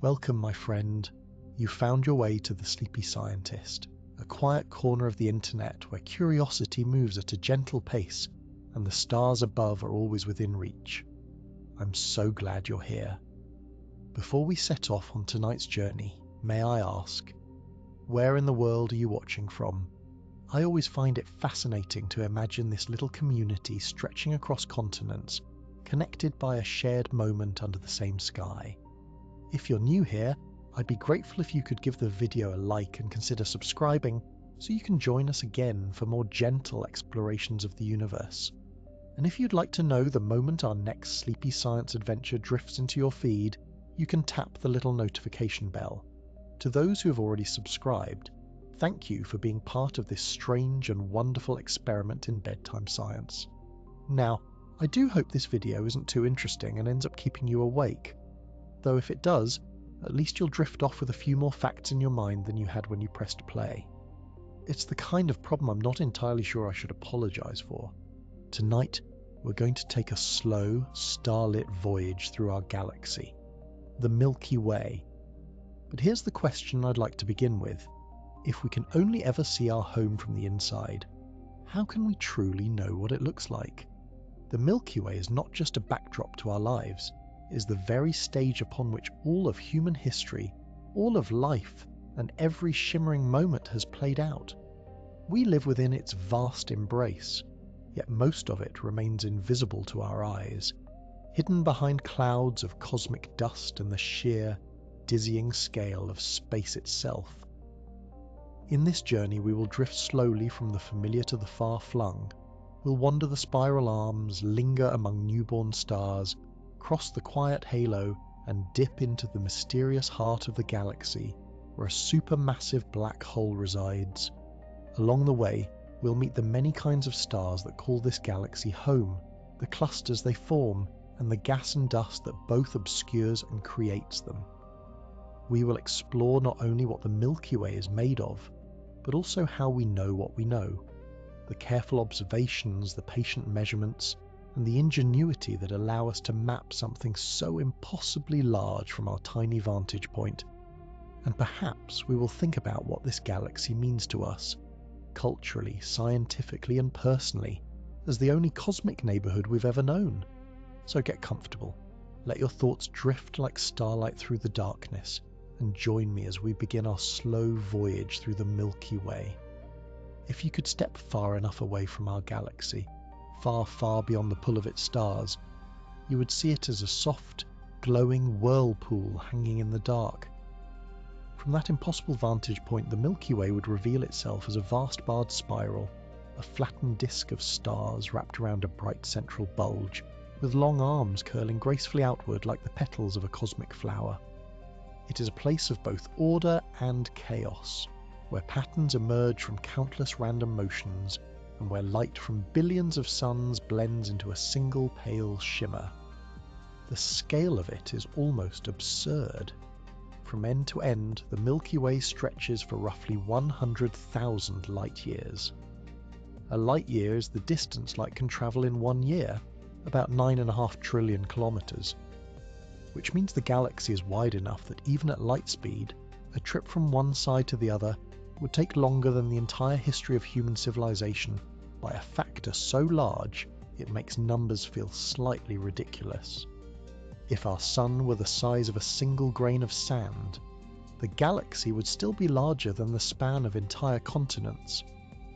Welcome, my friend. You found your way to the Sleepy Scientist, a quiet corner of the internet where curiosity moves at a gentle pace and the stars above are always within reach. I'm so glad you're here. Before we set off on tonight's journey, may I ask, where in the world are you watching from? I always find it fascinating to imagine this little community stretching across continents, connected by a shared moment under the same sky. If you're new here, I'd be grateful if you could give the video a like and consider subscribing so you can join us again for more gentle explorations of the universe. And if you'd like to know the moment our next Sleepy Science adventure drifts into your feed, you can tap the little notification bell. To those who have already subscribed, thank you for being part of this strange and wonderful experiment in bedtime science. Now, I do hope this video isn't too interesting and ends up keeping you awake. Though if it does, at least you'll drift off with a few more facts in your mind than you had when you pressed play. It's the kind of problem I'm not entirely sure I should apologise for. Tonight, we're going to take a slow, starlit voyage through our galaxy, the Milky Way. But here's the question I'd like to begin with. If we can only ever see our home from the inside, how can we truly know what it looks like? The Milky Way is not just a backdrop to our lives, it is the very stage upon which all of human history, all of life, and every shimmering moment has played out. We live within its vast embrace, yet most of it remains invisible to our eyes, hidden behind clouds of cosmic dust and the sheer, dizzying scale of space itself. In this journey we will drift slowly from the familiar to the far-flung. We'll wander the spiral arms, linger among newborn stars, cross the quiet halo, and dip into the mysterious heart of the galaxy, where a supermassive black hole resides. Along the way, we'll meet the many kinds of stars that call this galaxy home, the clusters they form, and the gas and dust that both obscures and creates them. We will explore not only what the Milky Way is made of, but also how we know what we know, the careful observations, the patient measurements, and the ingenuity that allow us to map something so impossibly large from our tiny vantage point. And perhaps we will think about what this galaxy means to us, culturally, scientifically, and personally, as the only cosmic neighbourhood we've ever known. So get comfortable, let your thoughts drift like starlight through the darkness, and join me as we begin our slow voyage through the Milky Way. If you could step far enough away from our galaxy, far, far beyond the pull of its stars, you would see it as a soft, glowing whirlpool hanging in the dark. From that impossible vantage point, the Milky Way would reveal itself as a vast barred spiral, a flattened disk of stars wrapped around a bright central bulge, with long arms curling gracefully outward like the petals of a cosmic flower. It is a place of both order and chaos, where patterns emerge from countless random motions, and where light from billions of suns blends into a single pale shimmer. The scale of it is almost absurd. From end to end, the Milky Way stretches for roughly 100,000 light-years. A light-year is the distance light can travel in 1 year, about 9.5 trillion kilometres, which means the galaxy is wide enough that even at light speed, a trip from one side to the other would take longer than the entire history of human civilization by a factor so large it makes numbers feel slightly ridiculous. If our sun were the size of a single grain of sand, the galaxy would still be larger than the span of entire continents.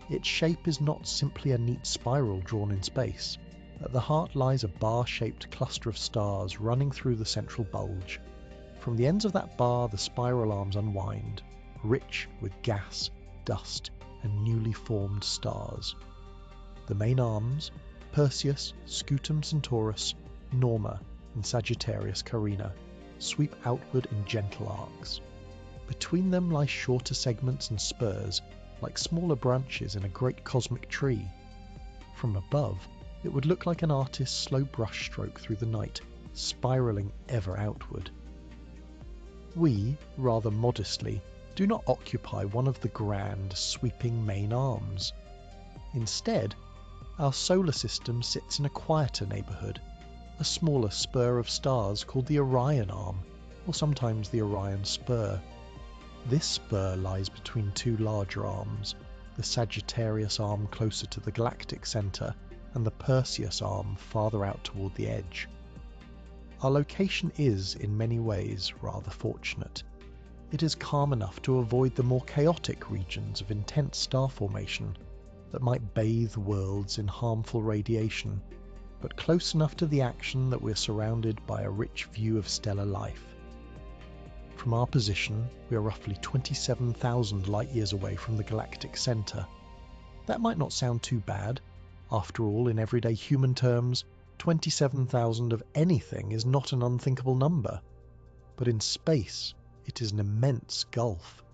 Its shape is not simply a neat spiral drawn in space. At the heart lies a bar-shaped cluster of stars running through the central bulge. From the ends of that bar the spiral arms unwind, rich with gas, dust, and newly formed stars. The main arms, Perseus, Scutum Centaurus, Norma, and Sagittarius Carina, sweep outward in gentle arcs. Between them lie shorter segments and spurs, like smaller branches in a great cosmic tree. From above, it would look like an artist's slow brushstroke through the night, spiralling ever outward. We, rather modestly, do not occupy one of the grand, sweeping main arms. Instead, our solar system sits in a quieter neighbourhood, a smaller spur of stars called the Orion Arm, or sometimes the Orion Spur. This spur lies between two larger arms, the Sagittarius arm closer to the galactic centre and the Perseus arm farther out toward the edge. Our location is, in many ways, rather fortunate. It is calm enough to avoid the more chaotic regions of intense star formation that might bathe worlds in harmful radiation, but close enough to the action that we're surrounded by a rich view of stellar life. From our position, we are roughly 27,000 light-years away from the galactic centre. That might not sound too bad. After all, in everyday human terms, 27,000 of anything is not an unthinkable number. But in space, it is an immense gulf.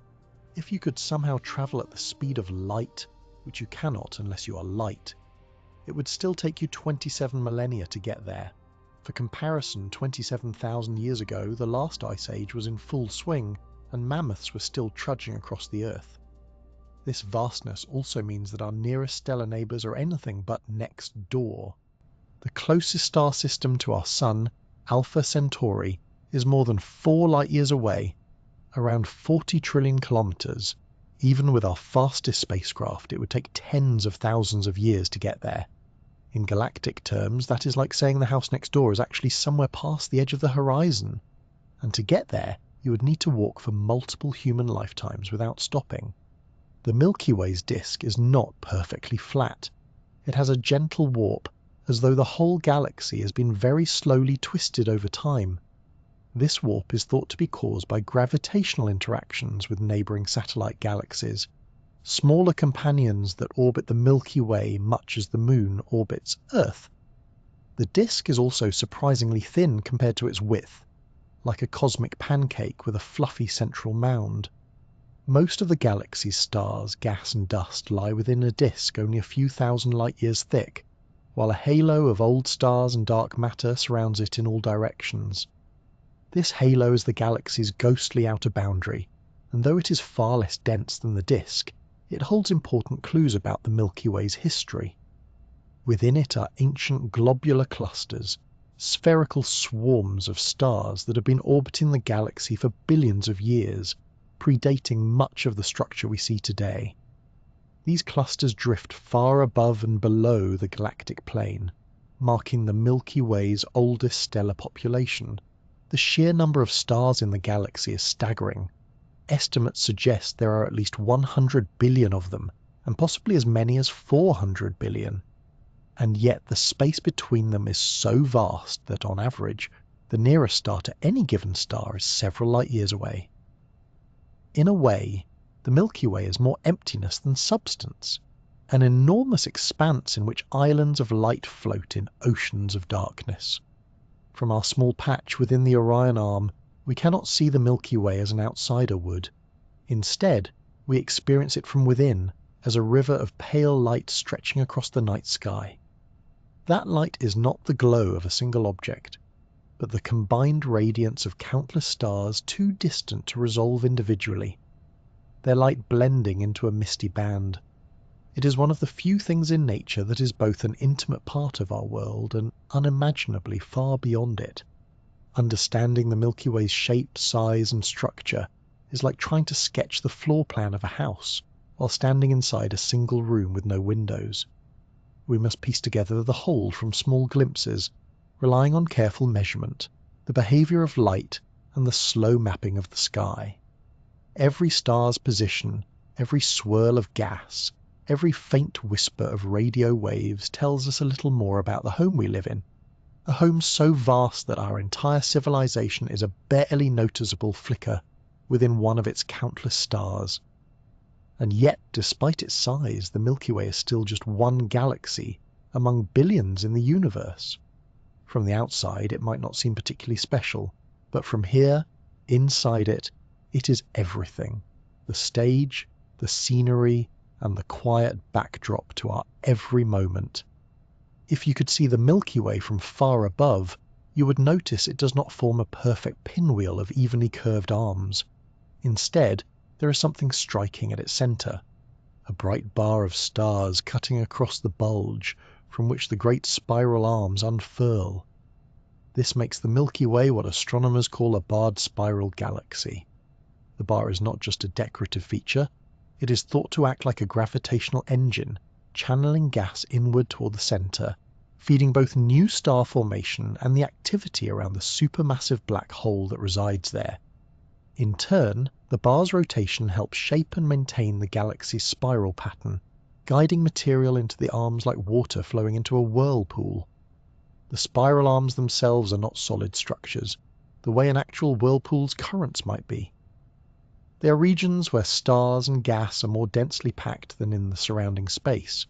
If you could somehow travel at the speed of light, which you cannot unless you are light, it would still take you 27 millennia to get there. For comparison, 27,000 years ago, the last ice age was in full swing, and mammoths were still trudging across the Earth. This vastness also means that our nearest stellar neighbours are anything but next door. The closest star system to our Sun, Alpha Centauri, is more than 4 light-years away, around 40 trillion kilometres. Even with our fastest spacecraft, it would take tens of thousands of years to get there. In galactic terms, that is like saying the house next door is actually somewhere past the edge of the horizon. And to get there, you would need to walk for multiple human lifetimes without stopping. The Milky Way's disk is not perfectly flat. It has a gentle warp, as though the whole galaxy has been very slowly twisted over time. This warp is thought to be caused by gravitational interactions with neighbouring satellite galaxies, smaller companions that orbit the Milky Way much as the Moon orbits Earth. The disk is also surprisingly thin compared to its width, like a cosmic pancake with a fluffy central mound. Most of the galaxy's stars, gas and dust lie within a disk only a few thousand light-years thick, while a halo of old stars and dark matter surrounds it in all directions. This halo is the galaxy's ghostly outer boundary, and though it is far less dense than the disk, it holds important clues about the Milky Way's history. Within it are ancient globular clusters, spherical swarms of stars that have been orbiting the galaxy for billions of years, predating much of the structure we see today. These clusters drift far above and below the galactic plane, marking the Milky Way's oldest stellar population. The sheer number of stars in the galaxy is staggering. Estimates suggest there are at least 100 billion of them, and possibly as many as 400 billion. And yet the space between them is so vast that, on average, the nearest star to any given star is several light-years away. In a way, the Milky Way is more emptiness than substance, an enormous expanse in which islands of light float in oceans of darkness. From our small patch within the Orion Arm, we cannot see the Milky Way as an outsider would. Instead, we experience it from within, as a river of pale light stretching across the night sky. That light is not the glow of a single object, but the combined radiance of countless stars too distant to resolve individually, their light blending into a misty band. It is one of the few things in nature that is both an intimate part of our world and unimaginably far beyond it. Understanding the Milky Way's shape, size and structure is like trying to sketch the floor plan of a house while standing inside a single room with no windows. We must piece together the whole from small glimpses, relying on careful measurement, the behaviour of light and the slow mapping of the sky. Every star's position, every swirl of gas, every faint whisper of radio waves tells us a little more about the home we live in. A home so vast that our entire civilization is a barely noticeable flicker within one of its countless stars. And yet, despite its size, the Milky Way is still just one galaxy among billions in the universe. From the outside, it might not seem particularly special, but from here, inside it, it is everything. The stage, the scenery, and the quiet backdrop to our every moment. If you could see the Milky Way from far above, you would notice it does not form a perfect pinwheel of evenly curved arms. Instead, there is something striking at its centre, a bright bar of stars cutting across the bulge from which the great spiral arms unfurl. This makes the Milky Way what astronomers call a barred spiral galaxy. The bar is not just a decorative feature, it is thought to act like a gravitational engine, channeling gas inward toward the centre, feeding both new star formation and the activity around the supermassive black hole that resides there. In turn, the bar's rotation helps shape and maintain the galaxy's spiral pattern, guiding material into the arms like water flowing into a whirlpool. The spiral arms themselves are not solid structures, the way an actual whirlpool's currents might be. They are regions where stars and gas are more densely packed than in the surrounding space,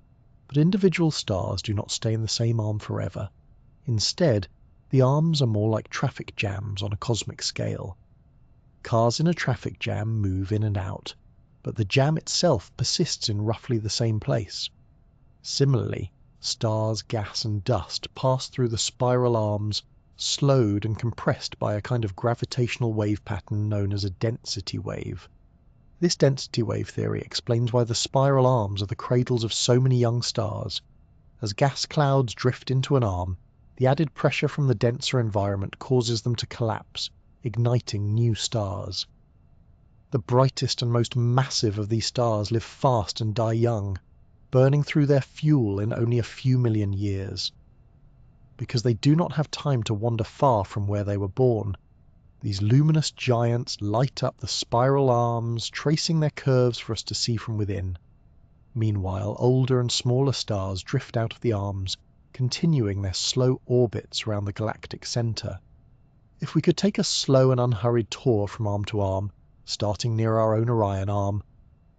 but individual stars do not stay in the same arm forever. Instead, the arms are more like traffic jams on a cosmic scale. Cars in a traffic jam move in and out, but the jam itself persists in roughly the same place. Similarly, stars, gas and dust pass through the spiral arms, slowed and compressed by a kind of gravitational wave pattern known as a density wave. This density wave theory explains why the spiral arms are the cradles of so many young stars. As gas clouds drift into an arm, the added pressure from the denser environment causes them to collapse, igniting new stars. The brightest and most massive of these stars live fast and die young, burning through their fuel in only a few million years. Because they do not have time to wander far from where they were born, these luminous giants light up the spiral arms, tracing their curves for us to see from within. Meanwhile, older and smaller stars drift out of the arms, continuing their slow orbits around the galactic centre. If we could take a slow and unhurried tour from arm to arm, starting near our own Orion arm,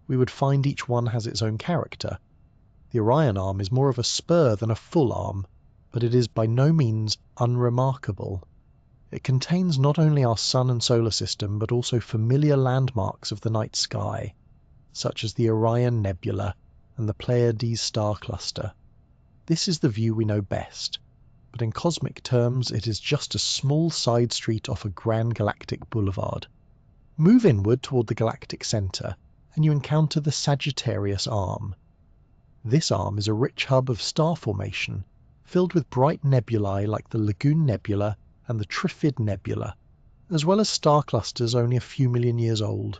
we would find each one has its own character. The Orion arm is more of a spur than a full arm, but it is by no means unremarkable. It contains not only our Sun and solar system, but also familiar landmarks of the night sky, such as the Orion Nebula and the Pleiades star cluster. This is the view we know best, but in cosmic terms it is just a small side street off a grand galactic boulevard. Move inward toward the galactic centre, and you encounter the Sagittarius arm. This arm is a rich hub of star formation, filled with bright nebulae like the Lagoon Nebula and the Trifid Nebula, as well as star clusters only a few million years old.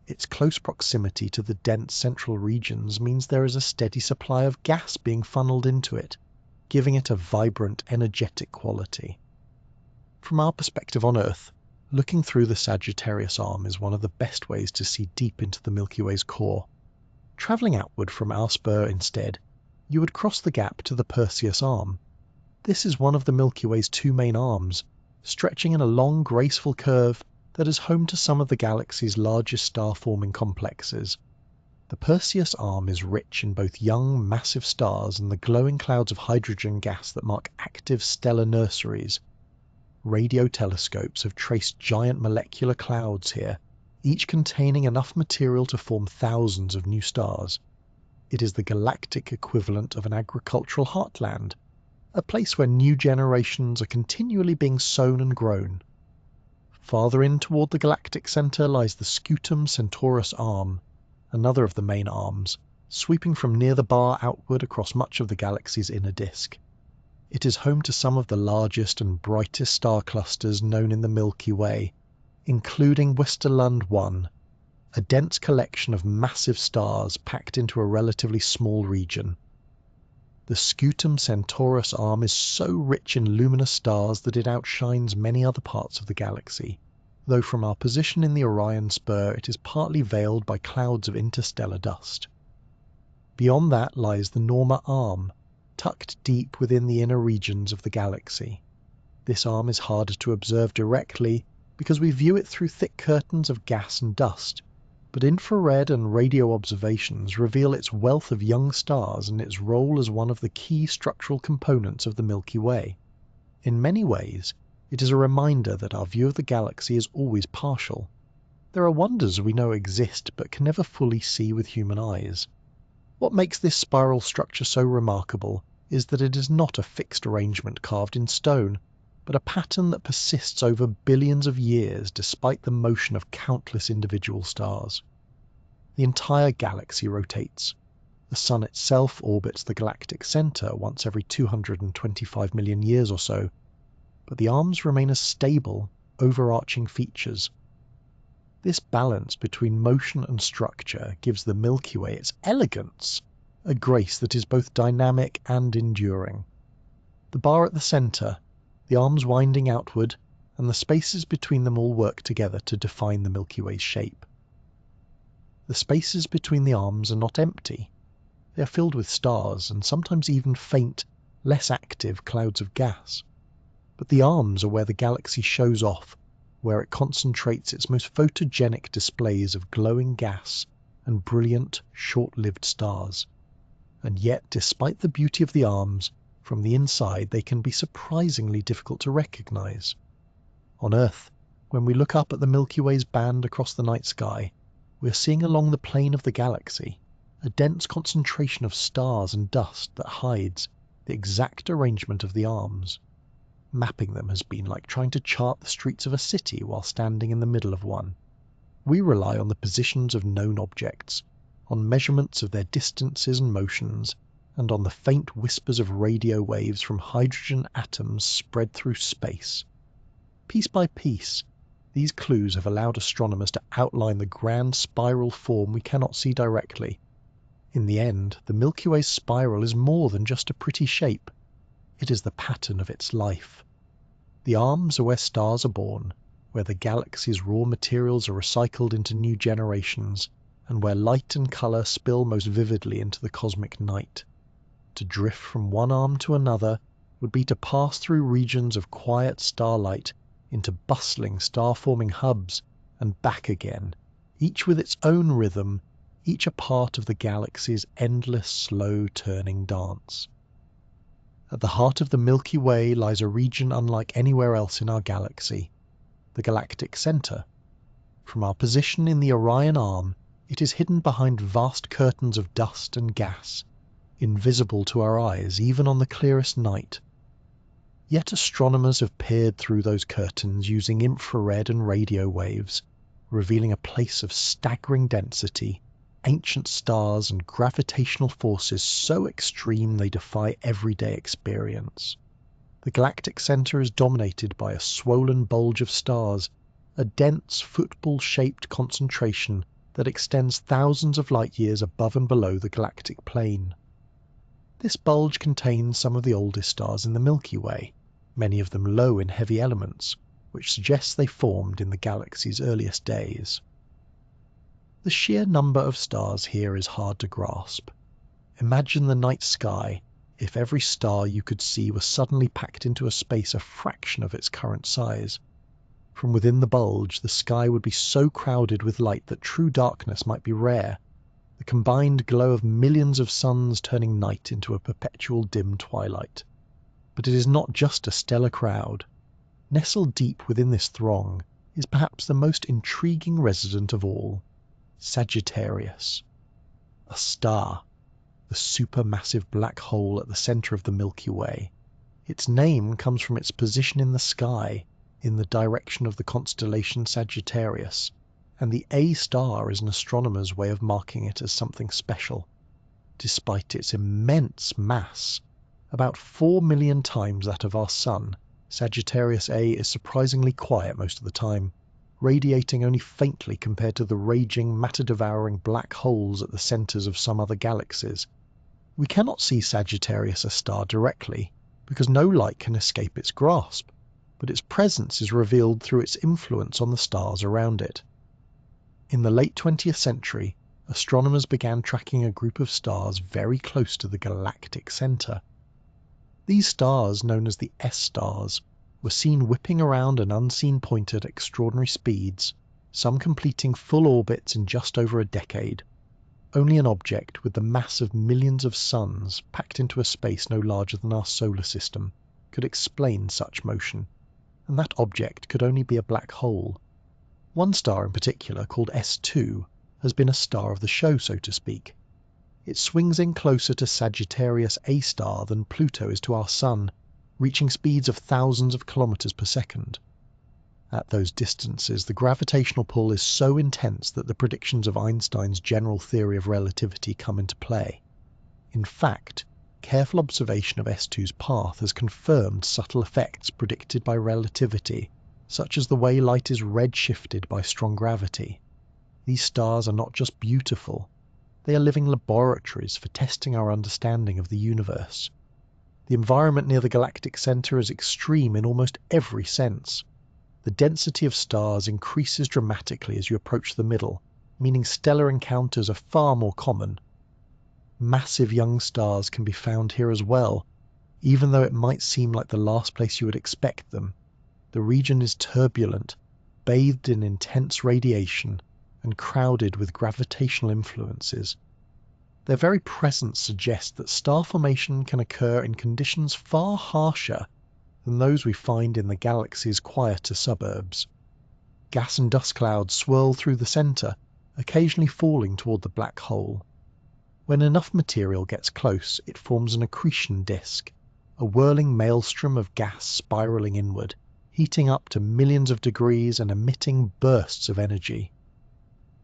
Its close proximity to the dense central regions means there is a steady supply of gas being funneled into it, giving it a vibrant, energetic quality. From our perspective on Earth, looking through the Sagittarius arm is one of the best ways to see deep into the Milky Way's core. Travelling outward from our spur instead, you would cross the gap to the Perseus arm. This is one of the Milky Way's two main arms, stretching in a long, graceful curve that is home to some of the galaxy's largest star-forming complexes. The Perseus arm is rich in both young, massive stars and the glowing clouds of hydrogen gas that mark active stellar nurseries. Radio telescopes have traced giant molecular clouds here, each containing enough material to form thousands of new stars. It is the galactic equivalent of an agricultural heartland, a place where new generations are continually being sown and grown. Farther in toward the galactic centre lies the Scutum Centaurus arm, another of the main arms, sweeping from near the bar outward across much of the galaxy's inner disk. It is home to some of the largest and brightest star clusters known in the Milky Way, including Westerlund 1, a dense collection of massive stars packed into a relatively small region. The Scutum Centaurus arm is so rich in luminous stars that it outshines many other parts of the galaxy, though from our position in the Orion spur it is partly veiled by clouds of interstellar dust. Beyond that lies the Norma arm, tucked deep within the inner regions of the galaxy. This arm is harder to observe directly because we view it through thick curtains of gas and dust, but infrared and radio observations reveal its wealth of young stars and its role as one of the key structural components of the Milky Way. In many ways, it is a reminder that our view of the galaxy is always partial. There are wonders we know exist but can never fully see with human eyes. What makes this spiral structure so remarkable is that it is not a fixed arrangement carved in stone, but a pattern that persists over billions of years despite the motion of countless individual stars. The entire galaxy rotates. The Sun itself orbits the galactic centre once every 225 million years or so. but the arms remain as stable, overarching features. This balance between motion and structure gives the Milky Way its elegance, a grace that is both dynamic and enduring. The bar at the centre, the arms winding outward, and the spaces between them all work together to define the Milky Way's shape. The spaces between the arms are not empty. They are filled with stars, and sometimes even faint, less active clouds of gas. But the arms are where the galaxy shows off, where it concentrates its most photogenic displays of glowing gas and brilliant, short-lived stars. And yet, despite the beauty of the arms, from the inside they can be surprisingly difficult to recognize. On Earth, when we look up at the Milky Way's band across the night sky, we are seeing along the plane of the galaxy a dense concentration of stars and dust that hides the exact arrangement of the arms. Mapping them has been like trying to chart the streets of a city while standing in the middle of one. We rely on the positions of known objects, on measurements of their distances and motions, and on the faint whispers of radio waves from hydrogen atoms spread through space. Piece by piece, these clues have allowed astronomers to outline the grand spiral form we cannot see directly. In the end, the Milky Way's spiral is more than just a pretty shape. It is the pattern of its life. The arms are where stars are born, where the galaxy's raw materials are recycled into new generations, and where light and colour spill most vividly into the cosmic night. To drift from one arm to another would be to pass through regions of quiet starlight into bustling star-forming hubs and back again, each with its own rhythm, each a part of the galaxy's endless, slow-turning dance. At the heart of the Milky Way lies a region unlike anywhere else in our galaxy, the galactic centre. From our position in the Orion Arm, it is hidden behind vast curtains of dust and gas, invisible to our eyes even on the clearest night. Yet astronomers have peered through those curtains using infrared and radio waves, revealing a place of staggering density, ancient stars and gravitational forces so extreme they defy everyday experience. The galactic centre is dominated by a swollen bulge of stars, a dense football-shaped concentration that extends thousands of light-years above and below the galactic plane. This bulge contains some of the oldest stars in the Milky Way, many of them low in heavy elements, which suggests they formed in the galaxy's earliest days. The sheer number of stars here is hard to grasp. Imagine the night sky if every star you could see was suddenly packed into a space a fraction of its current size. From within the bulge, the sky would be so crowded with light that true darkness might be rare, the combined glow of millions of suns turning night into a perpetual dim twilight. But it is not just a stellar crowd. Nestled deep within this throng is perhaps the most intriguing resident of all, Sagittarius. A star, the supermassive black hole at the centre of the Milky Way. Its name comes from its position in the sky, in the direction of the constellation Sagittarius, and the A star is an astronomer's way of marking it as something special. Despite its immense mass, about 4 million times that of our Sun, Sagittarius A is surprisingly quiet most of the time, radiating only faintly compared to the raging, matter-devouring black holes at the centres of some other galaxies. We cannot see Sagittarius a star directly, because no light can escape its grasp, but its presence is revealed through its influence on the stars around it. In the late 20th century, astronomers began tracking a group of stars very close to the galactic centre. These stars, known as the S-stars, were seen whipping around an unseen point at extraordinary speeds, some completing full orbits in just over a decade. Only an object with the mass of millions of suns packed into a space no larger than our solar system could explain such motion, and that object could only be a black hole. One star in particular, called S2, has been a star of the show, so to speak. It swings in closer to Sagittarius A star than Pluto is to our Sun, reaching speeds of thousands of kilometers per second. At those distances, the gravitational pull is so intense that the predictions of Einstein's general theory of relativity come into play. In fact, Careful observation of S2's path has confirmed subtle effects predicted by relativity, such as the way light is redshifted by strong gravity. These stars are not just beautiful, they are living laboratories for testing our understanding of the universe. The environment near the galactic center is extreme in almost every sense. The density of stars increases dramatically as you approach the middle, meaning stellar encounters are far more common. Massive young stars can be found here as well, even though it might seem like the last place you would expect them. The region is turbulent, bathed in intense radiation, and crowded with gravitational influences. Their very presence suggests that star formation can occur in conditions far harsher than those we find in the galaxy's quieter suburbs. Gas and dust clouds swirl through the center, occasionally falling toward the black hole. When enough material gets close, it forms an accretion disk, a whirling maelstrom of gas spiraling inward, heating up to millions of degrees and emitting bursts of energy.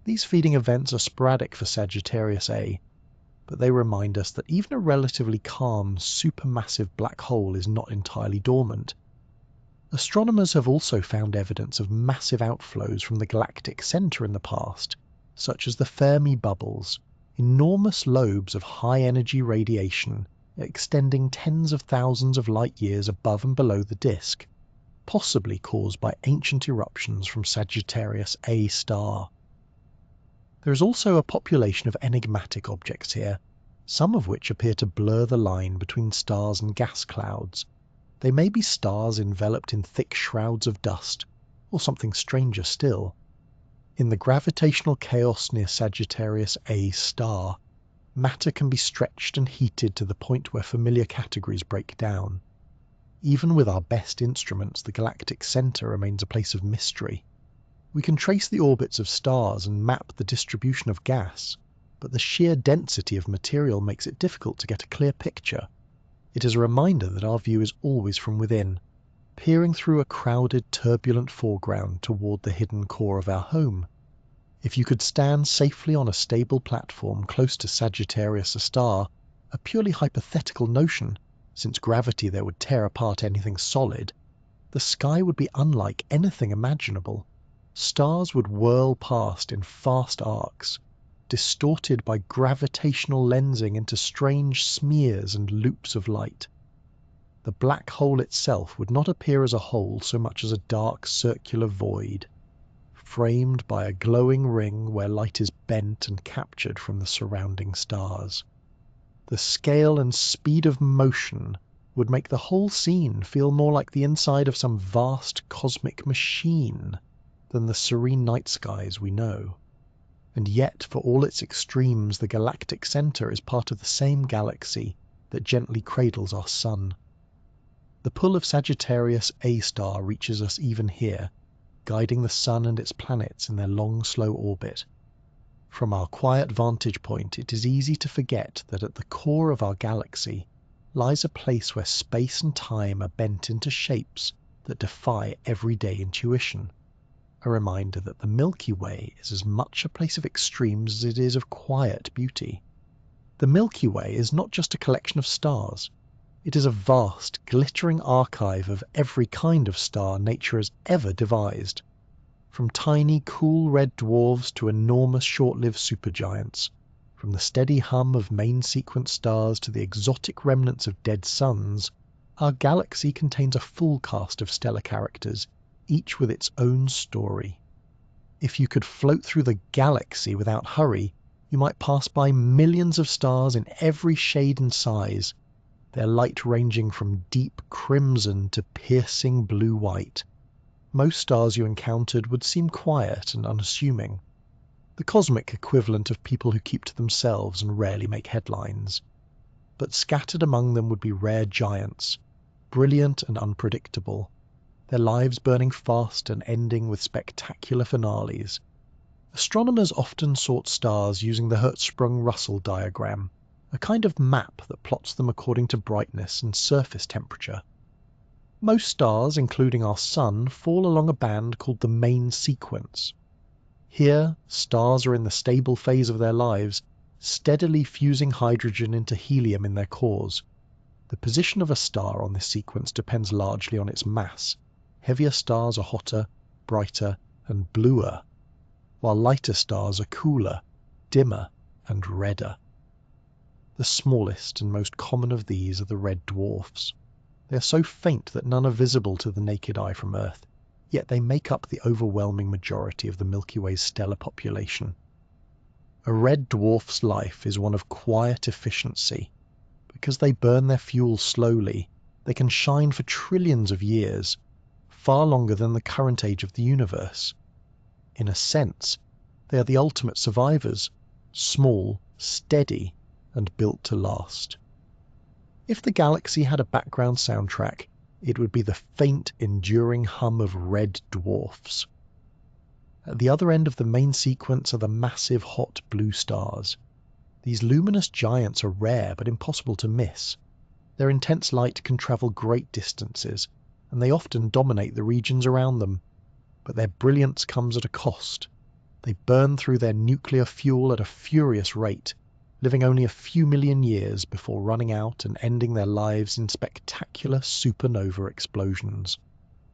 These feeding events are sporadic for Sagittarius A, but they remind us that even a relatively calm, supermassive black hole is not entirely dormant. Astronomers have also found evidence of massive outflows from the galactic center in the past, such as the Fermi bubbles, enormous lobes of high-energy radiation extending tens of thousands of light-years above and below the disk, possibly caused by ancient eruptions from Sagittarius A star. There is also a population of enigmatic objects here, some of which appear to blur the line between stars and gas clouds. They may be stars enveloped in thick shrouds of dust, or something stranger still. In the gravitational chaos near Sagittarius A star, matter can be stretched and heated to the point where familiar categories break down. Even with our best instruments, the galactic center remains a place of mystery. We can trace the orbits of stars and map the distribution of gas, but the sheer density of material makes it difficult to get a clear picture. It is a reminder that our view is always from within, peering through a crowded, turbulent foreground toward the hidden core of our home. If you could stand safely on a stable platform close to Sagittarius A star, a purely hypothetical notion, since gravity there would tear apart anything solid, the sky would be unlike anything imaginable. Stars would whirl past in fast arcs, distorted by gravitational lensing into strange smears and loops of light. The black hole itself would not appear as a hole so much as a dark circular void, framed by a glowing ring where light is bent and captured from the surrounding stars. The scale and speed of motion would make the whole scene feel more like the inside of some vast cosmic machine than the serene night skies we know. And yet, for all its extremes, the galactic center is part of the same galaxy that gently cradles our sun. The pull of Sagittarius A star reaches us even here, guiding the sun and its planets in their long, slow orbit. From our quiet vantage point, it is easy to forget that at the core of our galaxy lies a place where space and time are bent into shapes that defy everyday intuition. A reminder that the Milky Way is as much a place of extremes as it is of quiet beauty. The Milky Way is not just a collection of stars. It is a vast, glittering archive of every kind of star nature has ever devised. From tiny, cool red dwarfs to enormous short-lived supergiants, from the steady hum of main-sequence stars to the exotic remnants of dead suns, our galaxy contains a full cast of stellar characters, each with its own story. If you could float through the galaxy without hurry, you might pass by millions of stars in every shade and size, their light ranging from deep crimson to piercing blue-white. Most stars you encountered would seem quiet and unassuming, the cosmic equivalent of people who keep to themselves and rarely make headlines. But scattered among them would be rare giants, brilliant and unpredictable, their lives burning fast and ending with spectacular finales. Astronomers often sort stars using the Hertzsprung-Russell diagram, a kind of map that plots them according to brightness and surface temperature. Most stars, including our Sun, fall along a band called the main sequence. Here, stars are in the stable phase of their lives, steadily fusing hydrogen into helium in their cores. The position of a star on this sequence depends largely on its mass. Heavier stars are hotter, brighter, and bluer, while lighter stars are cooler, dimmer, and redder. The smallest and most common of these are the red dwarfs. They are so faint that none are visible to the naked eye from Earth, yet they make up the overwhelming majority of the Milky Way's stellar population. A red dwarf's life is one of quiet efficiency. Because they burn their fuel slowly, they can shine for trillions of years, far longer than the current age of the universe. In a sense, they are the ultimate survivors, small, steady, and built to last. If the galaxy had a background soundtrack, it would be the faint, enduring hum of red dwarfs. At the other end of the main sequence are the massive hot blue stars. These luminous giants are rare but impossible to miss. Their intense light can travel great distances, and they often dominate the regions around them. But their brilliance comes at a cost. They burn through their nuclear fuel at a furious rate, living only a few million years before running out and ending their lives in spectacular supernova explosions.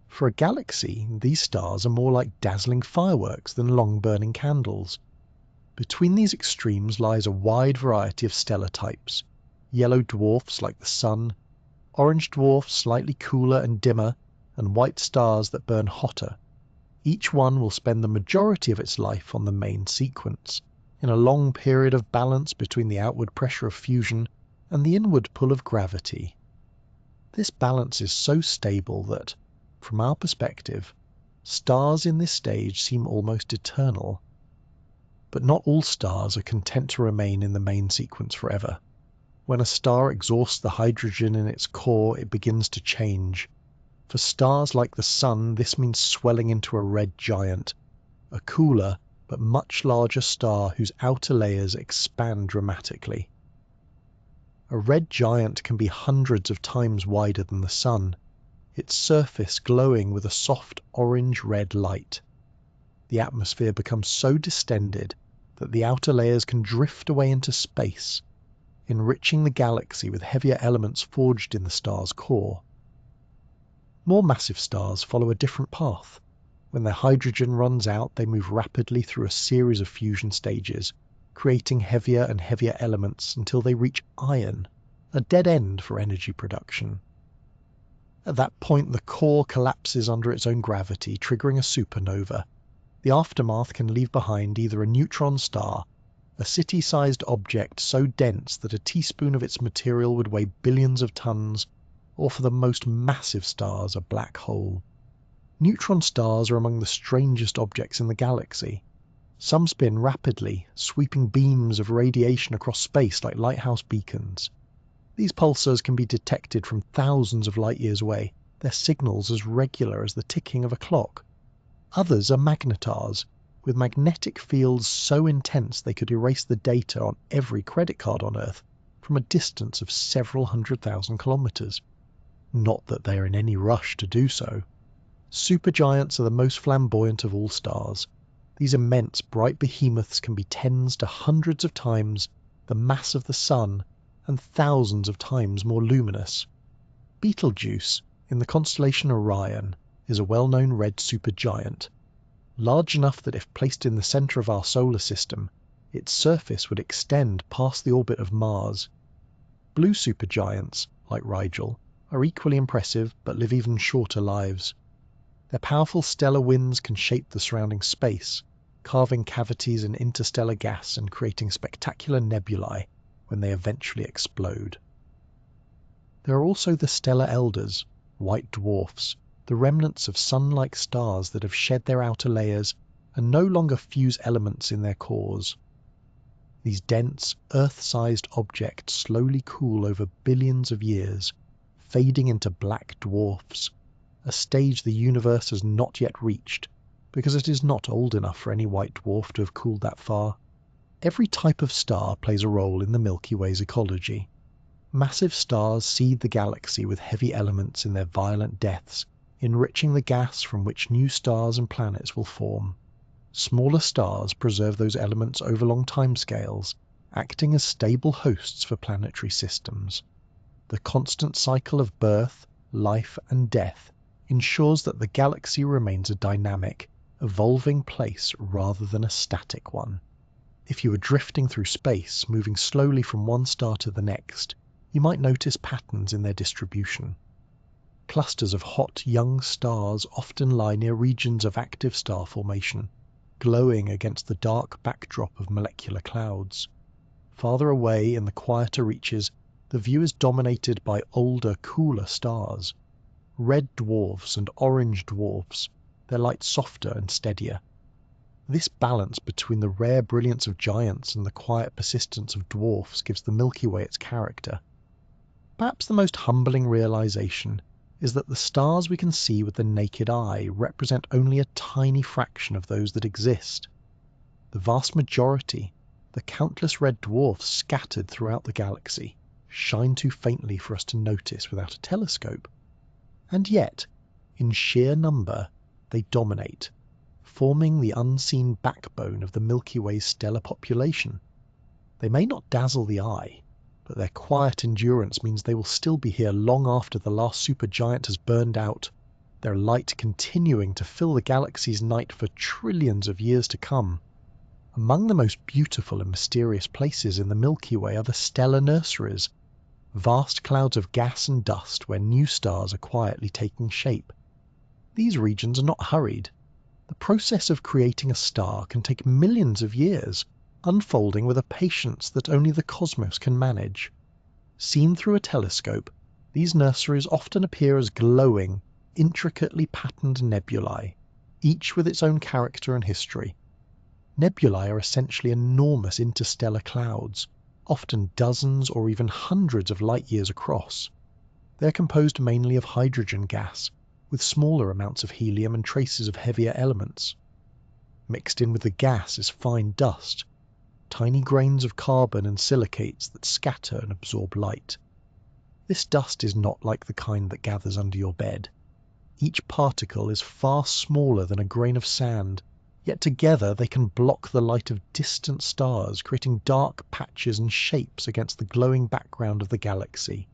For a galaxy, these stars are more like dazzling fireworks than long-burning candles. Between these extremes lies a wide variety of stellar types: yellow dwarfs like the Sun, orange dwarfs slightly cooler and dimmer, and white stars that burn hotter. Each one will spend the majority of its life on the main sequence, in a long period of balance between the outward pressure of fusion and the inward pull of gravity. This balance is so stable that, from our perspective, stars in this stage seem almost eternal. But not all stars are content to remain in the main sequence forever. When a star exhausts the hydrogen in its core, it begins to change. For stars like the Sun, this means swelling into a red giant, a cooler but much larger star whose outer layers expand dramatically. A red giant can be hundreds of times wider than the Sun, its surface glowing with a soft orange-red light. The atmosphere becomes so distended that the outer layers can drift away into space, enriching the galaxy with heavier elements forged in the star's core. More massive stars follow a different path. When their hydrogen runs out, they move rapidly through a series of fusion stages, creating heavier and heavier elements until they reach iron, a dead end for energy production. At that point, the core collapses under its own gravity, triggering a supernova. The aftermath can leave behind either a neutron star, a city-sized object so dense that a teaspoon of its material would weigh billions of tons, or for the most massive stars, a black hole. Neutron stars are among the strangest objects in the galaxy. Some spin rapidly, sweeping beams of radiation across space like lighthouse beacons. These pulsars can be detected from thousands of light-years away, their signals as regular as the ticking of a clock. Others are magnetars, with magnetic fields so intense they could erase the data on every credit card on Earth from a distance of several 100,000 kilometers. Not that they are in any rush to do so. Supergiants are the most flamboyant of all stars. These immense bright behemoths can be tens to hundreds of times the mass of the Sun and thousands of times more luminous. Betelgeuse, in the constellation Orion, is a well-known red supergiant, large enough that if placed in the center of our solar system, its surface would extend past the orbit of Mars. Blue supergiants, like Rigel, are equally impressive but live even shorter lives. Their powerful stellar winds can shape the surrounding space, carving cavities in interstellar gas and creating spectacular nebulae when they eventually explode. There are also the stellar elders, white dwarfs, the remnants of sun-like stars that have shed their outer layers and no longer fuse elements in their cores. These dense, Earth-sized objects slowly cool over billions of years, fading into black dwarfs, a stage the universe has not yet reached, because it is not old enough for any white dwarf to have cooled that far. Every type of star plays a role in the Milky Way's ecology. Massive stars seed the galaxy with heavy elements in their violent deaths, enriching the gas from which new stars and planets will form. Smaller stars preserve those elements over long timescales, acting as stable hosts for planetary systems. The constant cycle of birth, life, and death ensures that the galaxy remains a dynamic, evolving place rather than a static one. If you were drifting through space, moving slowly from one star to the next, you might notice patterns in their distribution. Clusters of hot young stars often lie near regions of active star formation, glowing against the dark backdrop of molecular clouds. Farther away in the quieter reaches, the view is dominated by older, cooler stars. Red dwarfs and orange dwarfs, their light softer and steadier. This balance between the rare brilliance of giants and the quiet persistence of dwarfs gives the Milky Way its character. Perhaps the most humbling realization is that the stars we can see with the naked eye represent only a tiny fraction of those that exist. The vast majority, the countless red dwarfs scattered throughout the galaxy, shine too faintly for us to notice without a telescope. And yet, in sheer number, they dominate, forming the unseen backbone of the Milky Way's stellar population. They may not dazzle the eye, but their quiet endurance means they will still be here long after the last supergiant has burned out, their light continuing to fill the galaxy's night for trillions of years to come. Among the most beautiful and mysterious places in the Milky Way are the stellar nurseries, vast clouds of gas and dust where new stars are quietly taking shape. These regions are not hurried. The process of creating a star can take millions of years, unfolding with a patience that only the cosmos can manage. Seen through a telescope, these nurseries often appear as glowing, intricately patterned nebulae, each with its own character and history. Nebulae are essentially enormous interstellar clouds, often dozens or even hundreds of light years across. They are composed mainly of hydrogen gas, with smaller amounts of helium and traces of heavier elements. Mixed in with the gas is fine dust, tiny grains of carbon and silicates that scatter and absorb light. This dust is not like the kind that gathers under your bed. Each particle is far smaller than a grain of sand, yet together they can block the light of distant stars, creating dark patches and shapes against the glowing background of the galaxy.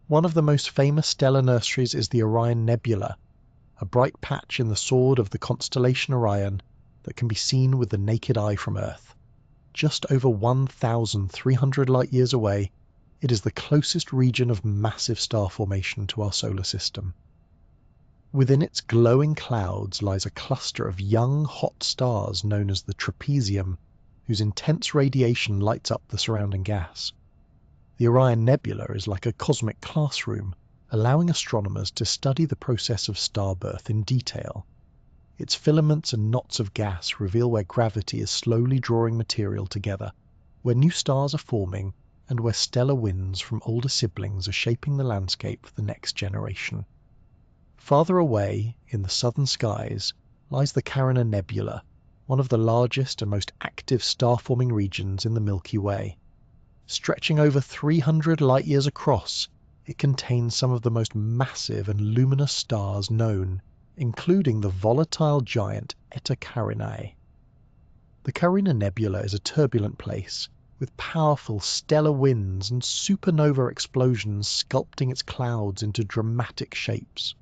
One of the most famous stellar nurseries is the Orion Nebula, a bright patch in the sword of the constellation Orion that can be seen with the naked eye from Earth. Just over 1,300 light-years away, it is the closest region of massive star formation to our solar system. Within its glowing clouds lies a cluster of young, hot stars known as the trapezium, whose intense radiation lights up the surrounding gas. The Orion Nebula is like a cosmic classroom, allowing astronomers to study the process of star birth in detail. Its filaments and knots of gas reveal where gravity is slowly drawing material together, where new stars are forming, and where stellar winds from older siblings are shaping the landscape for the next generation. Farther away, in the southern skies, lies the Carina Nebula, one of the largest and most active star-forming regions in the Milky Way. Stretching over 300 light-years across, it contains some of the most massive and luminous stars known, including the volatile giant Eta Carinae. The Carina Nebula is a turbulent place, with powerful stellar winds and supernova explosions sculpting its clouds into dramatic shapes.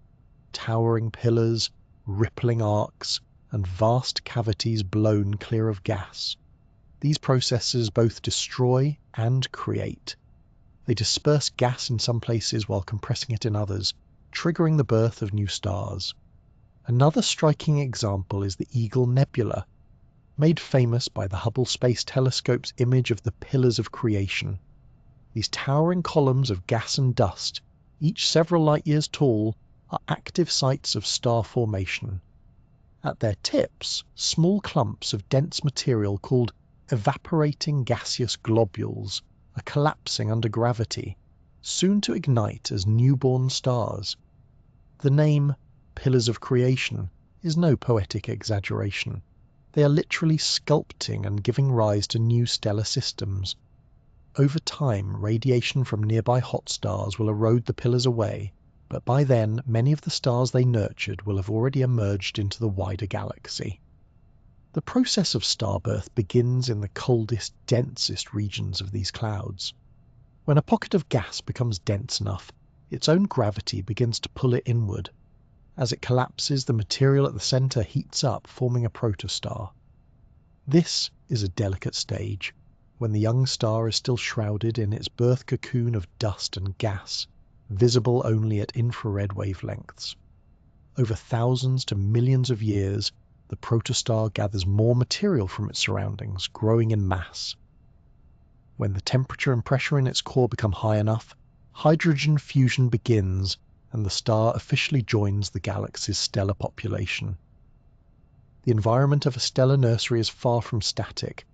Towering pillars, rippling arcs, and vast cavities blown clear of gas. These processes both destroy and create. They disperse gas in some places while compressing it in others, triggering the birth of new stars. Another striking example is the Eagle Nebula, made famous by the Hubble Space Telescope's image of the Pillars of Creation. These towering columns of gas and dust, each several light-years tall, are active sites of star formation. At their tips, small clumps of dense material called evaporating gaseous globules are collapsing under gravity, soon to ignite as newborn stars. The name Pillars of Creation is no poetic exaggeration. They are literally sculpting and giving rise to new stellar systems. Over time, radiation from nearby hot stars will erode the pillars away, but by then many of the stars they nurtured will have already emerged into the wider galaxy. The process of starbirth begins in the coldest, densest regions of these clouds. When a pocket of gas becomes dense enough, its own gravity begins to pull it inward. As it collapses, the material at the centre heats up, forming a protostar. This is a delicate stage, when the young star is still shrouded in its birth cocoon of dust and gas, visible only at infrared wavelengths. Over thousands to millions of years, the protostar gathers more material from its surroundings, growing in mass. When the temperature and pressure in its core become high enough, hydrogen fusion begins and the star officially joins the galaxy's stellar population. The environment of a stellar nursery is far from static.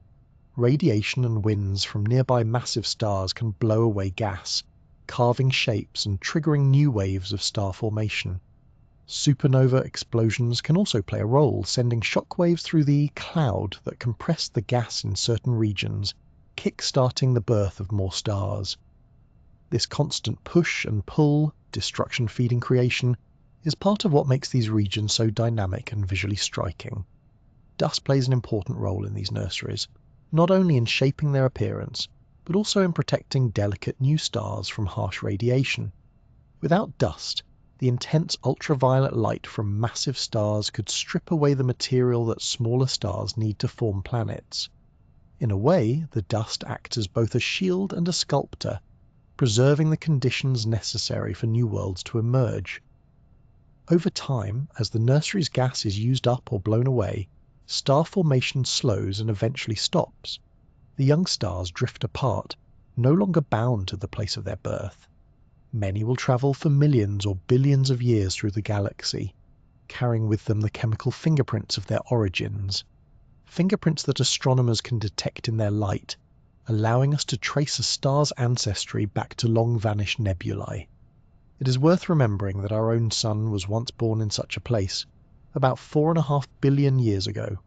Radiation and winds from nearby massive stars can blow away gas, carving shapes and triggering new waves of star formation. Supernova explosions can also play a role, sending shockwaves through the cloud that compress the gas in certain regions, kick-starting the birth of more stars. This constant push and pull, destruction feeding creation, is part of what makes these regions so dynamic and visually striking. Dust plays an important role in these nurseries, not only in shaping their appearance, but also in protecting delicate new stars from harsh radiation. Without dust, the intense ultraviolet light from massive stars could strip away the material that smaller stars need to form planets. In a way, the dust acts as both a shield and a sculptor, preserving the conditions necessary for new worlds to emerge. Over time, as the nursery's gas is used up or blown away, star formation slows and eventually stops. The young stars drift apart, no longer bound to the place of their birth. Many will travel for millions or billions of years through the galaxy, carrying with them the chemical fingerprints of their origins, fingerprints that astronomers can detect in their light, allowing us to trace a star's ancestry back to long-vanished nebulae. It is worth remembering that our own sun was once born in such a place, about 4.5 billion years ago.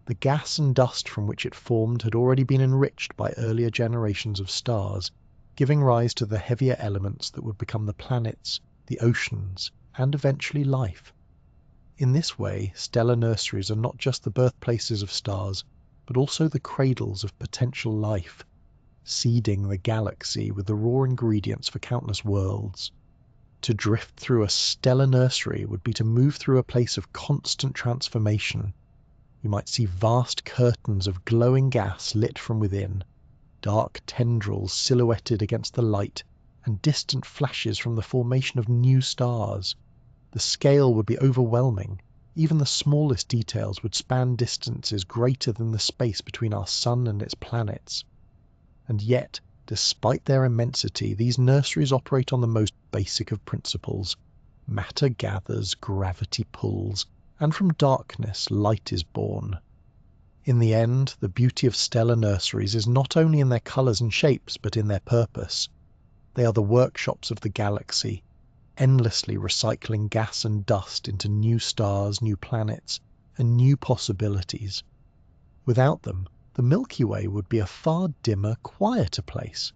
The gas and dust from which it formed had already been enriched by earlier generations of stars, giving rise to the heavier elements that would become the planets, the oceans, and eventually life. In this way, stellar nurseries are not just the birthplaces of stars, but also the cradles of potential life, seeding the galaxy with the raw ingredients for countless worlds. To drift through a stellar nursery would be to move through a place of constant transformation. You might see vast curtains of glowing gas lit from within, dark tendrils silhouetted against the light, and distant flashes from the formation of new stars. The scale would be overwhelming. Even the smallest details would span distances greater than the space between our sun and its planets. And yet, despite their immensity, these nurseries operate on the most basic of principles. Matter gathers, gravity pulls, and from darkness light is born. In the end, the beauty of stellar nurseries is not only in their colours and shapes, but in their purpose. They are the workshops of the galaxy, endlessly recycling gas and dust into new stars, new planets, and new possibilities. Without them, the Milky Way would be a far dimmer, quieter place,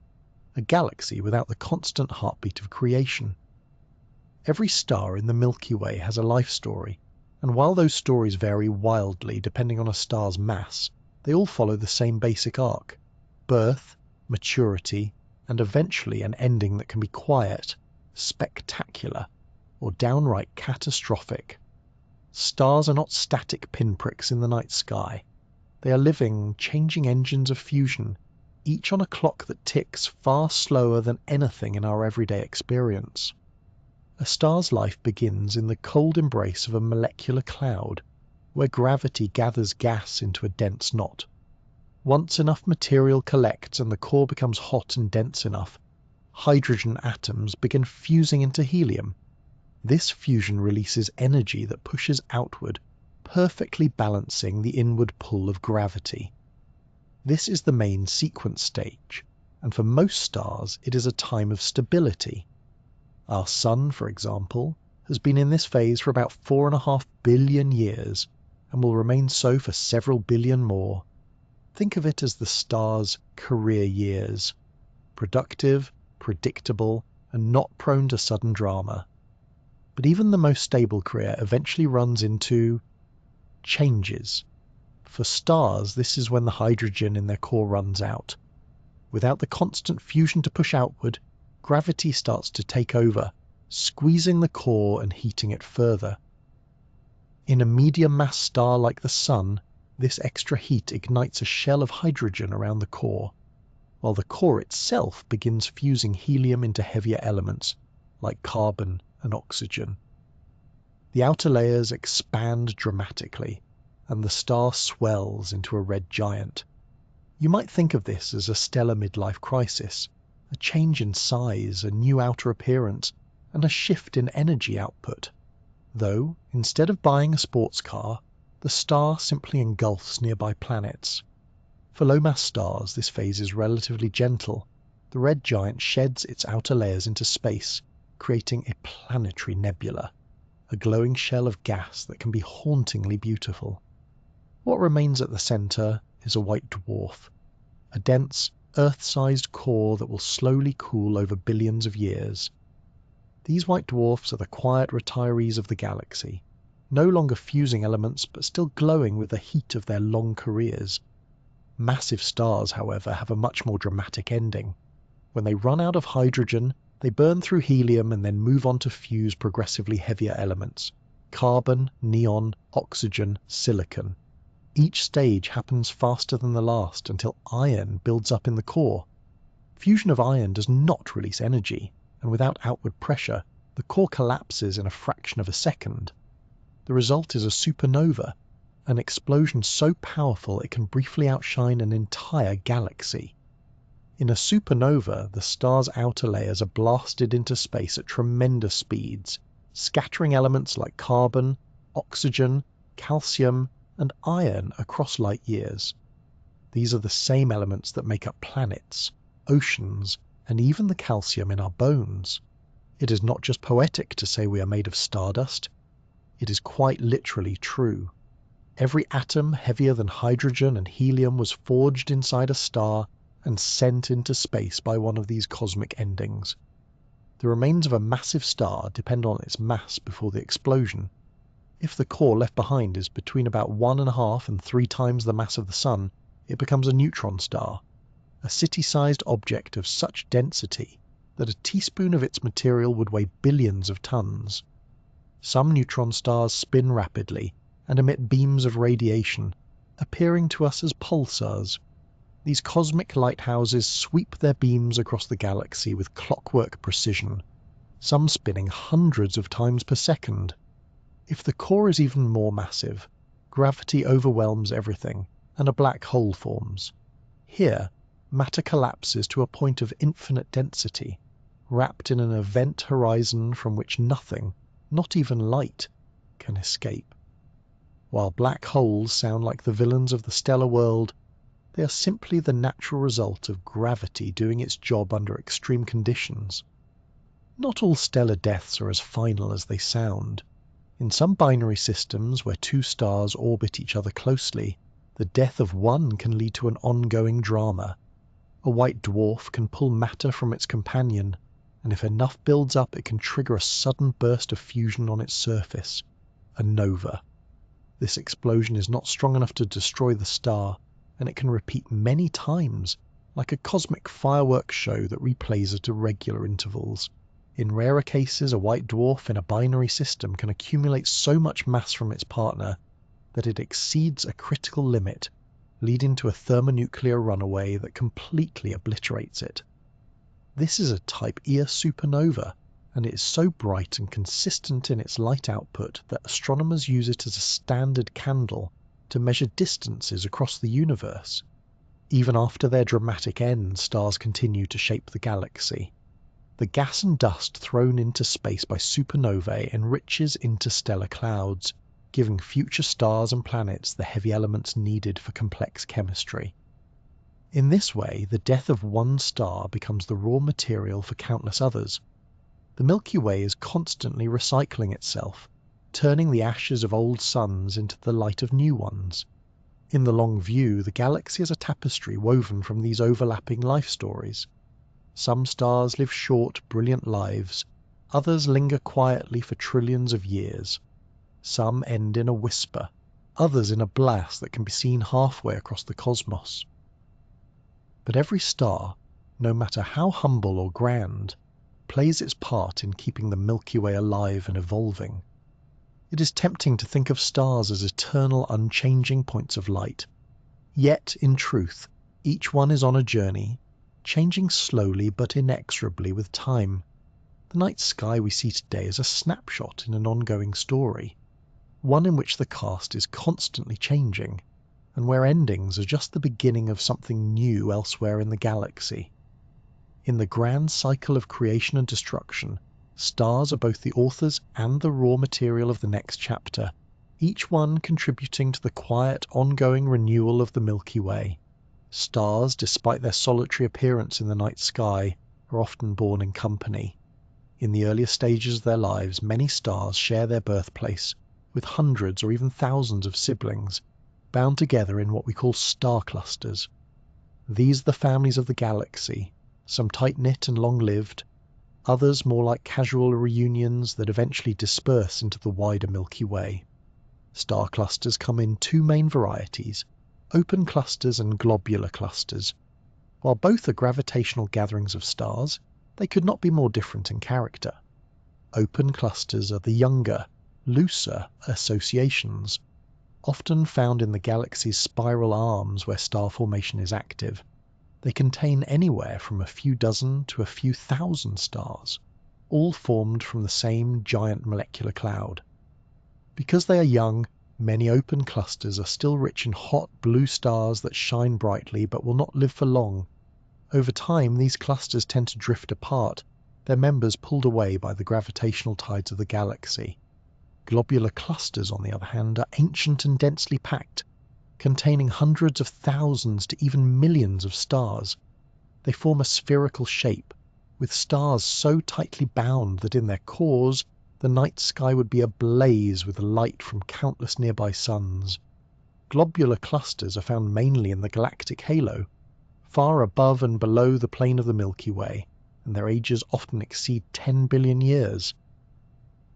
a galaxy without the constant heartbeat of creation. Every star in the Milky Way has a life story, and while those stories vary wildly depending on a star's mass, they all follow the same basic arc: birth, maturity, and eventually an ending that can be quiet, spectacular, or downright catastrophic. Stars are not static pinpricks in the night sky. They are living, changing engines of fusion, each on a clock that ticks far slower than anything in our everyday experience. A star's life begins in the cold embrace of a molecular cloud, where gravity gathers gas into a dense knot. Once enough material collects and the core becomes hot and dense enough, hydrogen atoms begin fusing into helium. This fusion releases energy that pushes outward, perfectly balancing the inward pull of gravity. This is the main sequence stage, and for most stars it is a time of stability. Our Sun, for example, has been in this phase for about 4.5 billion years, and will remain so for several billion more. Think of it as the star's career years: productive, predictable, and not prone to sudden drama. But even the most stable career eventually runs into changes. For stars, this is when the hydrogen in their core runs out. Without the constant fusion to push outward, gravity starts to take over, squeezing the core and heating it further. In a medium-mass star like the Sun, this extra heat ignites a shell of hydrogen around the core, while the core itself begins fusing helium into heavier elements, like carbon and oxygen. The outer layers expand dramatically, and the star swells into a red giant. You might think of this as a stellar midlife crisis, a change in size, a new outer appearance, and a shift in energy output. Though, instead of buying a sports car, the star simply engulfs nearby planets. For low-mass stars, this phase is relatively gentle. The red giant sheds its outer layers into space, creating a planetary nebula, a glowing shell of gas that can be hauntingly beautiful. What remains at the center is a white dwarf, a dense, Earth-sized core that will slowly cool over billions of years. These white dwarfs are the quiet retirees of the galaxy, no longer fusing elements but still glowing with the heat of their long careers. Massive stars, however, have a much more dramatic ending. When they run out of hydrogen, they burn through helium and then move on to fuse progressively heavier elements: carbon, neon, oxygen, silicon. Each stage happens faster than the last until iron builds up in the core. Fusion of iron does not release energy, and without outward pressure, the core collapses in a fraction of a second. The result is a supernova, an explosion so powerful it can briefly outshine an entire galaxy. In a supernova, the star's outer layers are blasted into space at tremendous speeds, scattering elements like carbon, oxygen, calcium, and iron across light years. These are the same elements that make up planets, oceans, and even the calcium in our bones. It is not just poetic to say we are made of stardust. It is quite literally true. Every atom heavier than hydrogen and helium was forged inside a star and sent into space by one of these cosmic endings. The remains of a massive star depend on its mass before the explosion. If the core left behind is between about 1.5 and 3 times the mass of the Sun, it becomes a neutron star, a city-sized object of such density that a teaspoon of its material would weigh billions of tons. Some neutron stars spin rapidly and emit beams of radiation, appearing to us as pulsars. These cosmic lighthouses sweep their beams across the galaxy with clockwork precision, some spinning hundreds of times per second. If the core is even more massive, gravity overwhelms everything, and a black hole forms. Here, matter collapses to a point of infinite density, wrapped in an event horizon from which nothing, not even light, can escape. While black holes sound like the villains of the stellar world, they are simply the natural result of gravity doing its job under extreme conditions. Not all stellar deaths are as final as they sound. In some binary systems where 2 stars orbit each other closely, the death of one can lead to an ongoing drama. A white dwarf can pull matter from its companion, and if enough builds up, it can trigger a sudden burst of fusion on its surface, a nova. This explosion is not strong enough to destroy the star, and it can repeat many times, like a cosmic fireworks show that replays at irregular intervals. In rarer cases, a white dwarf in a binary system can accumulate so much mass from its partner that it exceeds a critical limit, leading to a thermonuclear runaway that completely obliterates it. This is a Type Ia supernova, and it is so bright and consistent in its light output that astronomers use it as a standard candle to measure distances across the universe. Even after their dramatic end, stars continue to shape the galaxy. The gas and dust thrown into space by supernovae enriches interstellar clouds, giving future stars and planets the heavy elements needed for complex chemistry. In this way, the death of one star becomes the raw material for countless others. The Milky Way is constantly recycling itself, turning the ashes of old suns into the light of new ones. In the long view, the galaxy is a tapestry woven from these overlapping life stories. Some stars live short, brilliant lives, others linger quietly for trillions of years. Some end in a whisper, others in a blast that can be seen halfway across the cosmos. But every star, no matter how humble or grand, plays its part in keeping the Milky Way alive and evolving. It is tempting to think of stars as eternal, unchanging points of light. Yet, in truth, each one is on a journey, changing slowly but inexorably with time. The night sky we see today is a snapshot in an ongoing story, one in which the cast is constantly changing, and where endings are just the beginning of something new elsewhere in the galaxy. In the grand cycle of creation and destruction, stars are both the authors and the raw material of the next chapter, each one contributing to the quiet, ongoing renewal of the Milky Way. Stars, despite their solitary appearance in the night sky, are often born in company. In the earlier stages of their lives, many stars share their birthplace with hundreds or even thousands of siblings, bound together in what we call star clusters. These are the families of the galaxy, some tight-knit and long-lived, others more like casual reunions that eventually disperse into the wider Milky Way. Star clusters come in two main varieties, open clusters and globular clusters. While both are gravitational gatherings of stars, they could not be more different in character. Open clusters are the younger, looser associations, often found in the galaxy's spiral arms where star formation is active. They contain anywhere from a few dozen to a few thousand stars, all formed from the same giant molecular cloud. Because they are young, many open clusters are still rich in hot blue stars that shine brightly but will not live for long. Over time, these clusters tend to drift apart, their members pulled away by the gravitational tides of the galaxy. Globular clusters, on the other hand, are ancient and densely packed, containing hundreds of thousands to even millions of stars. They form a spherical shape, with stars so tightly bound that in their cores the night sky would be ablaze with light from countless nearby suns. Globular clusters are found mainly in the galactic halo, far above and below the plane of the Milky Way, and their ages often exceed 10 billion years.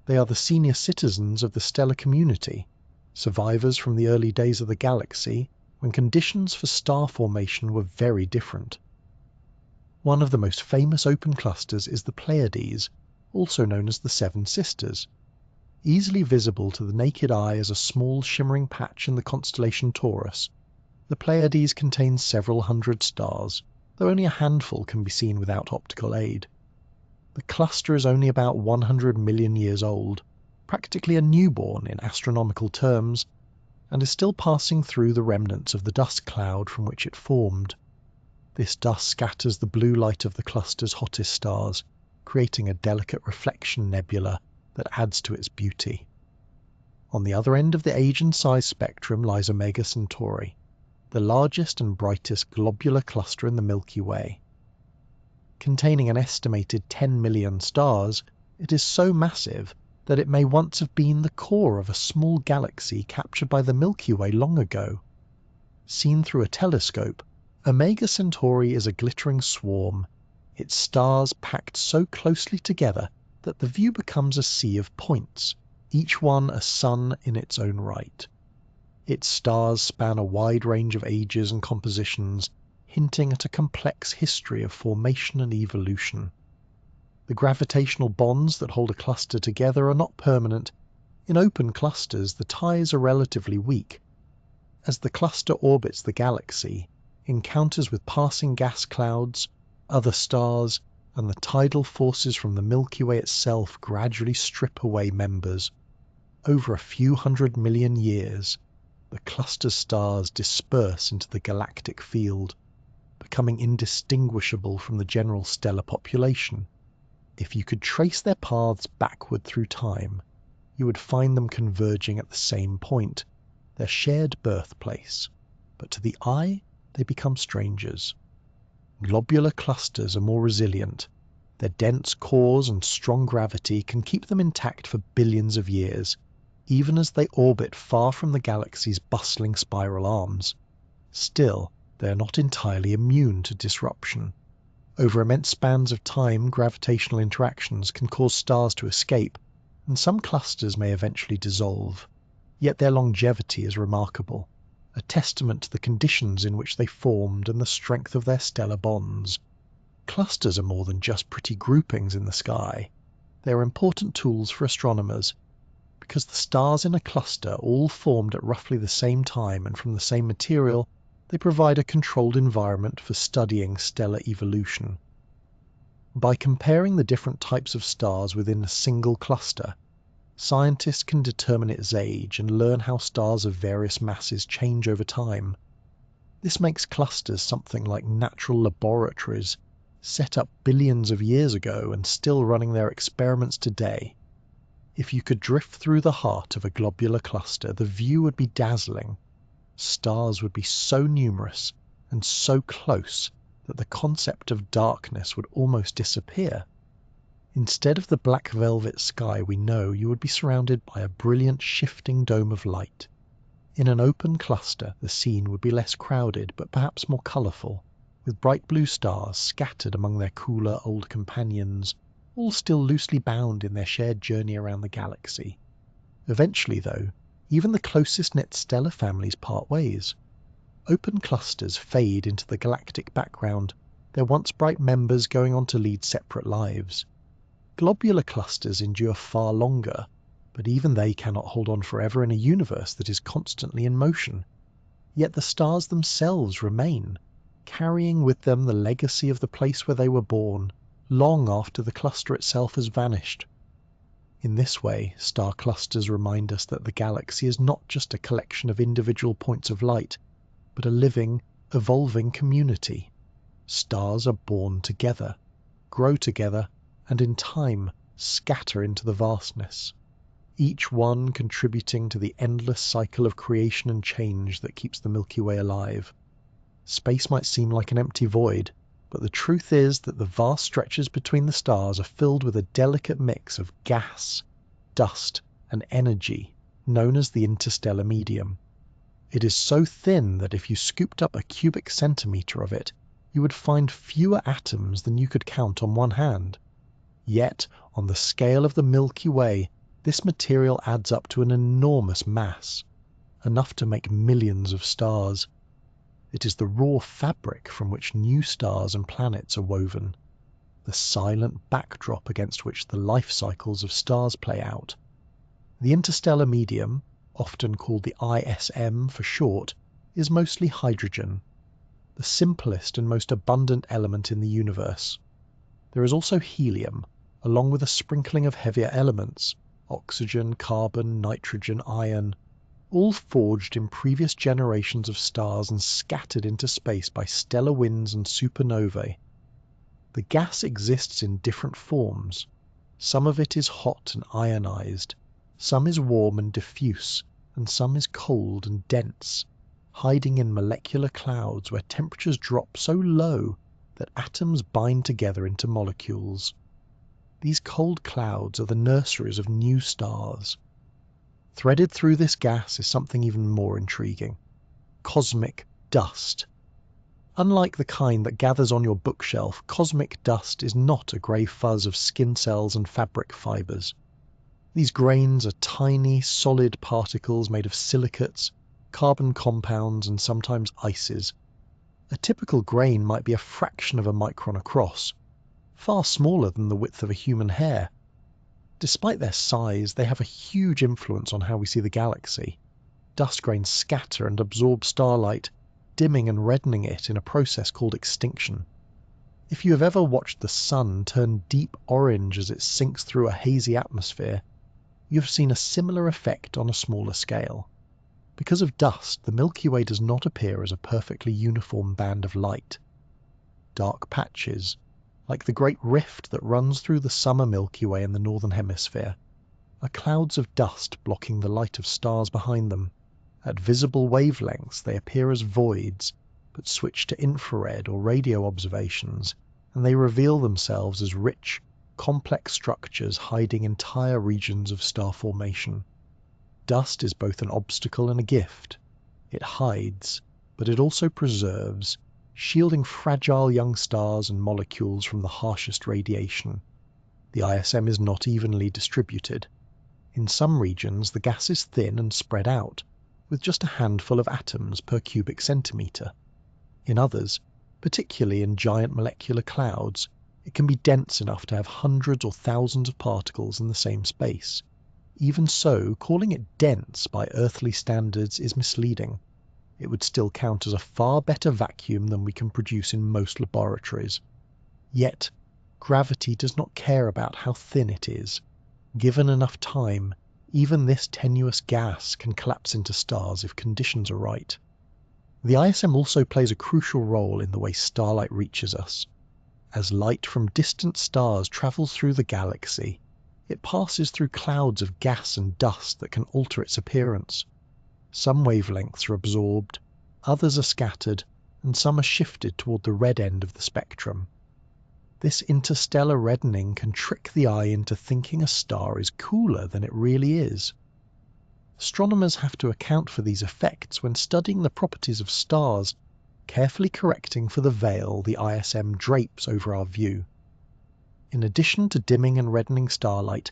They are the senior citizens of the stellar community, survivors from the early days of the galaxy, when conditions for star formation were very different. One of the most famous open clusters is the Pleiades, also known as the Seven Sisters. Easily visible to the naked eye as a small shimmering patch in the constellation Taurus, the Pleiades contains several hundred stars, though only a handful can be seen without optical aid. The cluster is only about 100 million years old, practically a newborn in astronomical terms, and is still passing through the remnants of the dust cloud from which it formed. This dust scatters the blue light of the cluster's hottest stars, creating a delicate reflection nebula that adds to its beauty. On the other end of the age and size spectrum lies Omega Centauri, the largest and brightest globular cluster in the Milky Way. Containing an estimated 10 million stars, it is so massive that it may once have been the core of a small galaxy captured by the Milky Way long ago. Seen through a telescope, Omega Centauri is a glittering swarm, its stars packed so closely together that the view becomes a sea of points, each one a sun in its own right. Its stars span a wide range of ages and compositions, hinting at a complex history of formation and evolution. The gravitational bonds that hold a cluster together are not permanent. In open clusters, the ties are relatively weak. As the cluster orbits the galaxy, encounters with passing gas clouds, other stars, and the tidal forces from the Milky Way itself gradually strip away members. Over a few 100 million years, the cluster stars disperse into the galactic field, becoming indistinguishable from the general stellar population. If you could trace their paths backward through time, you would find them converging at the same point, their shared birthplace, but to the eye they become strangers. Globular clusters are more resilient. Their dense cores and strong gravity can keep them intact for billions of years, even as they orbit far from the galaxy's bustling spiral arms. Still, they are not entirely immune to disruption. Over immense spans of time, gravitational interactions can cause stars to escape, and some clusters may eventually dissolve. Yet their longevity is remarkable, a testament to the conditions in which they formed and the strength of their stellar bonds. Clusters are more than just pretty groupings in the sky. They are important tools for astronomers, because the stars in a cluster all formed at roughly the same time and from the same material. They provide a controlled environment for studying stellar evolution. By comparing the different types of stars within a single cluster, scientists can determine its age and learn how stars of various masses change over time. This makes clusters something like natural laboratories, set up billions of years ago and still running their experiments today. If you could drift through the heart of a globular cluster, the view would be dazzling. Stars would be so numerous and so close that the concept of darkness would almost disappear. Instead of the black velvet sky we know, you would be surrounded by a brilliant shifting dome of light. In an open cluster, the scene would be less crowded, but perhaps more colourful, with bright blue stars scattered among their cooler old companions, all still loosely bound in their shared journey around the galaxy. Eventually, though, even the closest knit stellar families part ways. Open clusters fade into the galactic background, their once bright members going on to lead separate lives. Globular clusters endure far longer, but even they cannot hold on forever in a universe that is constantly in motion. Yet the stars themselves remain, carrying with them the legacy of the place where they were born, long after the cluster itself has vanished. In this way, star clusters remind us that the galaxy is not just a collection of individual points of light, but a living, evolving community. Stars are born together, grow together, and in time scatter into the vastness, each one contributing to the endless cycle of creation and change that keeps the Milky Way alive. Space might seem like an empty void, but the truth is that the vast stretches between the stars are filled with a delicate mix of gas, dust, and energy, known as the interstellar medium. It is so thin that if you scooped up a cubic centimetre of it, you would find fewer atoms than you could count on one hand. Yet, on the scale of the Milky Way, this material adds up to an enormous mass, enough to make millions of stars. It is the raw fabric from which new stars and planets are woven, the silent backdrop against which the life cycles of stars play out. The interstellar medium, often called the ISM for short, is mostly hydrogen, the simplest and most abundant element in the universe. There is also helium, along with a sprinkling of heavier elements, oxygen, carbon, nitrogen, iron, all forged in previous generations of stars and scattered into space by stellar winds and supernovae. The gas exists in different forms. Some of it is hot and ionized, some is warm and diffuse, and some is cold and dense, hiding in molecular clouds where temperatures drop so low that atoms bind together into molecules. These cold clouds are the nurseries of new stars. Threaded through this gas is something even more intriguing: cosmic dust. Unlike the kind that gathers on your bookshelf, cosmic dust is not a grey fuzz of skin cells and fabric fibres. These grains are tiny, solid particles made of silicates, carbon compounds, and sometimes ices. A typical grain might be a fraction of a micron across, far smaller than the width of a human hair. Despite their size, they have a huge influence on how we see the galaxy. Dust grains scatter and absorb starlight, dimming and reddening it in a process called extinction. If you have ever watched the sun turn deep orange as it sinks through a hazy atmosphere, you have seen a similar effect on a smaller scale. Because of dust, the Milky Way does not appear as a perfectly uniform band of light. Dark patches, like the great rift that runs through the summer Milky Way in the northern hemisphere, are clouds of dust blocking the light of stars behind them. At visible wavelengths they appear as voids, but switch to infrared or radio observations, and they reveal themselves as rich, complex structures hiding entire regions of star formation. Dust is both an obstacle and a gift. It hides, but it also preserves, shielding fragile young stars and molecules from the harshest radiation. The ISM is not evenly distributed. In some regions, the gas is thin and spread out, with just a handful of atoms per cubic centimetre. In others, particularly in giant molecular clouds, it can be dense enough to have hundreds or thousands of particles in the same space. Even so, calling it dense by earthly standards is misleading. It would still count as a far better vacuum than we can produce in most laboratories. Yet, gravity does not care about how thin it is. Given enough time, even this tenuous gas can collapse into stars if conditions are right. The ISM also plays a crucial role in the way starlight reaches us. As light from distant stars travels through the galaxy, it passes through clouds of gas and dust that can alter its appearance. Some wavelengths are absorbed, others are scattered, and some are shifted toward the red end of the spectrum. This interstellar reddening can trick the eye into thinking a star is cooler than it really is. Astronomers have to account for these effects when studying the properties of stars, carefully correcting for the veil the ISM drapes over our view. In addition to dimming and reddening starlight,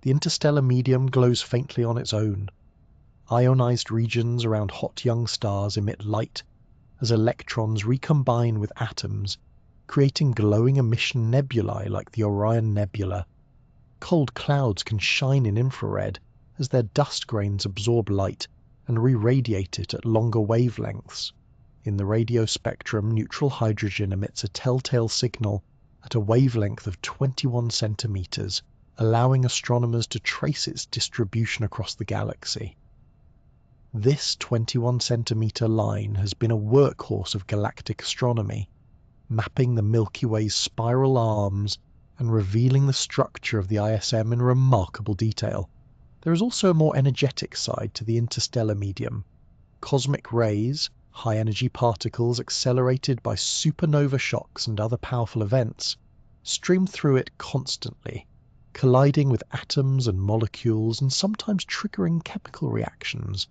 the interstellar medium glows faintly on its own. Ionized regions around hot young stars emit light as electrons recombine with atoms, creating glowing emission nebulae like the Orion Nebula. Cold clouds can shine in infrared as their dust grains absorb light and re-radiate it at longer wavelengths. In the radio spectrum, neutral hydrogen emits a telltale signal at a wavelength of 21 centimeters, allowing astronomers to trace its distribution across the galaxy. This 21 centimeter line has been a workhorse of galactic astronomy, mapping the Milky Way's spiral arms and revealing the structure of the ISM in remarkable detail. There is also a more energetic side to the interstellar medium. Cosmic rays, high-energy particles accelerated by supernova shocks and other powerful events, stream through it constantly, colliding with atoms and molecules and sometimes triggering chemical reactions.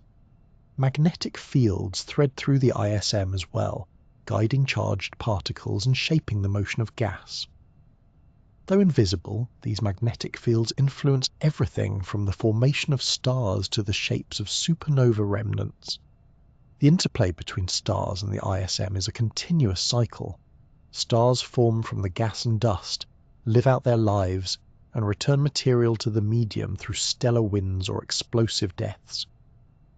Magnetic fields thread through the ISM as well, guiding charged particles and shaping the motion of gas. Though invisible, these magnetic fields influence everything from the formation of stars to the shapes of supernova remnants. The interplay between stars and the ISM is a continuous cycle. Stars form from the gas and dust, live out their lives, and return material to the medium through stellar winds or explosive deaths.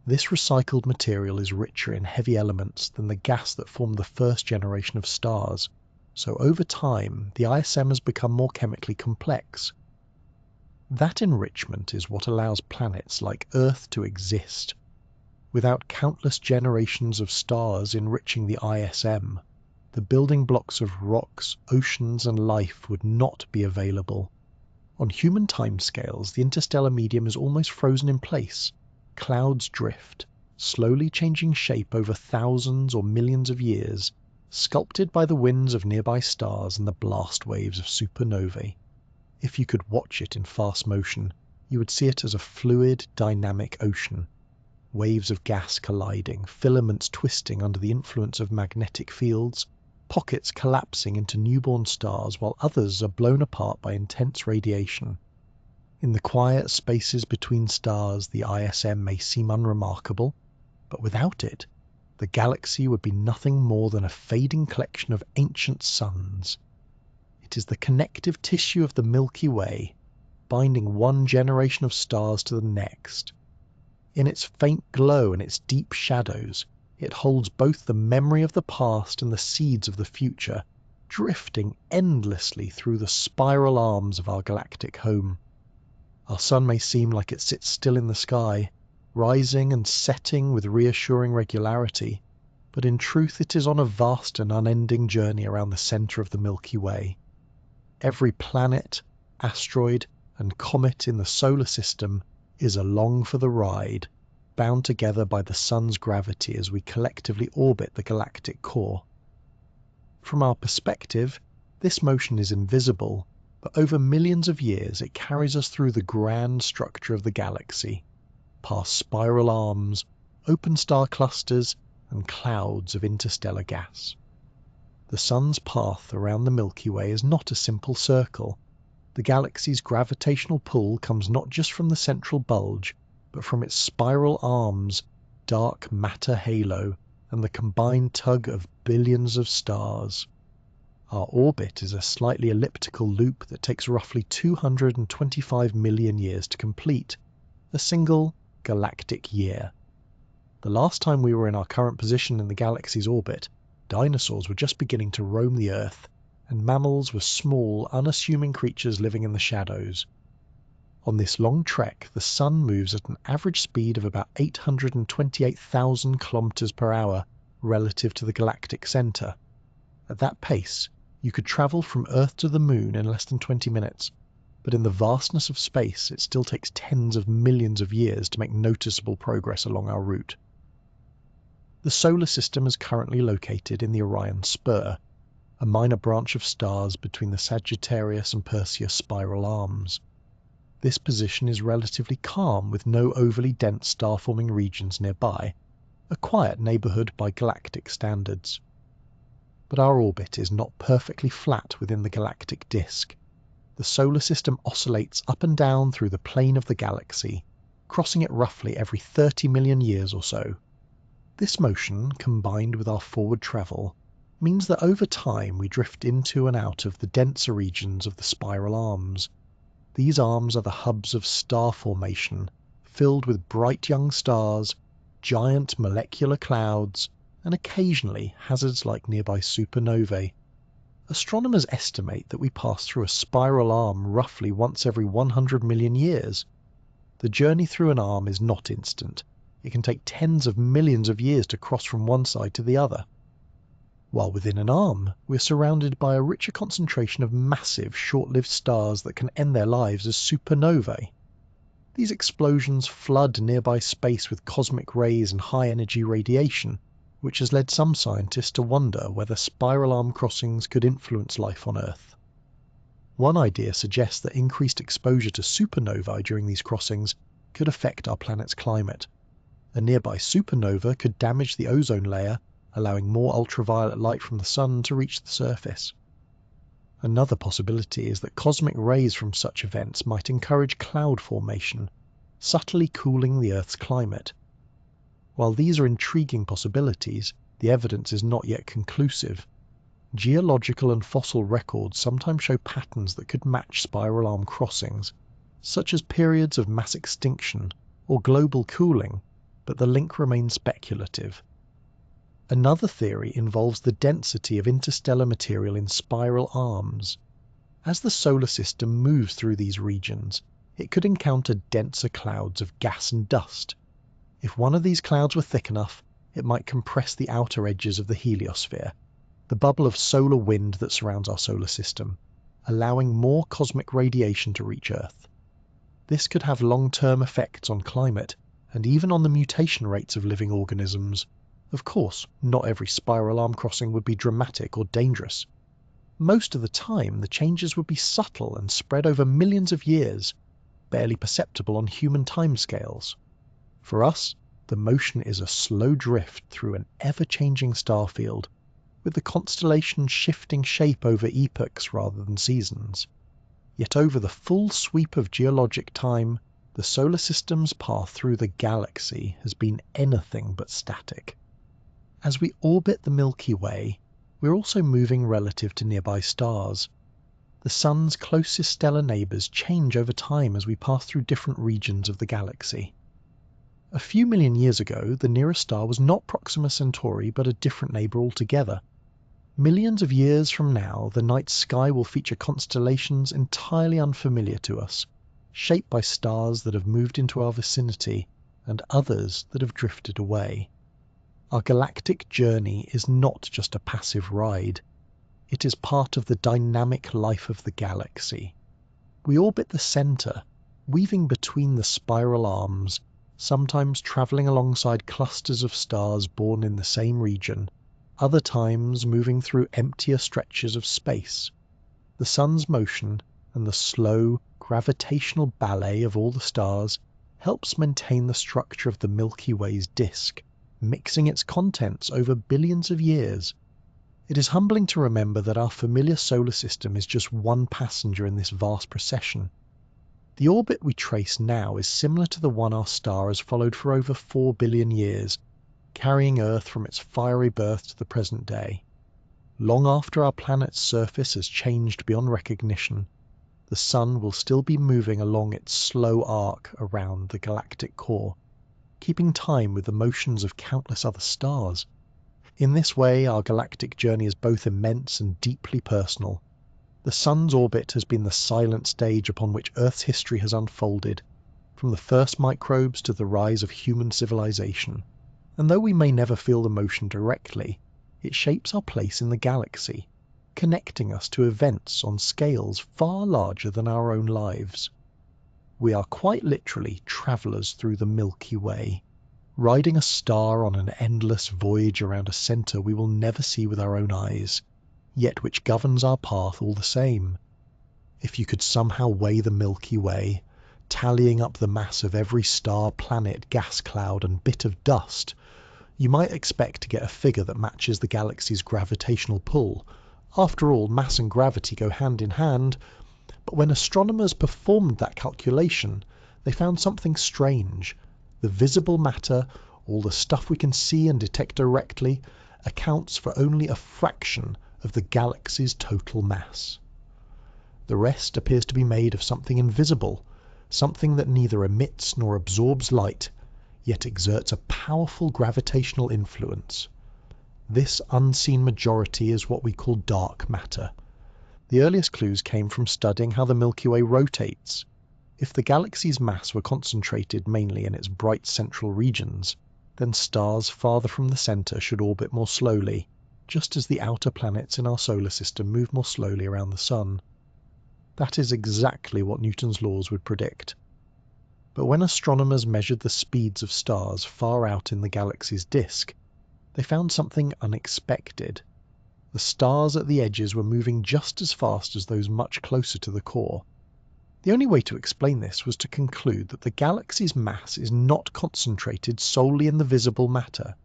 This recycled material is richer in heavy elements than the gas that formed the first generation of stars, so over time the ISM has become more chemically complex. That enrichment is what allows planets like Earth to exist. Without countless generations of stars enriching the ISM, the building blocks of rocks, oceans, and life would not be available. On human timescales, the interstellar medium is almost frozen in place. Clouds drift, slowly changing shape over thousands or millions of years, sculpted by the winds of nearby stars and the blast waves of supernovae. If you could watch it in fast motion, you would see it as a fluid, dynamic ocean. Waves of gas colliding, filaments twisting under the influence of magnetic fields, pockets collapsing into newborn stars while others are blown apart by intense radiation. In the quiet spaces between stars, the ISM may seem unremarkable, but without it, the galaxy would be nothing more than a fading collection of ancient suns. It is the connective tissue of the Milky Way, binding one generation of stars to the next. In its faint glow and its deep shadows, it holds both the memory of the past and the seeds of the future, drifting endlessly through the spiral arms of our galactic home. Our sun may seem like it sits still in the sky, rising and setting with reassuring regularity, but in truth it is on a vast and unending journey around the centre of the Milky Way. Every planet, asteroid, and comet in the solar system is along for the ride, bound together by the sun's gravity as we collectively orbit the galactic core. From our perspective, this motion is invisible, but over millions of years it carries us through the grand structure of the galaxy, past spiral arms, open star clusters, and clouds of interstellar gas. The sun's path around the Milky Way is not a simple circle. The galaxy's gravitational pull comes not just from the central bulge, but from its spiral arms, dark matter halo, and the combined tug of billions of stars. Our orbit is a slightly elliptical loop that takes roughly 225 million years to complete, a single galactic year. The last time we were in our current position in the galaxy's orbit, dinosaurs were just beginning to roam the Earth, and mammals were small, unassuming creatures living in the shadows. On this long trek, the Sun moves at an average speed of about 828,000 kilometers per hour relative to the galactic center. At that pace, you could travel from Earth to the Moon in less than 20 minutes, but in the vastness of space, it still takes tens of millions of years to make noticeable progress along our route. The solar system is currently located in the Orion Spur, a minor branch of stars between the Sagittarius and Perseus spiral arms. This position is relatively calm with no overly dense star-forming regions nearby, a quiet neighborhood by galactic standards. But our orbit is not perfectly flat within the galactic disk. The solar system oscillates up and down through the plane of the galaxy, crossing it roughly every 30 million years or so. This motion, combined with our forward travel, means that over time we drift into and out of the denser regions of the spiral arms. These arms are the hubs of star formation, filled with bright young stars, giant molecular clouds, and occasionally hazards like nearby supernovae. Astronomers estimate that we pass through a spiral arm roughly once every 100 million years. The journey through an arm is not instant. It can take tens of millions of years to cross from one side to the other. While within an arm, we're surrounded by a richer concentration of massive, short-lived stars that can end their lives as supernovae. These explosions flood nearby space with cosmic rays and high-energy radiation, which has led some scientists to wonder whether spiral arm crossings could influence life on Earth. One idea suggests that increased exposure to supernovae during these crossings could affect our planet's climate. A nearby supernova could damage the ozone layer, allowing more ultraviolet light from the Sun to reach the surface. Another possibility is that cosmic rays from such events might encourage cloud formation, subtly cooling the Earth's climate. While these are intriguing possibilities, the evidence is not yet conclusive. Geological and fossil records sometimes show patterns that could match spiral arm crossings, such as periods of mass extinction or global cooling, but the link remains speculative. Another theory involves the density of interstellar material in spiral arms. As the solar system moves through these regions, it could encounter denser clouds of gas and dust. If one of these clouds were thick enough, it might compress the outer edges of the heliosphere, the bubble of solar wind that surrounds our solar system, allowing more cosmic radiation to reach Earth. This could have long-term effects on climate and even on the mutation rates of living organisms. Of course, not every spiral arm crossing would be dramatic or dangerous. Most of the time, the changes would be subtle and spread over millions of years, barely perceptible on human timescales. For us, the motion is a slow drift through an ever-changing star field, with the constellations shifting shape over epochs rather than seasons. Yet over the full sweep of geologic time, the solar system's path through the galaxy has been anything but static. As we orbit the Milky Way, we're also moving relative to nearby stars. The Sun's closest stellar neighbours change over time as we pass through different regions of the galaxy. A few million years ago, the nearest star was not Proxima Centauri but a different neighbour altogether. Millions of years from now, the night sky will feature constellations entirely unfamiliar to us, shaped by stars that have moved into our vicinity and others that have drifted away. Our galactic journey is not just a passive ride. It is part of the dynamic life of the galaxy. We orbit the centre, weaving between the spiral arms, sometimes travelling alongside clusters of stars born in the same region, other times moving through emptier stretches of space. The Sun's motion and the slow, gravitational ballet of all the stars helps maintain the structure of the Milky Way's disk, mixing its contents over billions of years. It is humbling to remember that our familiar solar system is just one passenger in this vast procession. The orbit we trace now is similar to the one our star has followed for over 4 billion years, carrying Earth from its fiery birth to the present day. Long after our planet's surface has changed beyond recognition, the Sun will still be moving along its slow arc around the galactic core, keeping time with the motions of countless other stars. In this way, our galactic journey is both immense and deeply personal. The Sun's orbit has been the silent stage upon which Earth's history has unfolded, from the first microbes to the rise of human civilization. And though we may never feel the motion directly, it shapes our place in the galaxy, connecting us to events on scales far larger than our own lives. We are quite literally travellers through the Milky Way, riding a star on an endless voyage around a centre we will never see with our own eyes, yet which governs our path all the same. If you could somehow weigh the Milky Way, tallying up the mass of every star, planet, gas cloud and bit of dust, you might expect to get a figure that matches the galaxy's gravitational pull. After all, mass and gravity go hand in hand. But when astronomers performed that calculation, they found something strange. The visible matter, all the stuff we can see and detect directly, accounts for only a fraction of the galaxy's total mass. The rest appears to be made of something invisible, something that neither emits nor absorbs light, yet exerts a powerful gravitational influence. This unseen majority is what we call dark matter. The earliest clues came from studying how the Milky Way rotates. If the galaxy's mass were concentrated mainly in its bright central regions, then stars farther from the centre should orbit more slowly, just as the outer planets in our solar system move more slowly around the Sun. That is exactly what Newton's laws would predict. But when astronomers measured the speeds of stars far out in the galaxy's disk, they found something unexpected. The stars at the edges were moving just as fast as those much closer to the core. The only way to explain this was to conclude that the galaxy's mass is not concentrated solely in the visible matter.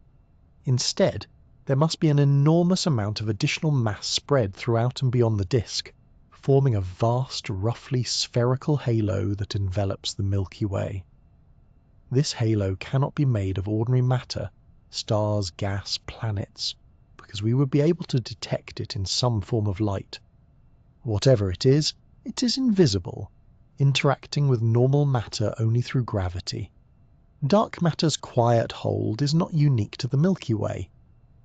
Instead, there must be an enormous amount of additional mass spread throughout and beyond the disk, forming a vast, roughly spherical halo that envelops the Milky Way. This halo cannot be made of ordinary matter, stars, gas, planets, because we would be able to detect it in some form of light. Whatever it is invisible, interacting with normal matter only through gravity. Dark matter's quiet hold is not unique to the Milky Way.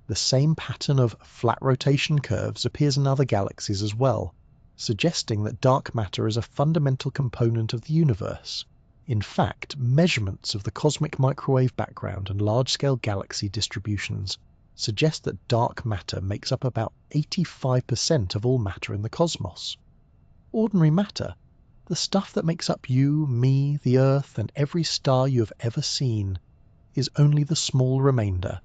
The same pattern of flat rotation curves appears in other galaxies as well, suggesting that dark matter is a fundamental component of the universe. In fact, measurements of the cosmic microwave background and large-scale galaxy distributions suggest that dark matter makes up about 85% of all matter in the cosmos. Ordinary matter, the stuff that makes up you, me, the Earth, and every star you have ever seen, is only the small remainder.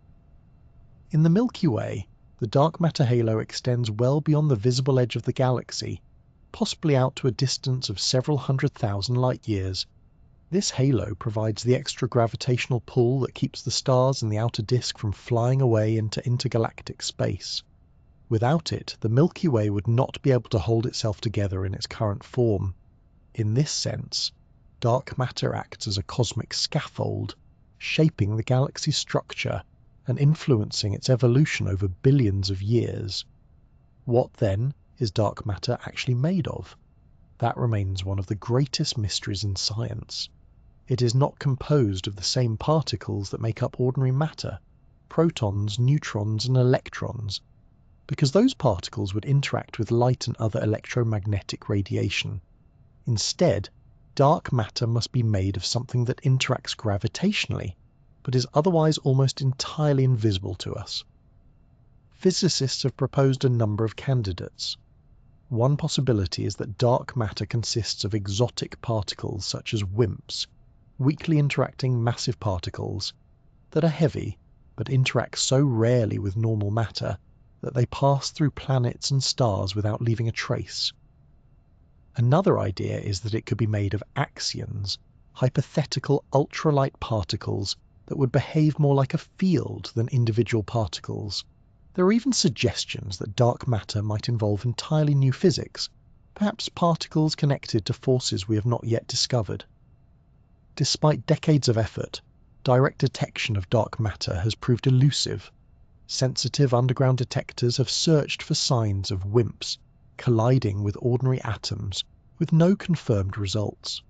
In the Milky Way, the dark matter halo extends well beyond the visible edge of the galaxy, possibly out to a distance of several 100,000 light-years. This halo provides the extra gravitational pull that keeps the stars in the outer disk from flying away into intergalactic space. Without it, the Milky Way would not be able to hold itself together in its current form. In this sense, dark matter acts as a cosmic scaffold, shaping the galaxy's structure and influencing its evolution over billions of years. What, then, is dark matter actually made of? That remains one of the greatest mysteries in science. It is not composed of the same particles that make up ordinary matter, protons, neutrons, and electrons, because those particles would interact with light and other electromagnetic radiation. Instead, dark matter must be made of something that interacts gravitationally, but is otherwise almost entirely invisible to us. Physicists have proposed a number of candidates. One possibility is that dark matter consists of exotic particles such as WIMPs, weakly interacting massive particles, that are heavy but interact so rarely with normal matter that they pass through planets and stars without leaving a trace. Another idea is that it could be made of axions, hypothetical ultralight particles that would behave more like a field than individual particles. There are even suggestions that dark matter might involve entirely new physics, perhaps particles connected to forces we have not yet discovered. Despite decades of effort, direct detection of dark matter has proved elusive. Sensitive underground detectors have searched for signs of WIMPs colliding with ordinary atoms, with no confirmed results.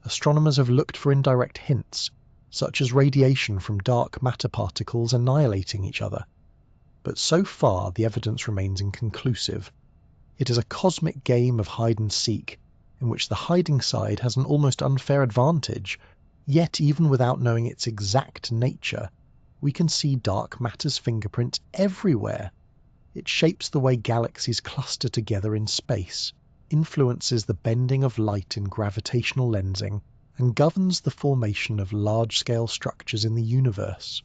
Astronomers have looked for indirect hints, such as radiation from dark matter particles annihilating each other. But so far the evidence remains inconclusive. It is a cosmic game of hide and seek, in which the hiding side has an almost unfair advantage, yet even without knowing its exact nature, we can see dark matter's fingerprints everywhere. It shapes the way galaxies cluster together in space, influences the bending of light in gravitational lensing, and governs the formation of large-scale structures in the universe.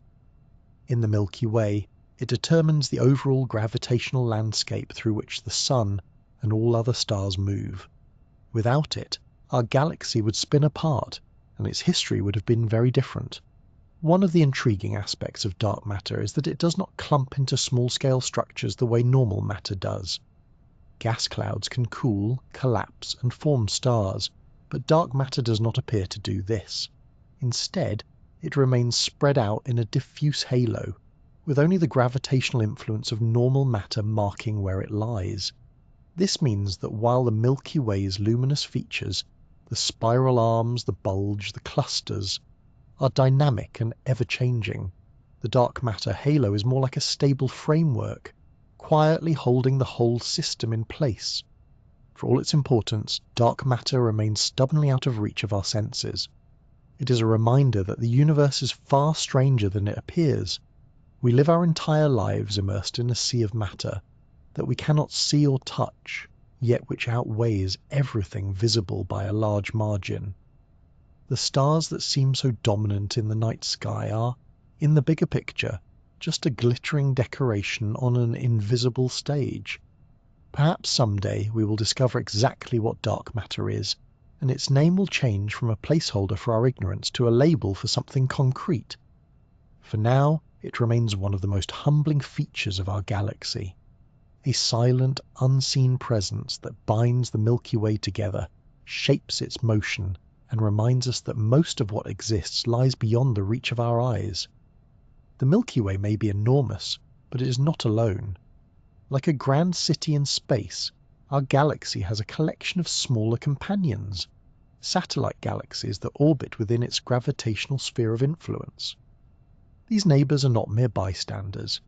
In the Milky Way, it determines the overall gravitational landscape through which the Sun and all other stars move. Without it, our galaxy would spin apart, and its history would have been very different. One of the intriguing aspects of dark matter is that it does not clump into small-scale structures the way normal matter does. Gas clouds can cool, collapse, and form stars, but dark matter does not appear to do this. Instead, it remains spread out in a diffuse halo, with only the gravitational influence of normal matter marking where it lies. This means that while the Milky Way's luminous features, the spiral arms, the bulge, the clusters, are dynamic and ever-changing, the dark matter halo is more like a stable framework, quietly holding the whole system in place. For all its importance, dark matter remains stubbornly out of reach of our senses. It is a reminder that the universe is far stranger than it appears. We live our entire lives immersed in a sea of matter that we cannot see or touch, yet which outweighs everything visible by a large margin. The stars that seem so dominant in the night sky are, in the bigger picture, just a glittering decoration on an invisible stage. Perhaps someday we will discover exactly what dark matter is, and its name will change from a placeholder for our ignorance to a label for something concrete. For now, it remains one of the most humbling features of our galaxy, a silent, unseen presence that binds the Milky Way together, shapes its motion, and reminds us that most of what exists lies beyond the reach of our eyes. The Milky Way may be enormous, but it is not alone. Like a grand city in space, our galaxy has a collection of smaller companions, satellite galaxies that orbit within its gravitational sphere of influence. These neighbours are not mere bystanders.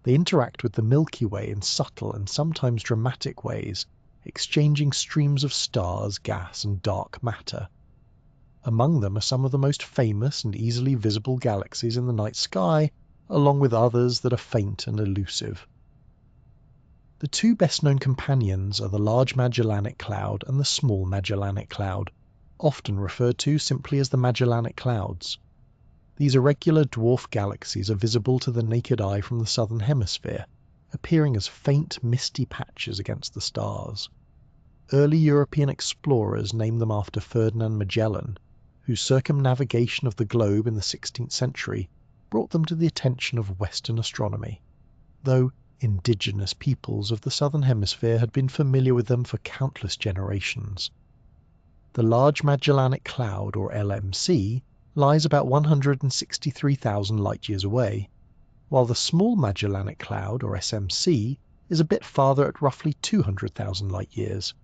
They interact with the Milky Way in subtle and sometimes dramatic ways, exchanging streams of stars, gas, and dark matter. Among them are some of the most famous and easily visible galaxies in the night sky, along with others that are faint and elusive. The two best-known companions are the Large Magellanic Cloud and the Small Magellanic Cloud, often referred to simply as the Magellanic Clouds. These irregular dwarf galaxies are visible to the naked eye from the southern hemisphere, appearing as faint, misty patches against the stars. Early European explorers named them after Ferdinand Magellan, whose circumnavigation of the globe in the 16th century brought them to the attention of Western astronomy, though indigenous peoples of the southern hemisphere had been familiar with them for countless generations. The Large Magellanic Cloud, or LMC, lies about 163,000 light-years away, while the Small Magellanic Cloud, or SMC, is a bit farther at roughly 200,000 light-years.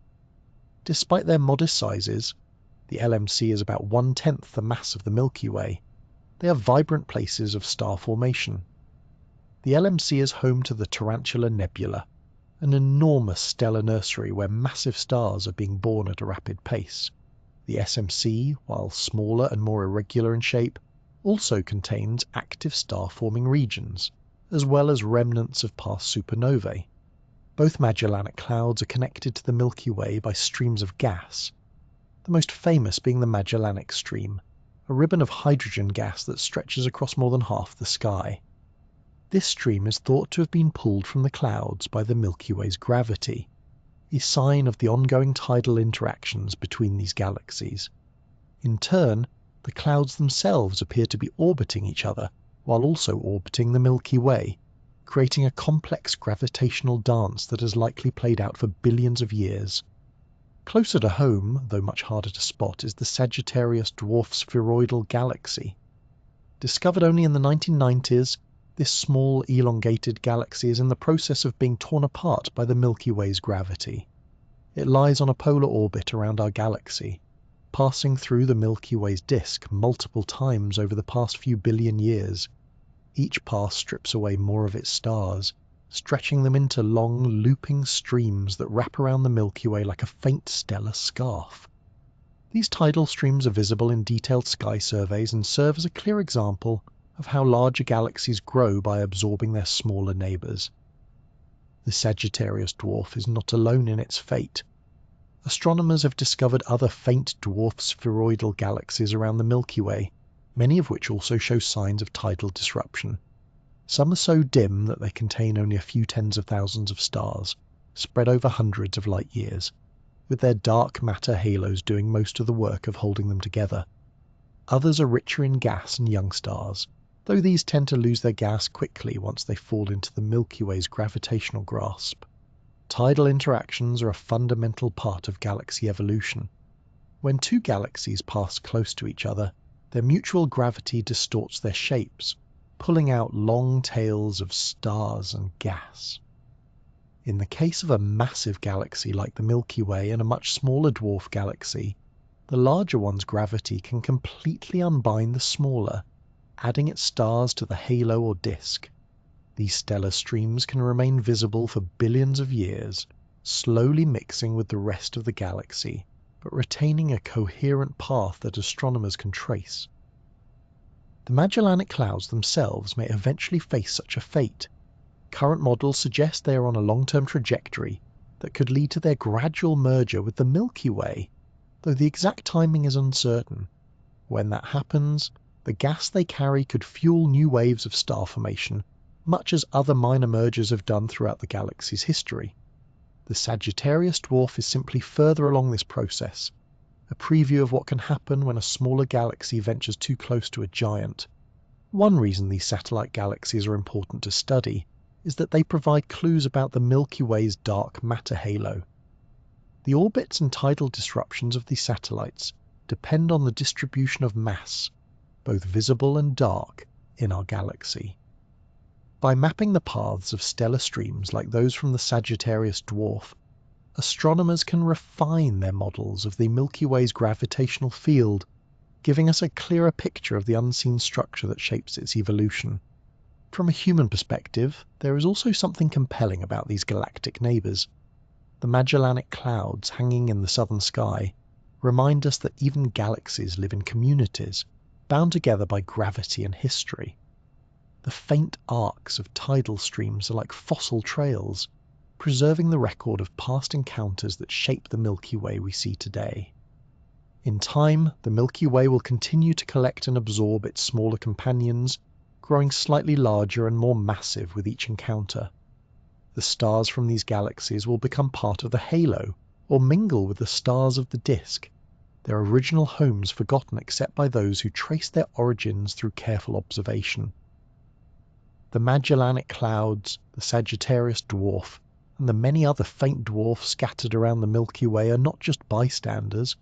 Despite their modest sizes, the LMC is about 1/10 the mass of the Milky Way. They are vibrant places of star formation. The LMC is home to the Tarantula Nebula, an enormous stellar nursery where massive stars are being born at a rapid pace. The SMC, while smaller and more irregular in shape, also contains active star-forming regions, as well as remnants of past supernovae. Both Magellanic Clouds are connected to the Milky Way by streams of gas, the most famous being the Magellanic Stream, a ribbon of hydrogen gas that stretches across more than half the sky. This stream is thought to have been pulled from the clouds by the Milky Way's gravity, a sign of the ongoing tidal interactions between these galaxies. In turn, the clouds themselves appear to be orbiting each other, while also orbiting the Milky Way, creating a complex gravitational dance that has likely played out for billions of years. Closer to home, though much harder to spot, is the Sagittarius dwarf spheroidal galaxy. Discovered only in the 1990s, this small, elongated galaxy is in the process of being torn apart by the Milky Way's gravity. It lies on a polar orbit around our galaxy, passing through the Milky Way's disk multiple times over the past few billion years. Each pass strips away more of its stars, stretching them into long, looping streams that wrap around the Milky Way like a faint stellar scarf. These tidal streams are visible in detailed sky surveys and serve as a clear example of how larger galaxies grow by absorbing their smaller neighbours. The Sagittarius dwarf is not alone in its fate. Astronomers have discovered other faint dwarf spheroidal galaxies around the Milky Way, many of which also show signs of tidal disruption. Some are so dim that they contain only a few tens of thousands of stars, spread over hundreds of light years, with their dark matter halos doing most of the work of holding them together. Others are richer in gas and young stars, though these tend to lose their gas quickly once they fall into the Milky Way's gravitational grasp. Tidal interactions are a fundamental part of galaxy evolution. When two galaxies pass close to each other, their mutual gravity distorts their shapes, pulling out long tails of stars and gas. In the case of a massive galaxy like the Milky Way and a much smaller dwarf galaxy, the larger one's gravity can completely unbind the smaller, adding its stars to the halo or disk. These stellar streams can remain visible for billions of years, slowly mixing with the rest of the galaxy, but retaining a coherent path that astronomers can trace. The Magellanic Clouds themselves may eventually face such a fate. Current models suggest they are on a long-term trajectory that could lead to their gradual merger with the Milky Way, though the exact timing is uncertain. When that happens, the gas they carry could fuel new waves of star formation, much as other minor mergers have done throughout the galaxy's history. The Sagittarius dwarf is simply further along this process, a preview of what can happen when a smaller galaxy ventures too close to a giant. One reason these satellite galaxies are important to study is that they provide clues about the Milky Way's dark matter halo. The orbits and tidal disruptions of these satellites depend on the distribution of mass, both visible and dark, in our galaxy. By mapping the paths of stellar streams like those from the Sagittarius dwarf, astronomers can refine their models of the Milky Way's gravitational field, giving us a clearer picture of the unseen structure that shapes its evolution. From a human perspective, there is also something compelling about these galactic neighbours. The Magellanic Clouds hanging in the southern sky remind us that even galaxies live in communities, bound together by gravity and history. The faint arcs of tidal streams are like fossil trails, preserving the record of past encounters that shape the Milky Way we see today. In time, the Milky Way will continue to collect and absorb its smaller companions, growing slightly larger and more massive with each encounter. The stars from these galaxies will become part of the halo, or mingle with the stars of the disk, their original homes forgotten except by those who trace their origins through careful observation. The Magellanic Clouds, the Sagittarius dwarf, and the many other faint dwarfs scattered around the Milky Way are not just bystanders.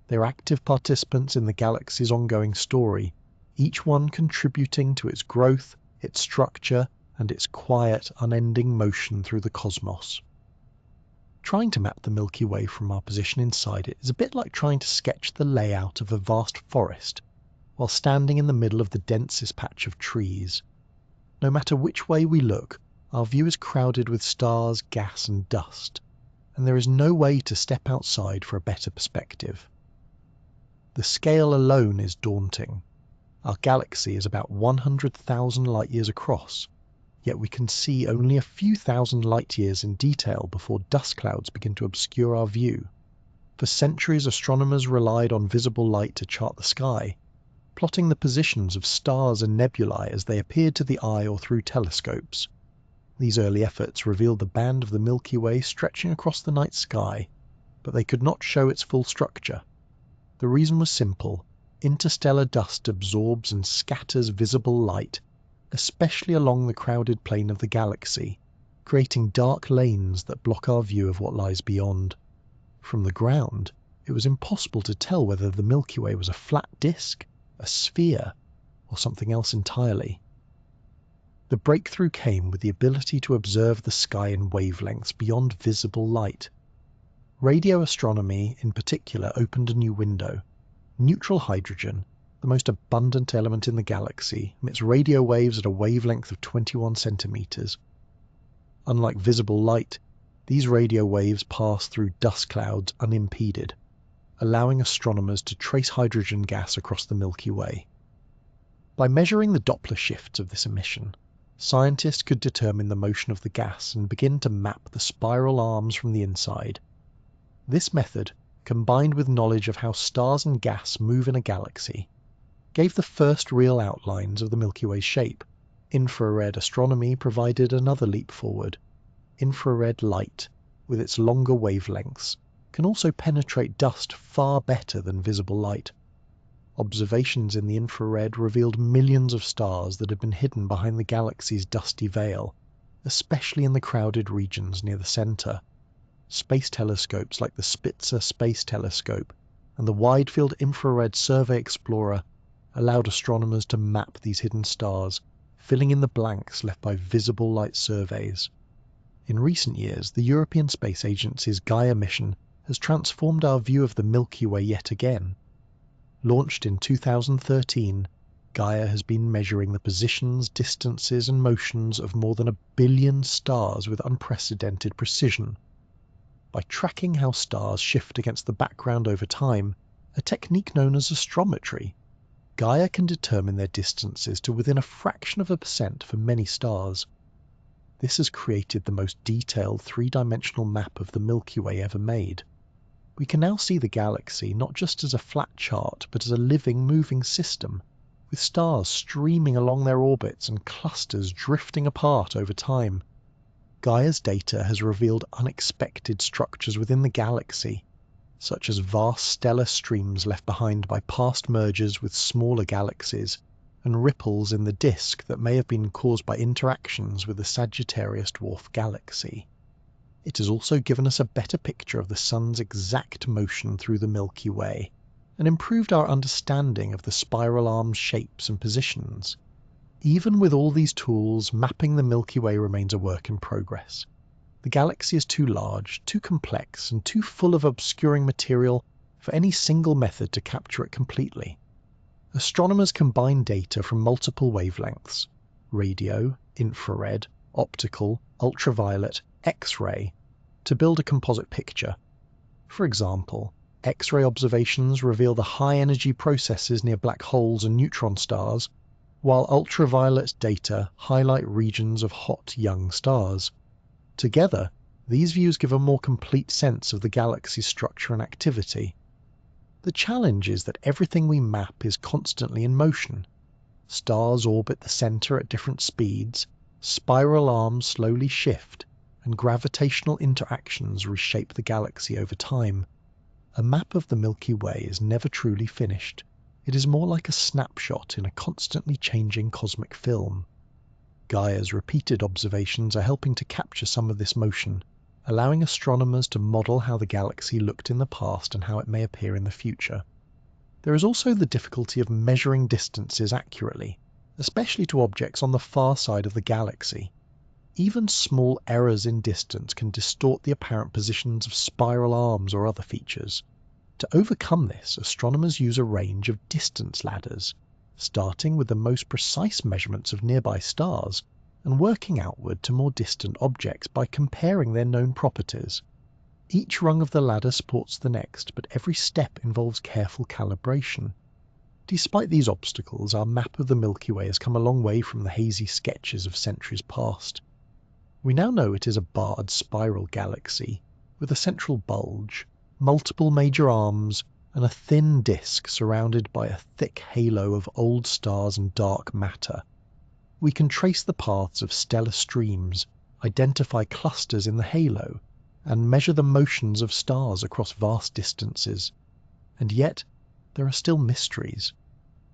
They're active participants in the galaxy's ongoing story, each one contributing to its growth, its structure, and its quiet, unending motion through the cosmos. Trying to map the Milky Way from our position inside it is a bit like trying to sketch the layout of a vast forest while standing in the middle of the densest patch of trees. No matter which way we look, our view is crowded with stars, gas, and dust, and there is no way to step outside for a better perspective. The scale alone is daunting. Our galaxy is about 100,000 light-years across, yet we can see only a few thousand light-years in detail before dust clouds begin to obscure our view. For centuries, astronomers relied on visible light to chart the sky, plotting the positions of stars and nebulae as they appeared to the eye or through telescopes. These early efforts revealed the band of the Milky Way stretching across the night sky, but they could not show its full structure. The reason was simple: interstellar dust absorbs and scatters visible light, especially along the crowded plane of the galaxy, creating dark lanes that block our view of what lies beyond. From the ground, it was impossible to tell whether the Milky Way was a flat disk, a sphere, or something else entirely. The breakthrough came with the ability to observe the sky in wavelengths beyond visible light. Radio astronomy, in particular, opened a new window. Neutral hydrogen, the most abundant element in the galaxy, emits radio waves at a wavelength of 21 centimeters. Unlike visible light, these radio waves pass through dust clouds unimpeded, allowing astronomers to trace hydrogen gas across the Milky Way. By measuring the Doppler shifts of this emission, scientists could determine the motion of the gas and begin to map the spiral arms from the inside. This method, combined with knowledge of how stars and gas move in a galaxy, gave the first real outlines of the Milky Way's shape. Infrared astronomy provided another leap forward. Infrared light, with its longer wavelengths, can also penetrate dust far better than visible light. Observations in the infrared revealed millions of stars that had been hidden behind the galaxy's dusty veil, especially in the crowded regions near the center. Space telescopes like the Spitzer Space Telescope and the Wide-Field Infrared Survey Explorer allowed astronomers to map these hidden stars, filling in the blanks left by visible light surveys. In recent years, the European Space Agency's Gaia mission has transformed our view of the Milky Way yet again. Launched in 2013, Gaia has been measuring the positions, distances, and motions of more than 1 billion stars with unprecedented precision. By tracking how stars shift against the background over time, a technique known as astrometry, Gaia can determine their distances to within a fraction of a percent for many stars. This has created the most detailed three-dimensional map of the Milky Way ever made. We can now see the galaxy not just as a flat chart, but as a living, moving system, with stars streaming along their orbits and clusters drifting apart over time. Gaia's data has revealed unexpected structures within the galaxy, such as vast stellar streams left behind by past mergers with smaller galaxies, and ripples in the disk that may have been caused by interactions with the Sagittarius dwarf galaxy. It has also given us a better picture of the Sun's exact motion through the Milky Way, and improved our understanding of the spiral arm's shapes and positions. Even with all these tools, mapping the Milky Way remains a work in progress. The galaxy is too large, too complex, and too full of obscuring material for any single method to capture it completely. Astronomers combine data from multiple wavelengths — radio, infrared, optical, ultraviolet, X-ray — to build a composite picture. For example, X-ray observations reveal the high-energy processes near black holes and neutron stars, while ultraviolet data highlight regions of hot young stars. Together, these views give a more complete sense of the galaxy's structure and activity. The challenge is that everything we map is constantly in motion. Stars orbit the center at different speeds, spiral arms slowly shift, and gravitational interactions reshape the galaxy over time. A map of the Milky Way is never truly finished. It is more like a snapshot in a constantly changing cosmic film. Gaia's repeated observations are helping to capture some of this motion, allowing astronomers to model how the galaxy looked in the past and how it may appear in the future. There is also the difficulty of measuring distances accurately, especially to objects on the far side of the galaxy. Even small errors in distance can distort the apparent positions of spiral arms or other features. To overcome this, astronomers use a range of distance ladders, starting with the most precise measurements of nearby stars and working outward to more distant objects by comparing their known properties. Each rung of the ladder supports the next, but every step involves careful calibration. Despite these obstacles, our map of the Milky Way has come a long way from the hazy sketches of centuries past. We now know it is a barred spiral galaxy, with a central bulge, multiple major arms, and a thin disk surrounded by a thick halo of old stars and dark matter. We can trace the paths of stellar streams, identify clusters in the halo, and measure the motions of stars across vast distances. And yet, there are still mysteries.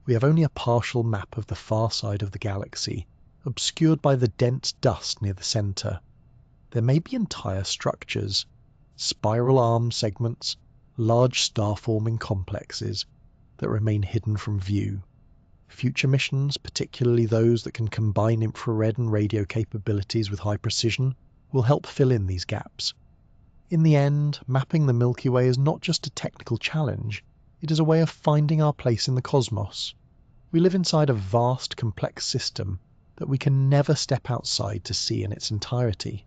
We have only a partial map of the far side of the galaxy, obscured by the dense dust near the centre. There may be entire structures, spiral arm segments, large star-forming complexes, that remain hidden from view. Future missions, particularly those that can combine infrared and radio capabilities with high precision, will help fill in these gaps. In the end, mapping the Milky Way is not just a technical challenge, it is a way of finding our place in the cosmos. We live inside a vast, complex system that we can never step outside to see in its entirety.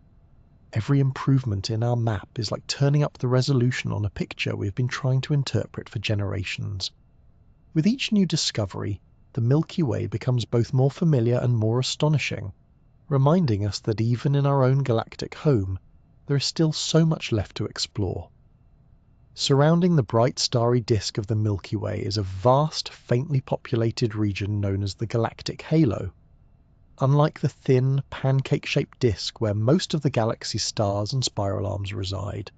Every improvement in our map is like turning up the resolution on a picture we've been trying to interpret for generations. With each new discovery, the Milky Way becomes both more familiar and more astonishing, reminding us that even in our own galactic home, there is still so much left to explore. Surrounding the bright starry disk of the Milky Way is a vast, faintly populated region known as the galactic halo. Unlike the thin, pancake-shaped disk where most of the galaxy's stars and spiral arms reside,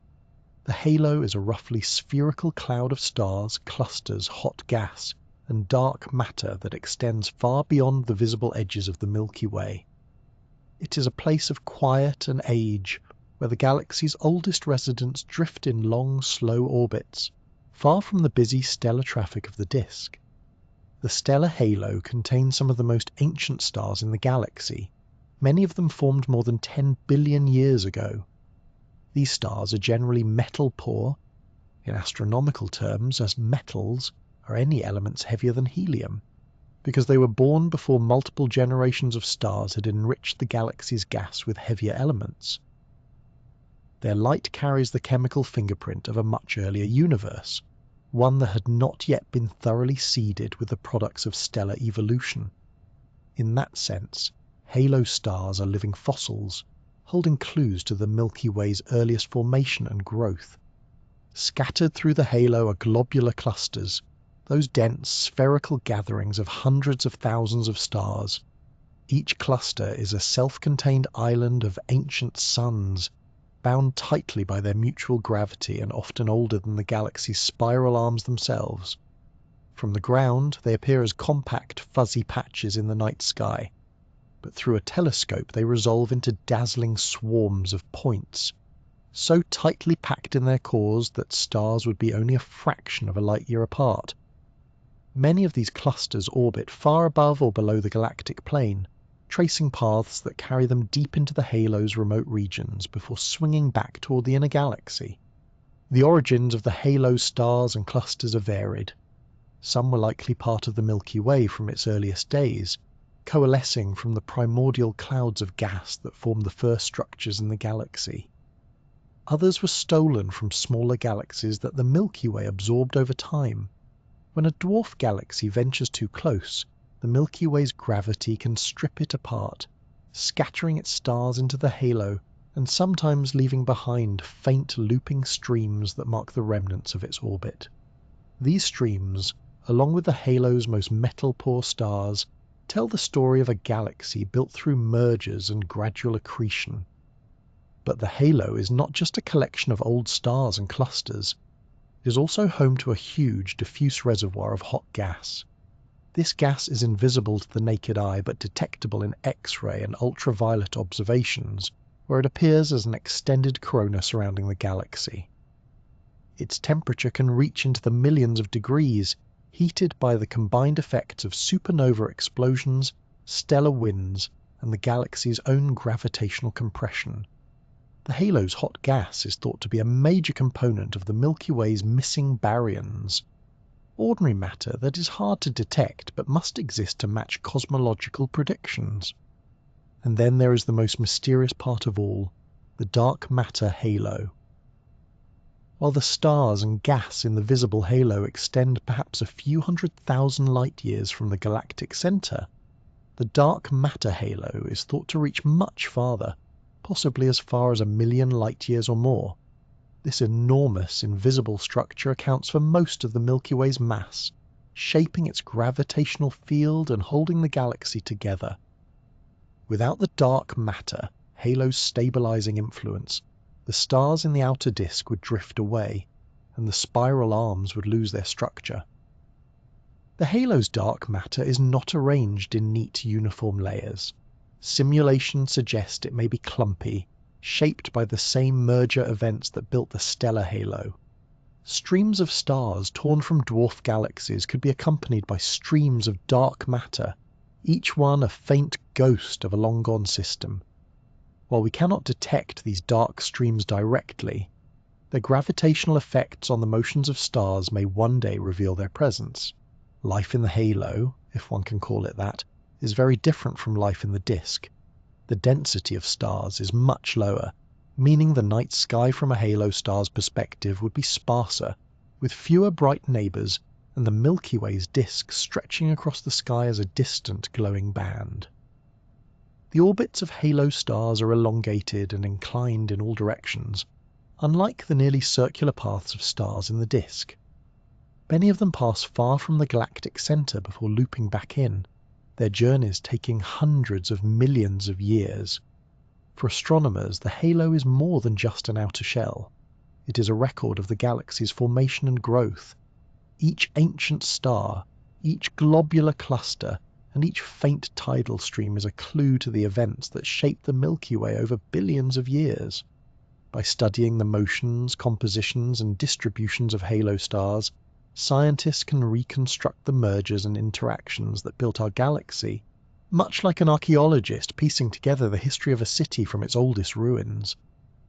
the halo is a roughly spherical cloud of stars, clusters, hot gas, and dark matter that extends far beyond the visible edges of the Milky Way. It is a place of quiet and age, where the galaxy's oldest residents drift in long, slow orbits, far from the busy stellar traffic of the disk. The stellar halo contains some of the most ancient stars in the galaxy, many of them formed more than 10 billion years ago. These stars are generally metal-poor, in astronomical terms, as metals are any elements heavier than helium, because they were born before multiple generations of stars had enriched the galaxy's gas with heavier elements. Their light carries the chemical fingerprint of a much earlier universe, one that had not yet been thoroughly seeded with the products of stellar evolution. In that sense, halo stars are living fossils, holding clues to the Milky Way's earliest formation and growth. Scattered through the halo are globular clusters, those dense, spherical gatherings of hundreds of thousands of stars. Each cluster is a self-contained island of ancient suns, bound tightly by their mutual gravity and often older than the galaxy's spiral arms themselves. From the ground, they appear as compact, fuzzy patches in the night sky, but through a telescope they resolve into dazzling swarms of points, so tightly packed in their cores that stars would be only a fraction of a light-year apart. Many of these clusters orbit far above or below the galactic plane, tracing paths that carry them deep into the halo's remote regions before swinging back toward the inner galaxy. The origins of the halo stars and clusters are varied. Some were likely part of the Milky Way from its earliest days, coalescing from the primordial clouds of gas that formed the first structures in the galaxy. Others were stolen from smaller galaxies that the Milky Way absorbed over time. When a dwarf galaxy ventures too close, the Milky Way's gravity can strip it apart, scattering its stars into the halo and sometimes leaving behind faint looping streams that mark the remnants of its orbit. These streams, along with the halo's most metal-poor stars, tell the story of a galaxy built through mergers and gradual accretion. But the halo is not just a collection of old stars and clusters. It is also home to a huge, diffuse reservoir of hot gas. This gas is invisible to the naked eye but detectable in X-ray and ultraviolet observations, where it appears as an extended corona surrounding the galaxy. Its temperature can reach into the millions of degrees, heated by the combined effects of supernova explosions, stellar winds, and the galaxy's own gravitational compression. The halo's hot gas is thought to be a major component of the Milky Way's missing baryons, ordinary matter that is hard to detect but must exist to match cosmological predictions. And then there is the most mysterious part of all, the dark matter halo. While the stars and gas in the visible halo extend perhaps a few 100,000 light-years from the galactic center, the dark matter halo is thought to reach much farther, possibly as far as 1,000,000 light-years or more. This enormous, invisible structure accounts for most of the Milky Way's mass, shaping its gravitational field and holding the galaxy together. Without the dark matter, halo's stabilizing influence, the stars in the outer disk would drift away, and the spiral arms would lose their structure. The halo's dark matter is not arranged in neat, uniform layers. Simulations suggest it may be clumpy, shaped by the same merger events that built the stellar halo. Streams of stars torn from dwarf galaxies could be accompanied by streams of dark matter, each one a faint ghost of a long-gone system. While we cannot detect these dark streams directly, their gravitational effects on the motions of stars may one day reveal their presence. Life in the halo, if one can call it that, is very different from life in the disk. The density of stars is much lower, meaning the night sky from a halo star's perspective would be sparser, with fewer bright neighbours, and the Milky Way's disk stretching across the sky as a distant glowing band. The orbits of halo stars are elongated and inclined in all directions, unlike the nearly circular paths of stars in the disk. Many of them pass far from the galactic centre before looping back in, their journeys taking hundreds of millions of years. For astronomers, the halo is more than just an outer shell. It is a record of the galaxy's formation and growth. Each ancient star, each globular cluster, and each faint tidal stream is a clue to the events that shaped the Milky Way over billions of years. By studying the motions, compositions, and distributions of halo stars, scientists can reconstruct the mergers and interactions that built our galaxy, much like an archaeologist piecing together the history of a city from its oldest ruins.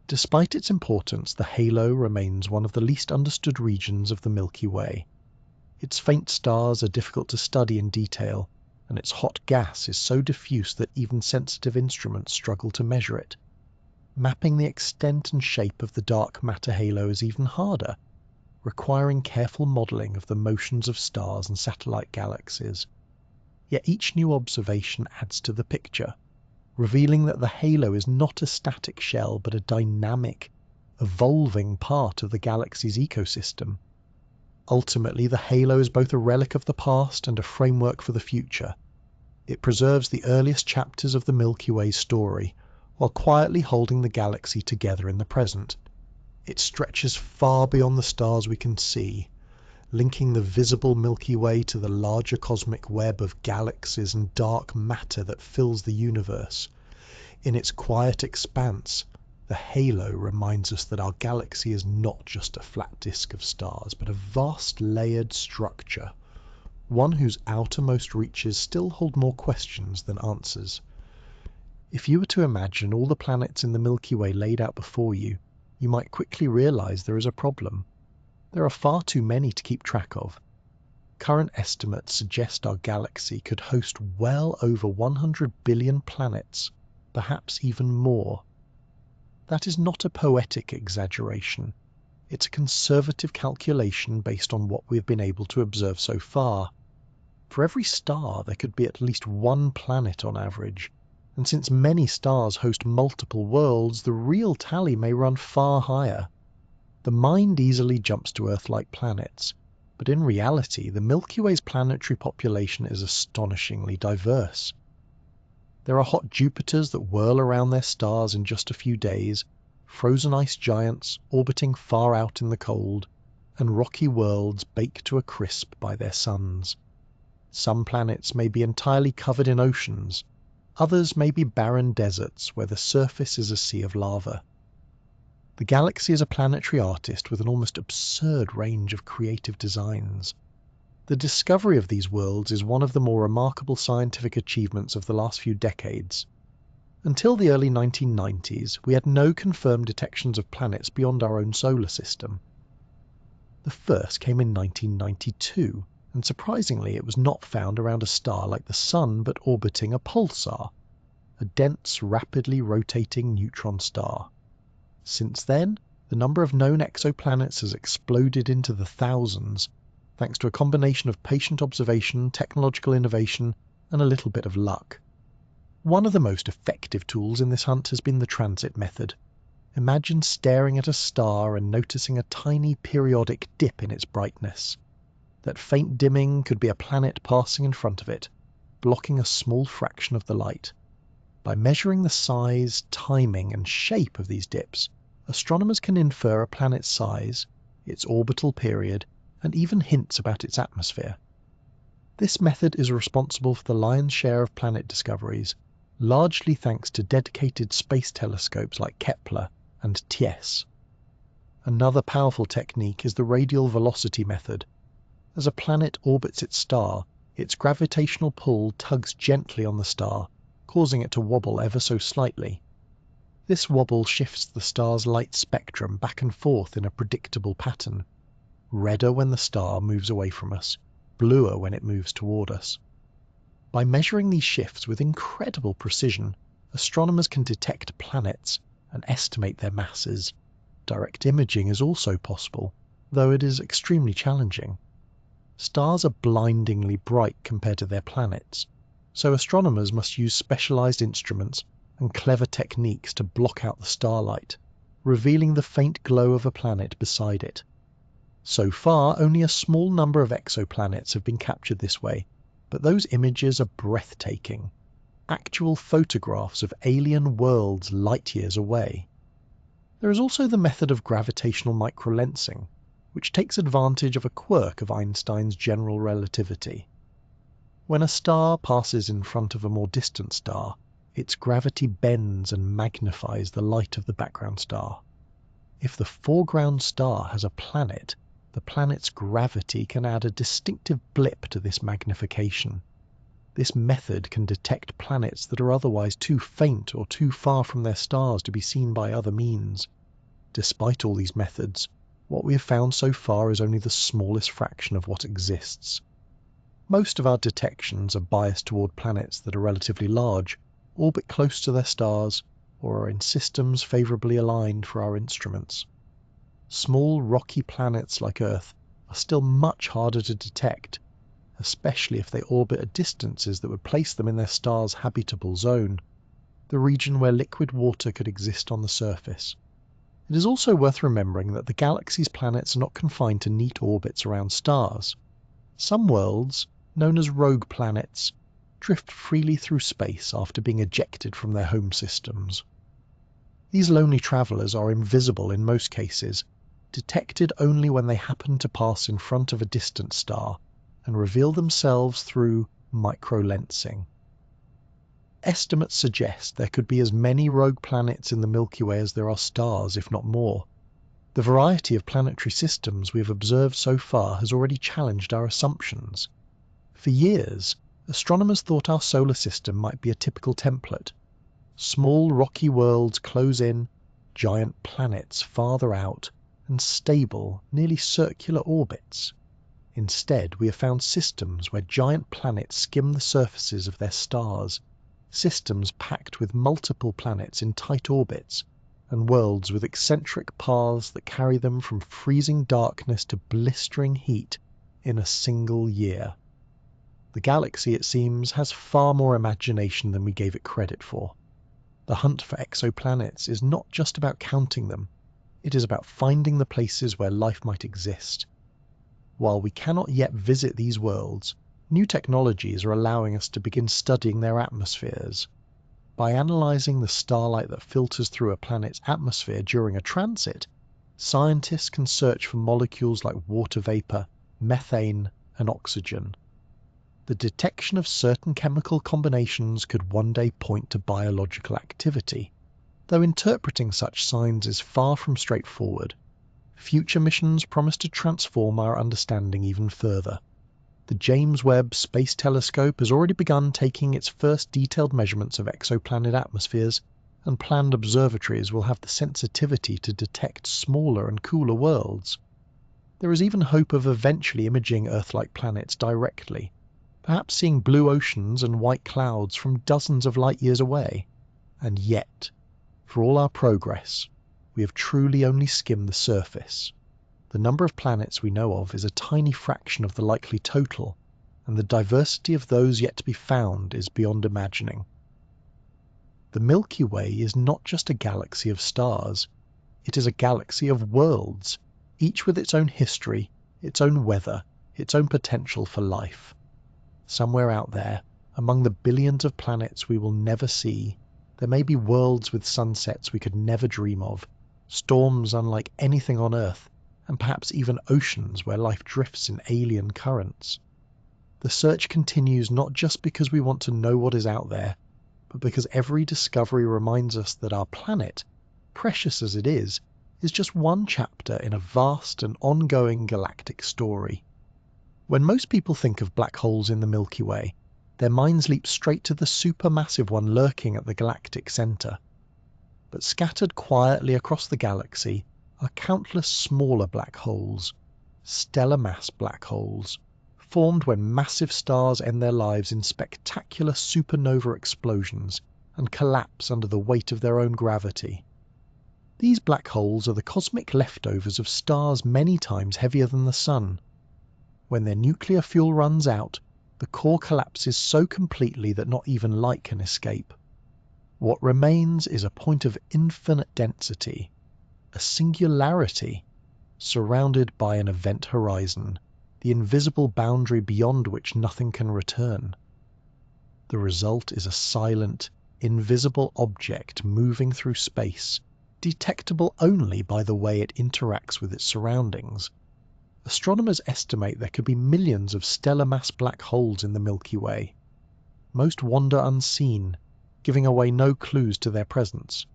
Despite its importance, the halo remains one of the least understood regions of the Milky Way. Its faint stars are difficult to study in detail, and its hot gas is so diffuse that even sensitive instruments struggle to measure it. Mapping the extent and shape of the dark matter halo is even harder, requiring careful modelling of the motions of stars and satellite galaxies. Yet each new observation adds to the picture, revealing that the halo is not a static shell but a dynamic, evolving part of the galaxy's ecosystem. Ultimately, the halo is both a relic of the past and a framework for the future. It preserves the earliest chapters of the Milky Way story, while quietly holding the galaxy together in the present. It stretches far beyond the stars we can see, linking the visible Milky Way to the larger cosmic web of galaxies and dark matter that fills the universe. In its quiet expanse, the halo reminds us that our galaxy is not just a flat disk of stars, but a vast layered structure, one whose outermost reaches still hold more questions than answers. If you were to imagine all the planets in the Milky Way laid out before you, you might quickly realize there is a problem. There are far too many to keep track of. Current estimates suggest our galaxy could host well over 100 billion planets, perhaps even more. That is not a poetic exaggeration. It's a conservative calculation based on what we've been able to observe so far. For every star, there could be at least one planet on average, and since many stars host multiple worlds, the real tally may run far higher. The mind easily jumps to Earth-like planets, but in reality, the Milky Way's planetary population is astonishingly diverse. There are hot Jupiters that whirl around their stars in just a few days, frozen ice giants orbiting far out in the cold, and rocky worlds baked to a crisp by their suns. Some planets may be entirely covered in oceans, others may be barren deserts where the surface is a sea of lava. The galaxy is a planetary artist with an almost absurd range of creative designs. The discovery of these worlds is one of the more remarkable scientific achievements of the last few decades. Until the early 1990s, we had no confirmed detections of planets beyond our own solar system. The first came in 1992, and surprisingly it was not found around a star like the Sun, but orbiting a pulsar, a dense, rapidly rotating neutron star. Since then, the number of known exoplanets has exploded into the thousands, thanks to a combination of patient observation, technological innovation, and a little bit of luck. One of the most effective tools in this hunt has been the transit method. Imagine staring at a star and noticing a tiny periodic dip in its brightness. That faint dimming could be a planet passing in front of it, blocking a small fraction of the light. By measuring the size, timing, and shape of these dips, astronomers can infer a planet's size, its orbital period, and even hints about its atmosphere. This method is responsible for the lion's share of planet discoveries, largely thanks to dedicated space telescopes like Kepler and TESS. Another powerful technique is the radial velocity method. As a planet orbits its star, its gravitational pull tugs gently on the star, causing it to wobble ever so slightly. This wobble shifts the star's light spectrum back and forth in a predictable pattern, redder when the star moves away from us, bluer when it moves toward us. By measuring these shifts with incredible precision, astronomers can detect planets and estimate their masses. Direct imaging is also possible, though it is extremely challenging. Stars are blindingly bright compared to their planets, so astronomers must use specialized instruments and clever techniques to block out the starlight, revealing the faint glow of a planet beside it. So far, only a small number of exoplanets have been captured this way, but those images are breathtaking. Actual photographs of alien worlds light years away. There is also the method of gravitational microlensing, which takes advantage of a quirk of Einstein's general relativity. When a star passes in front of a more distant star, its gravity bends and magnifies the light of the background star. If the foreground star has a planet, the planet's gravity can add a distinctive blip to this magnification. This method can detect planets that are otherwise too faint or too far from their stars to be seen by other means. Despite all these methods, what we have found so far is only the smallest fraction of what exists. Most of our detections are biased toward planets that are relatively large, orbit close to their stars, or are in systems favorably aligned for our instruments. Small rocky planets like Earth are still much harder to detect, especially if they orbit at distances that would place them in their star's habitable zone, the region where liquid water could exist on the surface. It is also worth remembering that the galaxy's planets are not confined to neat orbits around stars. Some worlds, known as rogue planets, drift freely through space after being ejected from their home systems. These lonely travelers are invisible in most cases, detected only when they happen to pass in front of a distant star, and reveal themselves through microlensing. Estimates suggest there could be as many rogue planets in the Milky Way as there are stars, if not more. The variety of planetary systems we have observed so far has already challenged our assumptions. For years, astronomers thought our solar system might be a typical template. Small rocky worlds close in, giant planets farther out, and stable, nearly circular orbits. Instead, we have found systems where giant planets skim the surfaces of their stars, systems packed with multiple planets in tight orbits, and worlds with eccentric paths that carry them from freezing darkness to blistering heat in a single year. The galaxy, it seems, has far more imagination than we gave it credit for. The hunt for exoplanets is not just about counting them, it is about finding the places where life might exist. While we cannot yet visit these worlds, new technologies are allowing us to begin studying their atmospheres. By analyzing the starlight that filters through a planet's atmosphere during a transit, scientists can search for molecules like water vapor, methane, and oxygen. The detection of certain chemical combinations could one day point to biological activity, though interpreting such signs is far from straightforward. Future missions promise to transform our understanding even further. The James Webb Space Telescope has already begun taking its first detailed measurements of exoplanet atmospheres, and planned observatories will have the sensitivity to detect smaller and cooler worlds. There is even hope of eventually imaging Earth-like planets directly, perhaps seeing blue oceans and white clouds from dozens of light years away. And yet, for all our progress, we have truly only skimmed the surface. The number of planets we know of is a tiny fraction of the likely total, and the diversity of those yet to be found is beyond imagining. The Milky Way is not just a galaxy of stars, it is a galaxy of worlds, each with its own history, its own weather, its own potential for life. Somewhere out there, among the billions of planets we will never see, there may be worlds with sunsets we could never dream of, storms unlike anything on Earth, and perhaps even oceans where life drifts in alien currents. The search continues not just because we want to know what is out there, but because every discovery reminds us that our planet, precious as it is just one chapter in a vast and ongoing galactic story. When most people think of black holes in the Milky Way, their minds leap straight to the supermassive one lurking at the galactic centre. But scattered quietly across the galaxy are countless smaller black holes, stellar mass black holes, formed when massive stars end their lives in spectacular supernova explosions and collapse under the weight of their own gravity. These black holes are the cosmic leftovers of stars many times heavier than the Sun. When their nuclear fuel runs out, the core collapses so completely that not even light can escape. What remains is a point of infinite density, a singularity, surrounded by an event horizon, the invisible boundary beyond which nothing can return. The result is a silent, invisible object moving through space, detectable only by the way it interacts with its surroundings. Astronomers estimate there could be millions of stellar mass black holes in the Milky Way. Most wander unseen, giving away no clues to their presence.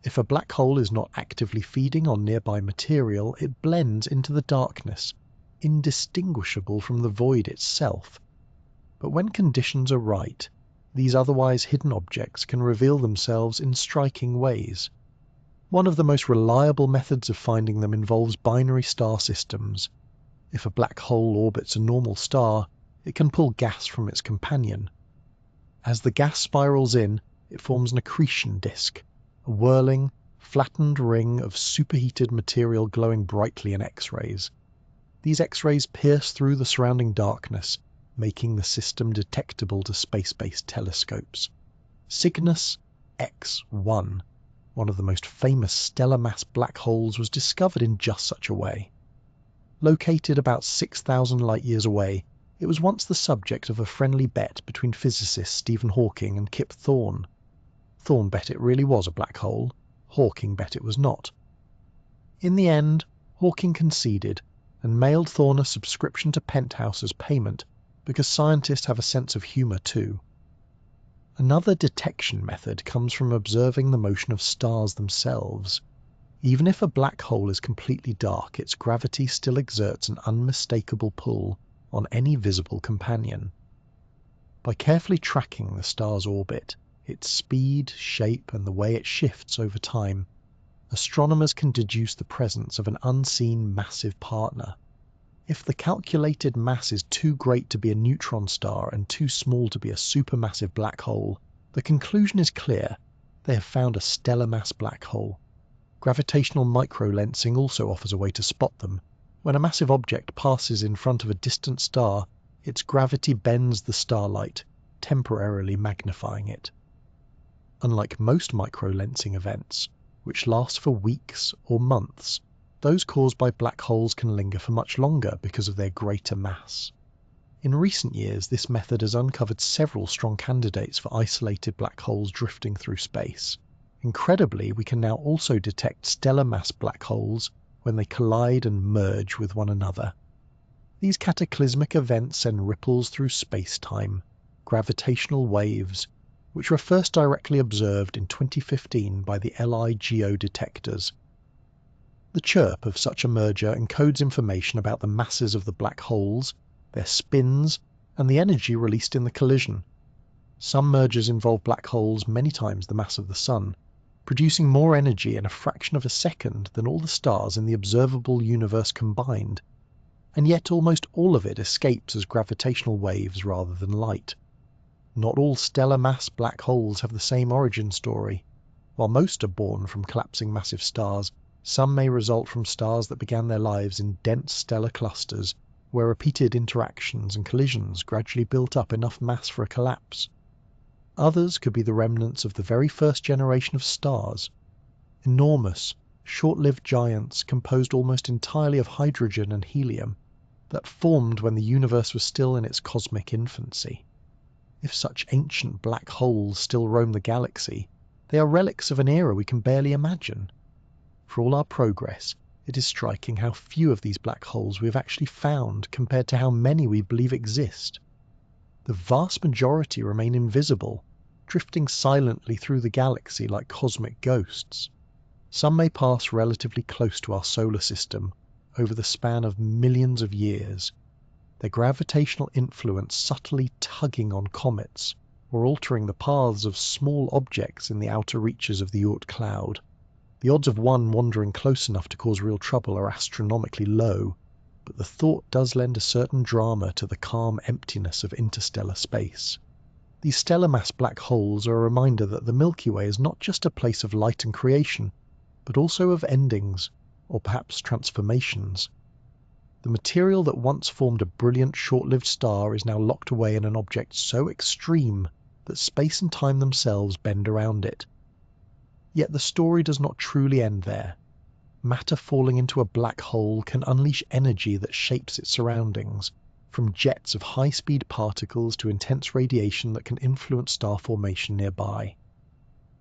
If a black hole is not actively feeding on nearby material, it blends into the darkness, indistinguishable from the void itself. But when conditions are right, these otherwise hidden objects can reveal themselves in striking ways. One of the most reliable methods of finding them involves binary star systems. If a black hole orbits a normal star, it can pull gas from its companion. As the gas spirals in, it forms an accretion disk, a whirling, flattened ring of superheated material glowing brightly in X-rays. These X-rays pierce through the surrounding darkness, making the system detectable to space-based telescopes. Cygnus X1, one of the most famous stellar mass black holes, was discovered in just such a way. Located about 6,000 light-years away, it was once the subject of a friendly bet between physicists Stephen Hawking and Kip Thorne. Thorne bet it really was a black hole, Hawking bet it was not. In the end, Hawking conceded and mailed Thorne a subscription to Penthouse as payment, because scientists have a sense of humour too. Another detection method comes from observing the motion of stars themselves. Even if a black hole is completely dark, its gravity still exerts an unmistakable pull on any visible companion. By carefully tracking the star's orbit, its speed, shape, and the way it shifts over time, astronomers can deduce the presence of an unseen massive partner. If the calculated mass is too great to be a neutron star and too small to be a supermassive black hole, the conclusion is clear: they have found a stellar mass black hole. Gravitational microlensing also offers a way to spot them. When a massive object passes in front of a distant star, its gravity bends the starlight, temporarily magnifying it. Unlike most microlensing events, which last for weeks or months, those caused by black holes can linger for much longer because of their greater mass. In recent years, this method has uncovered several strong candidates for isolated black holes drifting through space. Incredibly, we can now also detect stellar mass black holes when they collide and merge with one another. These cataclysmic events send ripples through space-time, gravitational waves, which were first directly observed in 2015 by the LIGO detectors. The chirp of such a merger encodes information about the masses of the black holes, their spins, and the energy released in the collision. Some mergers involve black holes many times the mass of the Sun, producing more energy in a fraction of a second than all the stars in the observable universe combined, and yet almost all of it escapes as gravitational waves rather than light. Not all stellar mass black holes have the same origin story. While most are born from collapsing massive stars, some may result from stars that began their lives in dense stellar clusters, where repeated interactions and collisions gradually built up enough mass for a collapse. Others could be the remnants of the very first generation of stars, enormous, short-lived giants composed almost entirely of hydrogen and helium, that formed when the universe was still in its cosmic infancy. If such ancient black holes still roam the galaxy, they are relics of an era we can barely imagine. For all our progress, it is striking how few of these black holes we have actually found compared to how many we believe exist. The vast majority remain invisible, drifting silently through the galaxy like cosmic ghosts. Some may pass relatively close to our solar system over the span of millions of years, their gravitational influence subtly tugging on comets or altering the paths of small objects in the outer reaches of the Oort cloud. The odds of one wandering close enough to cause real trouble are astronomically low, but the thought does lend a certain drama to the calm emptiness of interstellar space. These stellar mass black holes are a reminder that the Milky Way is not just a place of light and creation, but also of endings, or perhaps transformations. The material that once formed a brilliant short-lived star is now locked away in an object so extreme that space and time themselves bend around it. Yet the story does not truly end there. Matter falling into a black hole can unleash energy that shapes its surroundings, from jets of high-speed particles to intense radiation that can influence star formation nearby.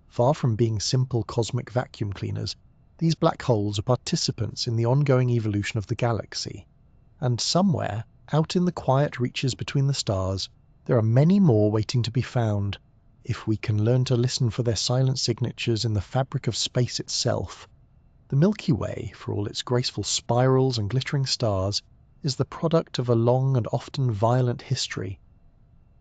Far from being simple cosmic vacuum cleaners, these black holes are participants in the ongoing evolution of the galaxy. And somewhere, out in the quiet reaches between the stars, there are many more waiting to be found, if we can learn to listen for their silent signatures in the fabric of space itself. The Milky Way, for all its graceful spirals and glittering stars, is the product of a long and often violent history.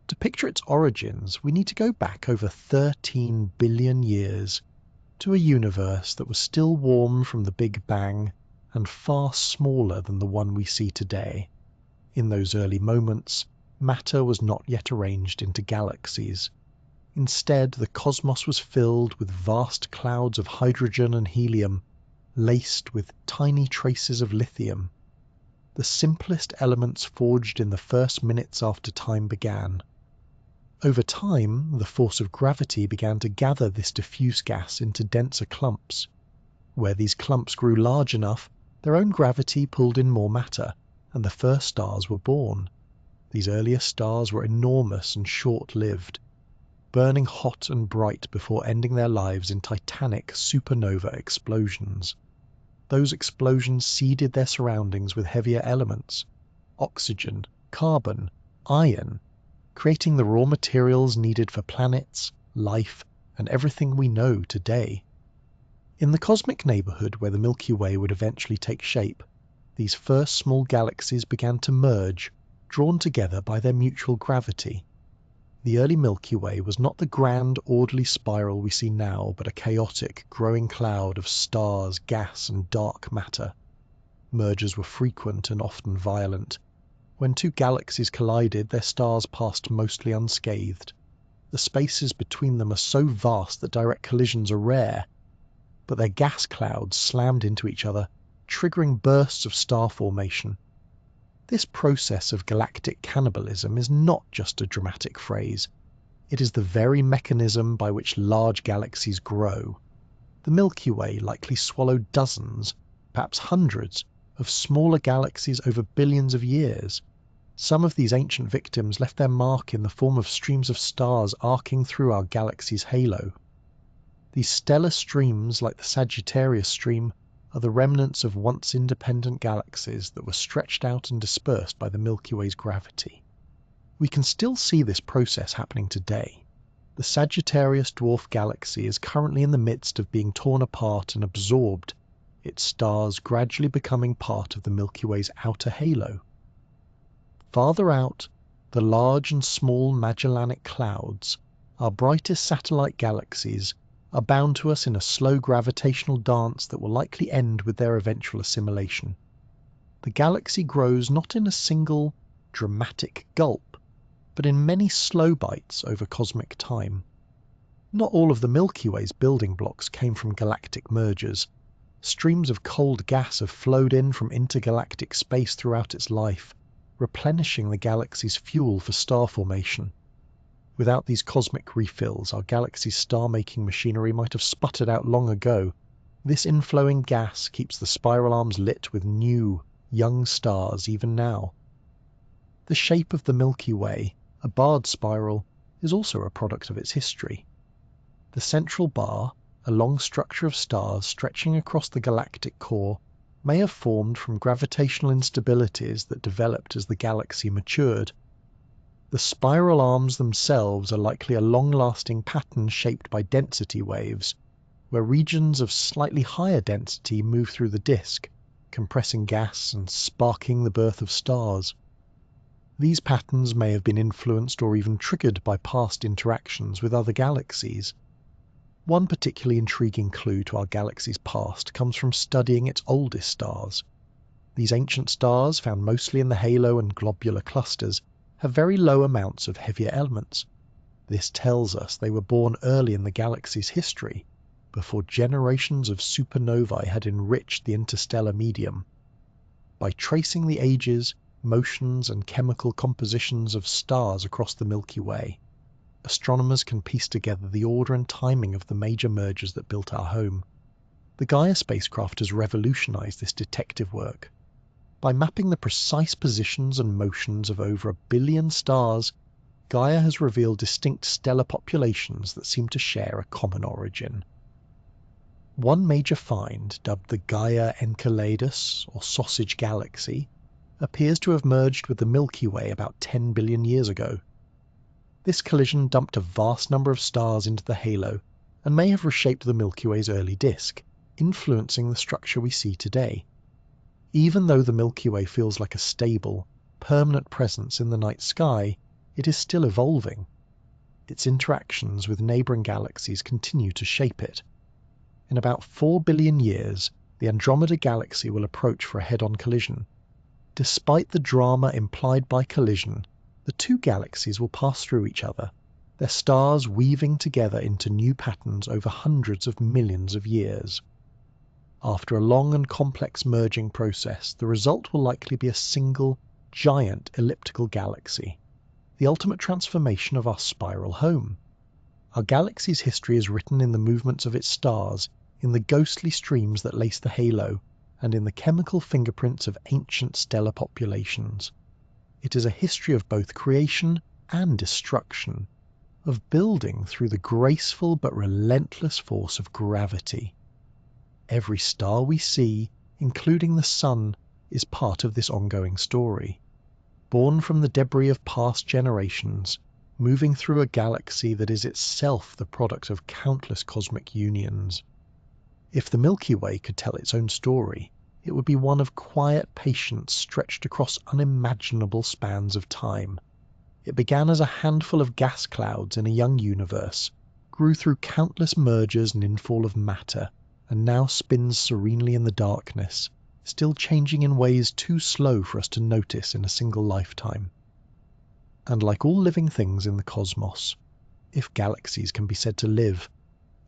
To picture its origins, we need to go back over 13 billion years, to a universe that was still warm from the Big Bang, and far smaller than the one we see today. In those early moments, matter was not yet arranged into galaxies. Instead, the cosmos was filled with vast clouds of hydrogen and helium, laced with tiny traces of lithium. The simplest elements forged in the first minutes after time began. Over time, the force of gravity began to gather this diffuse gas into denser clumps. Where these clumps grew large enough, their own gravity pulled in more matter, and the first stars were born. These earliest stars were enormous and short-lived, burning hot and bright before ending their lives in titanic supernova explosions. Those explosions seeded their surroundings with heavier elements, oxygen, carbon, iron, creating the raw materials needed for planets, life, and everything we know today. In the cosmic neighborhood where the Milky Way would eventually take shape, these first small galaxies began to merge, drawn together by their mutual gravity. The early Milky Way was not the grand, orderly spiral we see now, but a chaotic, growing cloud of stars, gas, and dark matter. Mergers were frequent and often violent. When two galaxies collided, their stars passed mostly unscathed. The spaces between them are so vast that direct collisions are rare, but their gas clouds slammed into each other, triggering bursts of star formation. This process of galactic cannibalism is not just a dramatic phrase. It is the very mechanism by which large galaxies grow. The Milky Way likely swallowed dozens, perhaps hundreds, of smaller galaxies over billions of years. Some of these ancient victims left their mark in the form of streams of stars arcing through our galaxy's halo. These stellar streams, like the Sagittarius stream, are the remnants of once independent galaxies that were stretched out and dispersed by the Milky Way's gravity. We can still see this process happening today. The Sagittarius dwarf galaxy is currently in the midst of being torn apart and absorbed, its stars gradually becoming part of the Milky Way's outer halo. Farther out, the large and small Magellanic Clouds, our brightest satellite galaxies, are bound to us in a slow gravitational dance that will likely end with their eventual assimilation. The galaxy grows not in a single, dramatic gulp, but in many slow bites over cosmic time. Not all of the Milky Way's building blocks came from galactic mergers. Streams of cold gas have flowed in from intergalactic space throughout its life, replenishing the galaxy's fuel for star formation. Without these cosmic refills, our galaxy's star-making machinery might have sputtered out long ago. This inflowing gas keeps the spiral arms lit with new, young stars even now. The shape of the Milky Way, a barred spiral, is also a product of its history. The central bar, a long structure of stars stretching across the galactic core, may have formed from gravitational instabilities that developed as the galaxy matured. The spiral arms themselves are likely a long-lasting pattern shaped by density waves, where regions of slightly higher density move through the disk, compressing gas and sparking the birth of stars. These patterns may have been influenced or even triggered by past interactions with other galaxies. One particularly intriguing clue to our galaxy's past comes from studying its oldest stars. These ancient stars, found mostly in the halo and globular clusters, have very low amounts of heavier elements. This tells us they were born early in the galaxy's history, before generations of supernovae had enriched the interstellar medium. By tracing the ages, motions, and chemical compositions of stars across the Milky Way, astronomers can piece together the order and timing of the major mergers that built our home. The Gaia spacecraft has revolutionized this detective work. By mapping the precise positions and motions of over 1 billion stars, Gaia has revealed distinct stellar populations that seem to share a common origin. One major find, dubbed the Gaia Enceladus, or Sausage Galaxy, appears to have merged with the Milky Way about 10 billion years ago. This collision dumped a vast number of stars into the halo and may have reshaped the Milky Way's early disk, influencing the structure we see today. Even though the Milky Way feels like a stable, permanent presence in the night sky, it is still evolving. Its interactions with neighbouring galaxies continue to shape it. In about 4 billion years, the Andromeda Galaxy will approach for a head-on collision. Despite the drama implied by collision, the two galaxies will pass through each other, their stars weaving together into new patterns over hundreds of millions of years. After a long and complex merging process, the result will likely be a single, giant elliptical galaxy, the ultimate transformation of our spiral home. Our galaxy's history is written in the movements of its stars, in the ghostly streams that lace the halo, and in the chemical fingerprints of ancient stellar populations. It is a history of both creation and destruction, of building through the graceful but relentless force of gravity. Every star we see, including the Sun, is part of this ongoing story. Born from the debris of past generations, moving through a galaxy that is itself the product of countless cosmic unions. If the Milky Way could tell its own story, it would be one of quiet patience stretched across unimaginable spans of time. It began as a handful of gas clouds in a young universe, grew through countless mergers and infall of matter, and now spins serenely in the darkness, still changing in ways too slow for us to notice in a single lifetime. And like all living things in the cosmos, if galaxies can be said to live,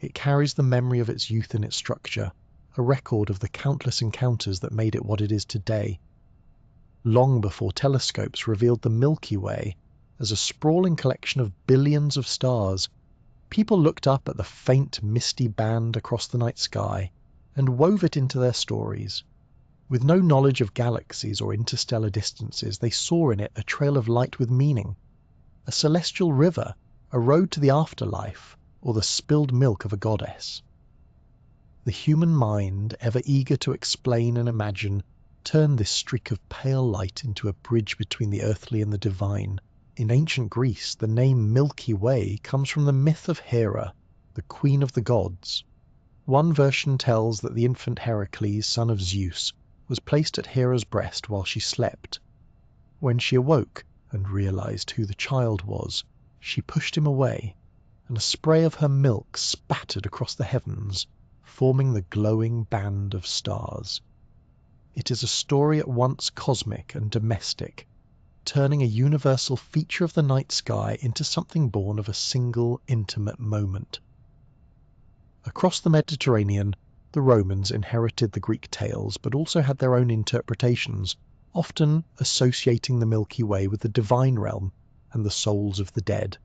it carries the memory of its youth in its structure, a record of the countless encounters that made it what it is today. Long before telescopes revealed the Milky Way as a sprawling collection of billions of stars, people looked up at the faint, misty band across the night sky and wove it into their stories. With no knowledge of galaxies or interstellar distances, they saw in it a trail of light with meaning, a celestial river, a road to the afterlife, or the spilled milk of a goddess. The human mind, ever eager to explain and imagine, turned this streak of pale light into a bridge between the earthly and the divine. In ancient Greece, the name Milky Way comes from the myth of Hera, the queen of the gods. One version tells that the infant Heracles, son of Zeus, was placed at Hera's breast while she slept. When she awoke and realized who the child was, she pushed him away, and a spray of her milk spattered across the heavens, forming the glowing band of stars. It is a story at once cosmic and domestic, turning a universal feature of the night sky into something born of a single intimate moment. Across the Mediterranean, the Romans inherited the Greek tales but also had their own interpretations, often associating the Milky Way with the divine realm and the souls of the dead.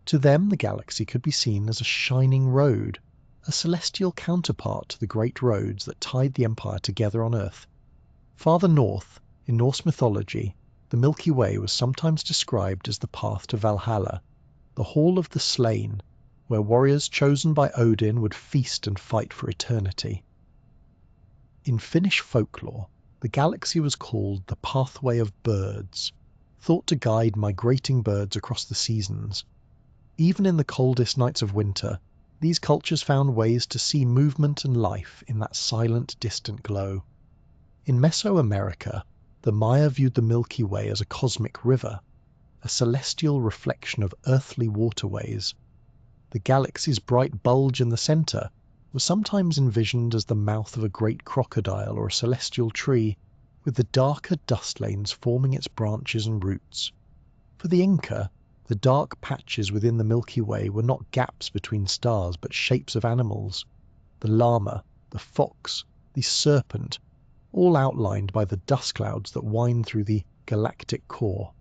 To them, the galaxy could be seen as a shining road, a celestial counterpart to the great roads that tied the empire together on Earth. Farther north, in Norse mythology, the Milky Way was sometimes described as the path to Valhalla, the Hall of the Slain, where warriors chosen by Odin would feast and fight for eternity. In Finnish folklore, the galaxy was called the Pathway of Birds, thought to guide migrating birds across the seasons. Even in the coldest nights of winter, these cultures found ways to see movement and life in that silent, distant glow. In Mesoamerica, the Maya viewed the Milky Way as a cosmic river, a celestial reflection of earthly waterways. The galaxy's bright bulge in the center was sometimes envisioned as the mouth of a great crocodile or a celestial tree, with the darker dust lanes forming its branches and roots. For the Inca, the dark patches within the Milky Way were not gaps between stars, but shapes of animals. The llama, the fox, the serpent, all outlined by the dust clouds that wind through the galactic core.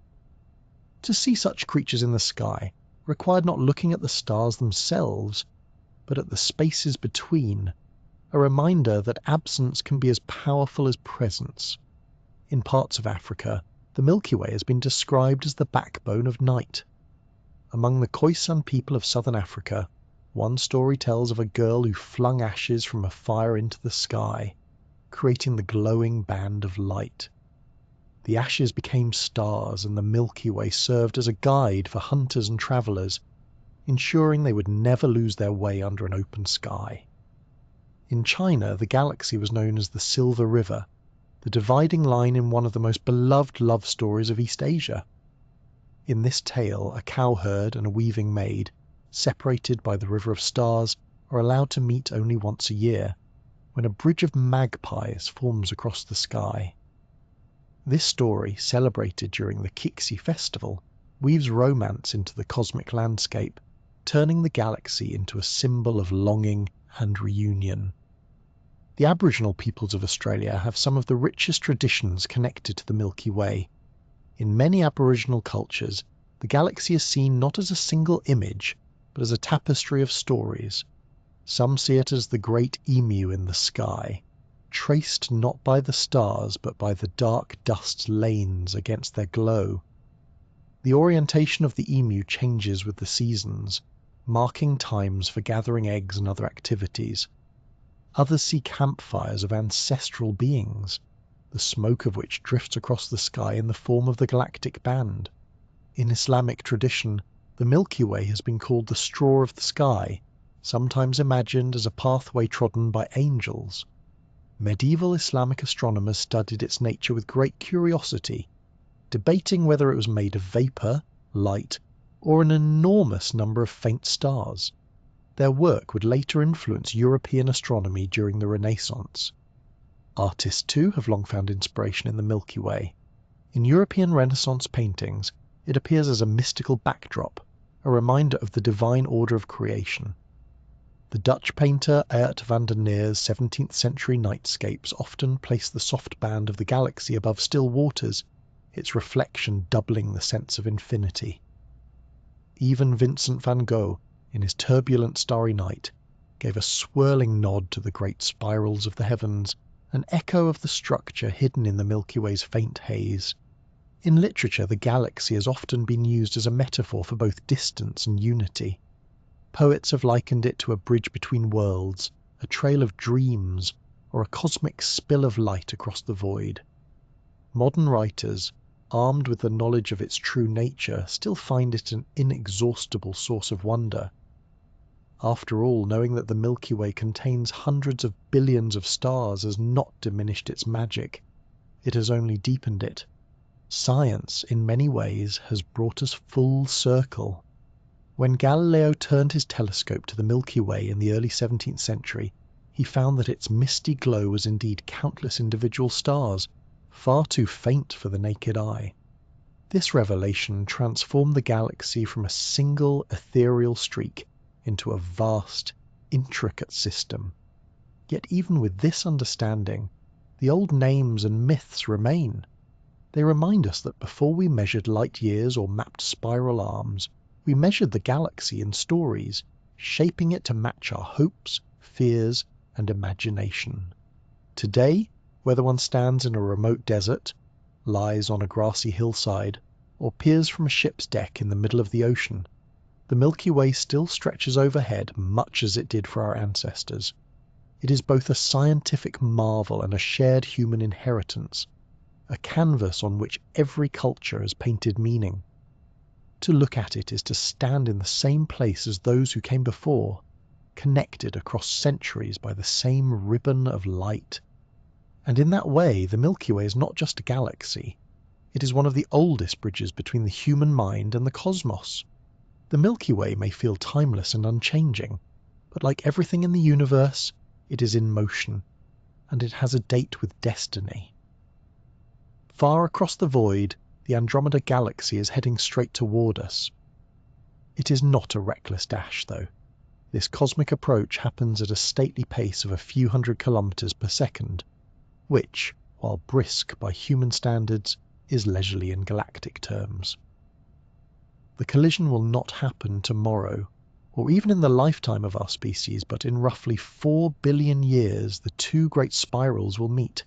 To see such creatures in the sky required not looking at the stars themselves, but at the spaces between, a reminder that absence can be as powerful as presence. In parts of Africa, the Milky Way has been described as the backbone of night. Among the Khoisan people of southern Africa, one story tells of a girl who flung ashes from a fire into the sky, creating the glowing band of light. The ashes became stars, and the Milky Way served as a guide for hunters and travelers, ensuring they would never lose their way under an open sky. In China, the galaxy was known as the Silver River, the dividing line in one of the most beloved love stories of East Asia. In this tale, a cowherd and a weaving maid, separated by the River of Stars, are allowed to meet only once a year, when a bridge of magpies forms across the sky. This story, celebrated during the Kixi festival, weaves romance into the cosmic landscape, turning the galaxy into a symbol of longing and reunion. The Aboriginal peoples of Australia have some of the richest traditions connected to the Milky Way. In many Aboriginal cultures, the galaxy is seen not as a single image, but as a tapestry of stories. Some see it as the great emu in the sky, traced not by the stars but by the dark dust lanes against their glow. The orientation of the emu changes with the seasons, marking times for gathering eggs and other activities. Others see campfires of ancestral beings, the smoke of which drifts across the sky in the form of the galactic band. In Islamic tradition, the Milky Way has been called the straw of the sky, sometimes imagined as a pathway trodden by angels. Medieval Islamic astronomers studied its nature with great curiosity, debating whether it was made of vapor, light, or an enormous number of faint stars. Their work would later influence European astronomy during the Renaissance. Artists, too, have long found inspiration in the Milky Way. In European Renaissance paintings, it appears as a mystical backdrop, a reminder of the divine order of creation. The Dutch painter Aert van der Neer's 17th century nightscapes often place the soft band of the galaxy above still waters, its reflection doubling the sense of infinity. Even Vincent van Gogh, in his Turbulent Starry Night, gave a swirling nod to the great spirals of the heavens, an echo of the structure hidden in the Milky Way's faint haze. In literature, the galaxy has often been used as a metaphor for both distance and unity. Poets have likened it to a bridge between worlds, a trail of dreams, or a cosmic spill of light across the void. Modern writers, armed with the knowledge of its true nature, still find it an inexhaustible source of wonder. After all, knowing that the Milky Way contains hundreds of billions of stars has not diminished its magic. It has only deepened it. Science, in many ways, has brought us full circle. When Galileo turned his telescope to the Milky Way in the early 17th century, he found that its misty glow was indeed countless individual stars, far too faint for the naked eye. This revelation transformed the galaxy from a single ethereal streak into a vast, intricate system. Yet even with this understanding, the old names and myths remain. They remind us that before we measured light years or mapped spiral arms, we measured the galaxy in stories, shaping it to match our hopes, fears, and imagination. Today, whether one stands in a remote desert, lies on a grassy hillside, or peers from a ship's deck in the middle of the ocean, the Milky Way still stretches overhead much as it did for our ancestors. It is both a scientific marvel and a shared human inheritance, a canvas on which every culture has painted meaning. To look at it is to stand in the same place as those who came before, connected across centuries by the same ribbon of light. And in that way, the Milky Way is not just a galaxy. It is one of the oldest bridges between the human mind and the cosmos. The Milky Way may feel timeless and unchanging, but like everything in the universe, it is in motion, and it has a date with destiny. Far across the void, the Andromeda Galaxy is heading straight toward us. It is not a reckless dash, though. This cosmic approach happens at a stately pace of a few hundred kilometers per second, which, while brisk by human standards, is leisurely in galactic terms. The collision will not happen tomorrow, or even in the lifetime of our species, but in roughly 4 billion years the two great spirals will meet.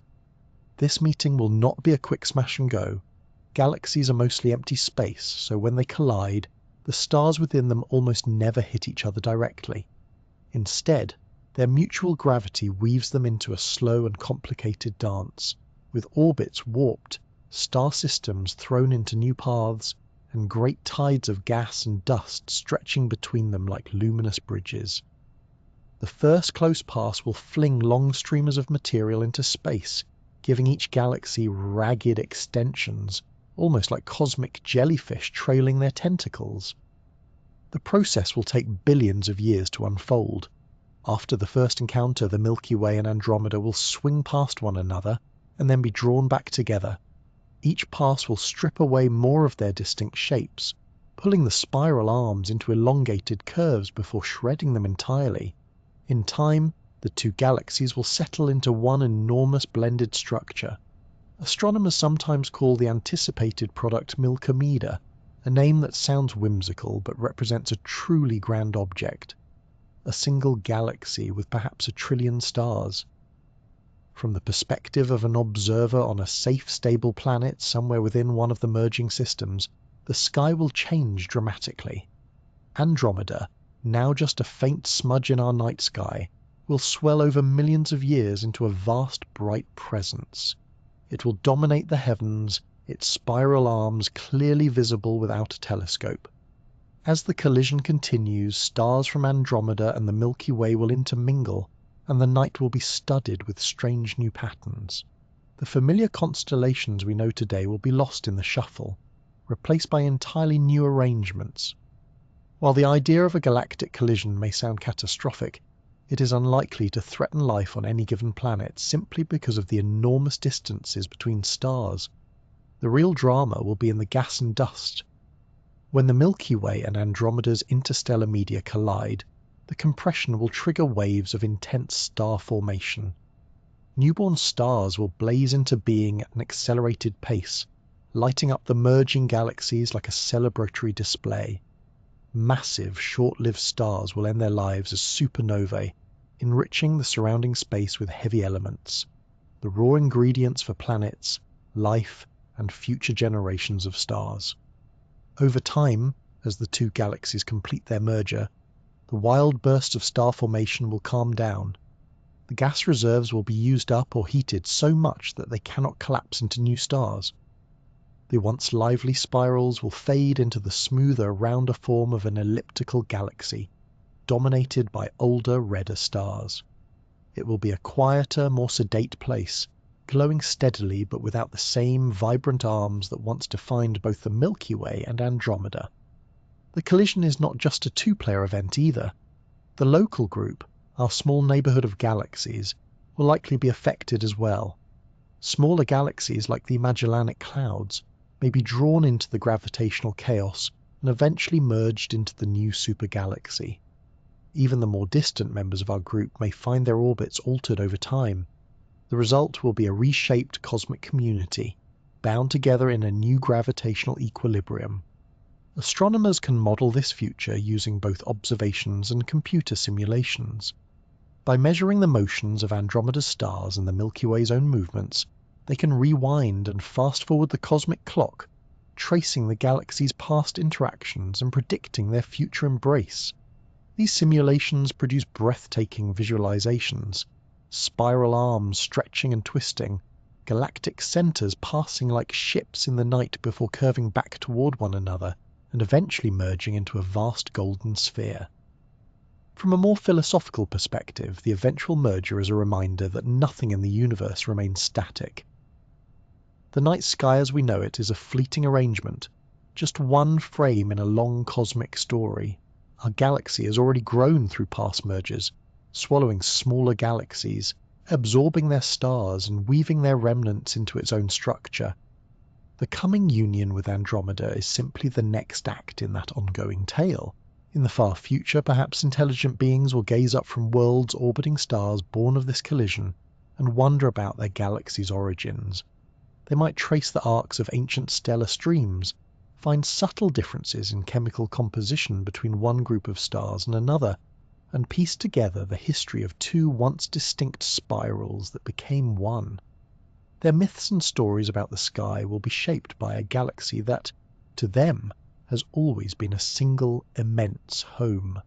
This meeting will not be a quick smash and go. Galaxies are mostly empty space, so when they collide, the stars within them almost never hit each other directly. Instead, their mutual gravity weaves them into a slow and complicated dance, with orbits warped, star systems thrown into new paths, and great tides of gas and dust stretching between them like luminous bridges. The first close pass will fling long streamers of material into space, giving each galaxy ragged extensions, almost like cosmic jellyfish trailing their tentacles. The process will take billions of years to unfold. After the first encounter, the Milky Way and Andromeda will swing past one another and then be drawn back together. Each pass will strip away more of their distinct shapes, pulling the spiral arms into elongated curves before shredding them entirely. In time, the two galaxies will settle into one enormous blended structure. Astronomers sometimes call the anticipated product Milkomeda, a name that sounds whimsical but represents a truly grand object. A single galaxy with perhaps 1 trillion stars. From the perspective of an observer on a safe, stable planet somewhere within one of the merging systems, the sky will change dramatically. Andromeda, now just a faint smudge in our night sky, will swell over millions of years into a vast, bright presence. It will dominate the heavens, its spiral arms clearly visible without a telescope. As the collision continues, stars from Andromeda and the Milky Way will intermingle, and the night will be studded with strange new patterns. The familiar constellations we know today will be lost in the shuffle, replaced by entirely new arrangements. While the idea of a galactic collision may sound catastrophic, it is unlikely to threaten life on any given planet simply because of the enormous distances between stars. The real drama will be in the gas and dust. When the Milky Way and Andromeda's interstellar media collide, the compression will trigger waves of intense star formation. Newborn stars will blaze into being at an accelerated pace, lighting up the merging galaxies like a celebratory display. Massive, short-lived stars will end their lives as supernovae, enriching the surrounding space with heavy elements, the raw ingredients for planets, life, and future generations of stars. Over time, as the two galaxies complete their merger, the wild bursts of star formation will calm down. The gas reserves will be used up or heated so much that they cannot collapse into new stars. The once lively spirals will fade into the smoother, rounder form of an elliptical galaxy, dominated by older, redder stars. It will be a quieter, more sedate place, glowing steadily but without the same vibrant arms that once defined both the Milky Way and Andromeda. The collision is not just a two-player event either. The local group, our small neighborhood of galaxies, will likely be affected as well. Smaller galaxies like the Magellanic Clouds may be drawn into the gravitational chaos and eventually merged into the new supergalaxy. Even the more distant members of our group may find their orbits altered over time. The result will be a reshaped cosmic community, bound together in a new gravitational equilibrium. Astronomers can model this future using both observations and computer simulations. By measuring the motions of Andromeda's stars and the Milky Way's own movements, they can rewind and fast-forward the cosmic clock, tracing the galaxy's past interactions and predicting their future embrace. These simulations produce breathtaking visualizations, spiral arms stretching and twisting, galactic centres passing like ships in the night before curving back toward one another and eventually merging into a vast golden sphere. From a more philosophical perspective, the eventual merger is a reminder that nothing in the universe remains static. The night sky as we know it is a fleeting arrangement, just one frame in a long cosmic story. Our galaxy has already grown through past mergers, swallowing smaller galaxies, absorbing their stars and weaving their remnants into its own structure. The coming union with Andromeda is simply the next act in that ongoing tale. In the far future, perhaps intelligent beings will gaze up from worlds orbiting stars born of this collision and wonder about their galaxy's origins. They might trace the arcs of ancient stellar streams, find subtle differences in chemical composition between one group of stars and another, and piece together the history of two once distinct spirals that became one. Their myths and stories about the sky will be shaped by a galaxy that, to them, has always been a single immense home.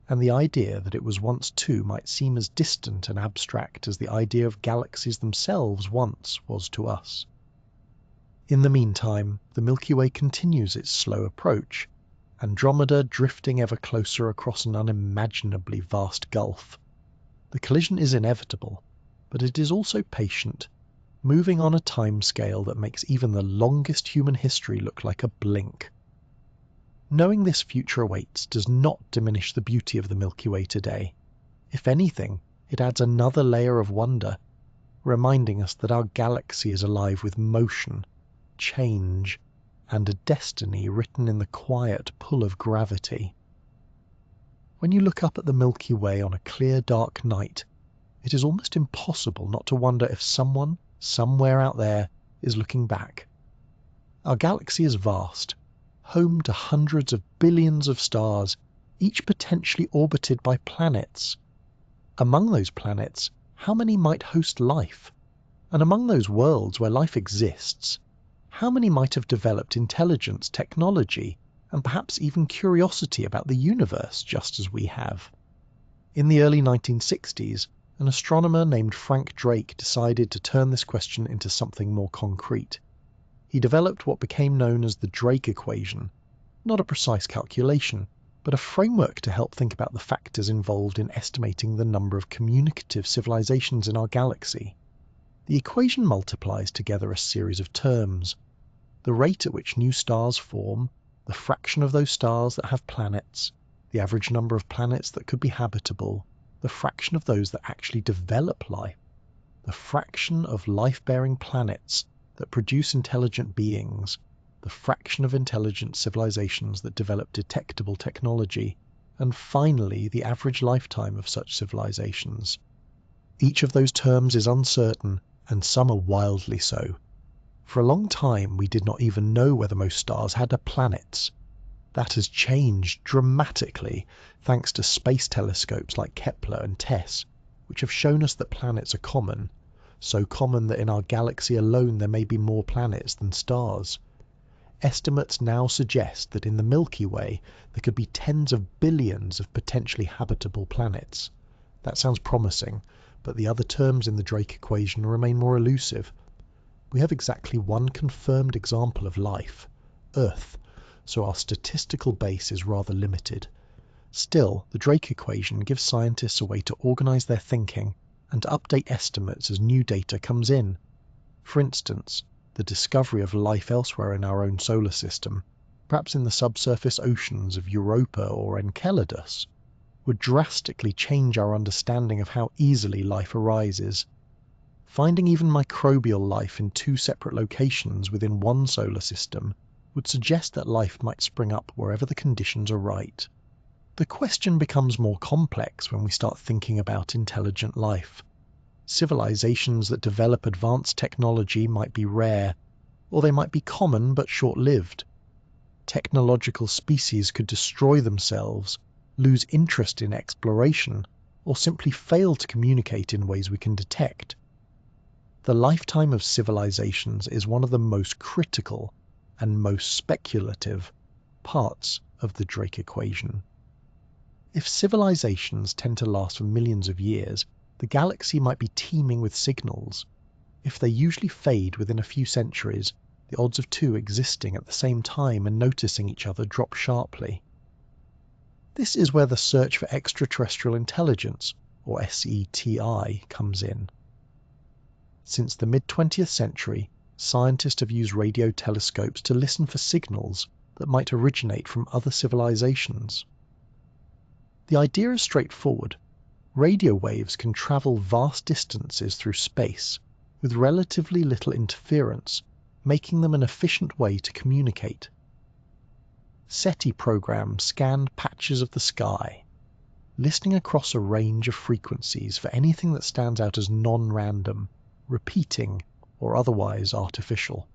And the idea that it was once two might seem as distant and abstract as the idea of galaxies themselves once was to us. In the meantime, the Milky Way continues its slow approach, Andromeda drifting ever closer across an unimaginably vast gulf. The collision is inevitable, but it is also patient, moving on a timescale that makes even the longest human history look like a blink. Knowing this future awaits does not diminish the beauty of the Milky Way today. If anything, it adds another layer of wonder, reminding us that our galaxy is alive with motion, change, and a destiny written in the quiet pull of gravity. When you look up at the Milky Way on a clear, dark night, it is almost impossible not to wonder if someone, somewhere out there, is looking back. Our galaxy is vast, home to hundreds of billions of stars, each potentially orbited by planets. Among those planets, how many might host life? And among those worlds where life exists, how many might have developed intelligence, technology, and perhaps even curiosity about the universe just as we have? In the early 1960s, an astronomer named Frank Drake decided to turn this question into something more concrete. He developed what became known as the Drake equation, not a precise calculation, but a framework to help think about the factors involved in estimating the number of communicative civilizations in our galaxy. The equation multiplies together a series of terms: the rate at which new stars form, the fraction of those stars that have planets, the average number of planets that could be habitable, the fraction of those that actually develop life, the fraction of life-bearing planets that produce intelligent beings, the fraction of intelligent civilizations that develop detectable technology, and finally the average lifetime of such civilizations. Each of those terms is uncertain, and some are wildly so. For a long time we did not even know whether most stars had planets. That has changed dramatically thanks to space telescopes like Kepler and TESS, which have shown us that planets are common, so common that in our galaxy alone there may be more planets than stars. Estimates now suggest that in the Milky Way there could be tens of billions of potentially habitable planets. That sounds promising, but the other terms in the Drake equation remain more elusive. We have exactly one confirmed example of life, Earth, so our statistical base is rather limited. Still, the Drake equation gives scientists a way to organize their thinking and to update estimates as new data comes in. For instance, the discovery of life elsewhere in our own solar system, perhaps in the subsurface oceans of Europa or Enceladus, would drastically change our understanding of how easily life arises. Finding even microbial life in two separate locations within one solar system would suggest that life might spring up wherever the conditions are right. The question becomes more complex when we start thinking about intelligent life. Civilizations that develop advanced technology might be rare, or they might be common but short-lived. Technological species could destroy themselves, lose interest in exploration, or simply fail to communicate in ways we can detect. The lifetime of civilizations is one of the most critical and most speculative parts of the Drake equation. If civilizations tend to last for millions of years, the galaxy might be teeming with signals. If they usually fade within a few centuries, the odds of two existing at the same time and noticing each other drop sharply. This is where the search for extraterrestrial intelligence, or SETI, comes in. Since the mid-20th century, scientists have used radio telescopes to listen for signals that might originate from other civilizations. The idea is straightforward. Radio waves can travel vast distances through space with relatively little interference, making them an efficient way to communicate. SETI programs scanned patches of the sky, listening across a range of frequencies for anything that stands out as non-random, repeating, or otherwise artificial.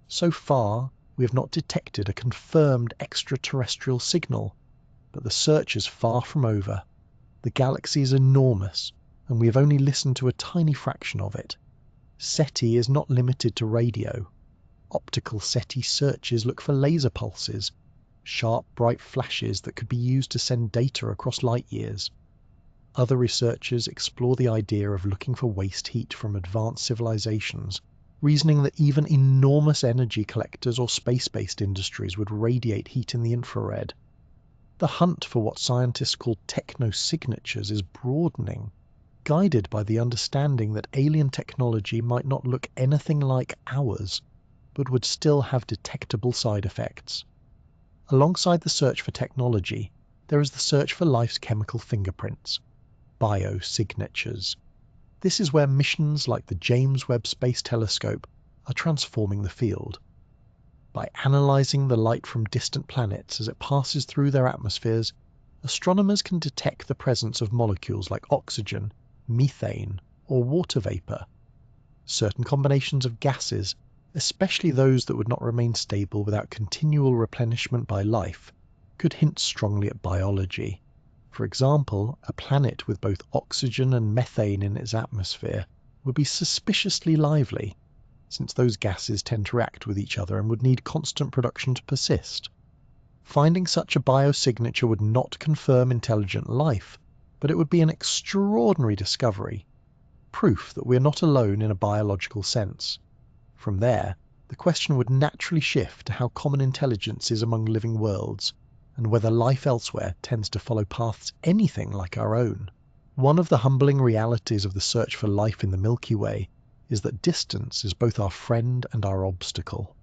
So far, we have not detected a confirmed extraterrestrial signal, but the search is far from over. The galaxy is enormous, and we have only listened to a tiny fraction of it. SETI is not limited to radio. Optical SETI searches look for laser pulses, sharp, bright flashes that could be used to send data across light years. Other researchers explore the idea of looking for waste heat from advanced civilizations, reasoning that even enormous energy collectors or space-based industries would radiate heat in the infrared. The hunt for what scientists call techno-signatures is broadening, guided by the understanding that alien technology might not look anything like ours, but would still have detectable side effects. Alongside the search for technology, there is the search for life's chemical fingerprints, biosignatures. This is where missions like the James Webb Space Telescope are transforming the field. By analysing the light from distant planets as it passes through their atmospheres, astronomers can detect the presence of molecules like oxygen, methane, or water vapour. Certain combinations of gases, especially those that would not remain stable without continual replenishment by life, could hint strongly at biology. For example, a planet with both oxygen and methane in its atmosphere would be suspiciously lively, since those gases tend to react with each other and would need constant production to persist. Finding such a biosignature would not confirm intelligent life, but it would be an extraordinary discovery, proof that we are not alone in a biological sense. From there, the question would naturally shift to how common intelligence is among living worlds, and whether life elsewhere tends to follow paths anything like our own. One of the humbling realities of the search for life in the Milky Way is that distance is both our friend and our obstacle.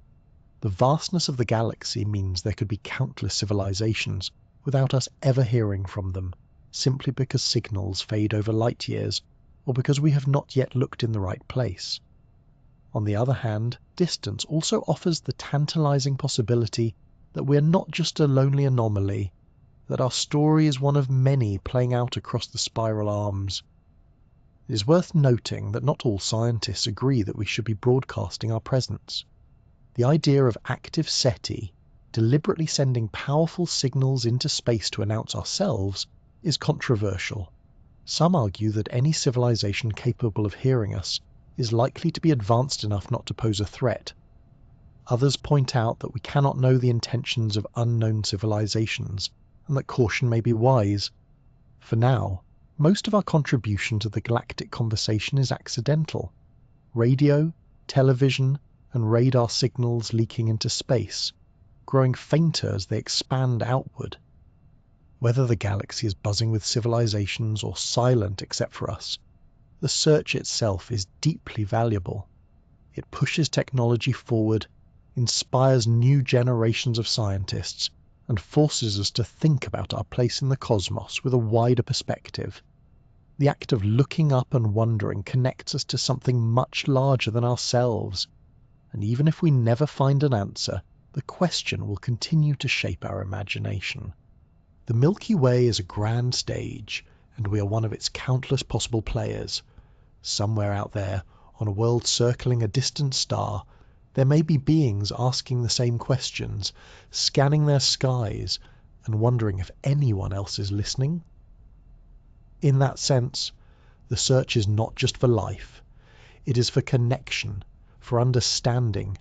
The vastness of the galaxy means there could be countless civilizations without us ever hearing from them, simply because signals fade over light years, or because we have not yet looked in the right place. On the other hand, distance also offers the tantalizing possibility that we are not just a lonely anomaly, that our story is one of many playing out across the spiral arms. It is worth noting that not all scientists agree that we should be broadcasting our presence. The idea of active SETI, deliberately sending powerful signals into space to announce ourselves, is controversial. Some argue that any civilization capable of hearing us is likely to be advanced enough not to pose a threat. Others point out that we cannot know the intentions of unknown civilizations, and that caution may be wise. For now, most of our contribution to the galactic conversation is accidental. Radio, television, and radar signals leaking into space, growing fainter as they expand outward. Whether the galaxy is buzzing with civilizations or silent except for us, the search itself is deeply valuable. It pushes technology forward, inspires new generations of scientists, and forces us to think about our place in the cosmos with a wider perspective. The act of looking up and wondering connects us to something much larger than ourselves, and even if we never find an answer, the question will continue to shape our imagination. The Milky Way is a grand stage, and we are one of its countless possible players. Somewhere out there, on a world circling a distant star, there may be beings asking the same questions, scanning their skies, and wondering if anyone else is listening. In that sense, the search is not just for life. It is for connection, for understanding,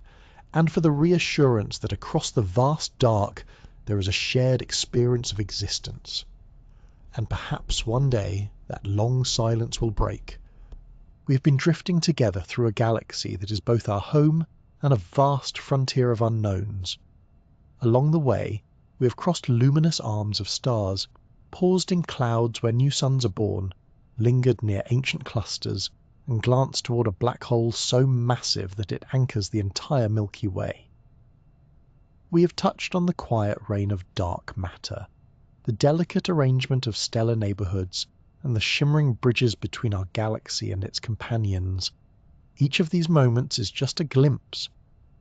and for the reassurance that across the vast dark there is a shared experience of existence. And perhaps one day that long silence will break, We have been drifting together through a galaxy that is both our home and a vast frontier of unknowns. Along the way, we have crossed luminous arms of stars, paused in clouds where new suns are born, lingered near ancient clusters, and glanced toward a black hole so massive that it anchors the entire Milky Way. We have touched on the quiet reign of dark matter, the delicate arrangement of stellar neighborhoods, and the shimmering bridges between our galaxy and its companions. Each of these moments is just a glimpse,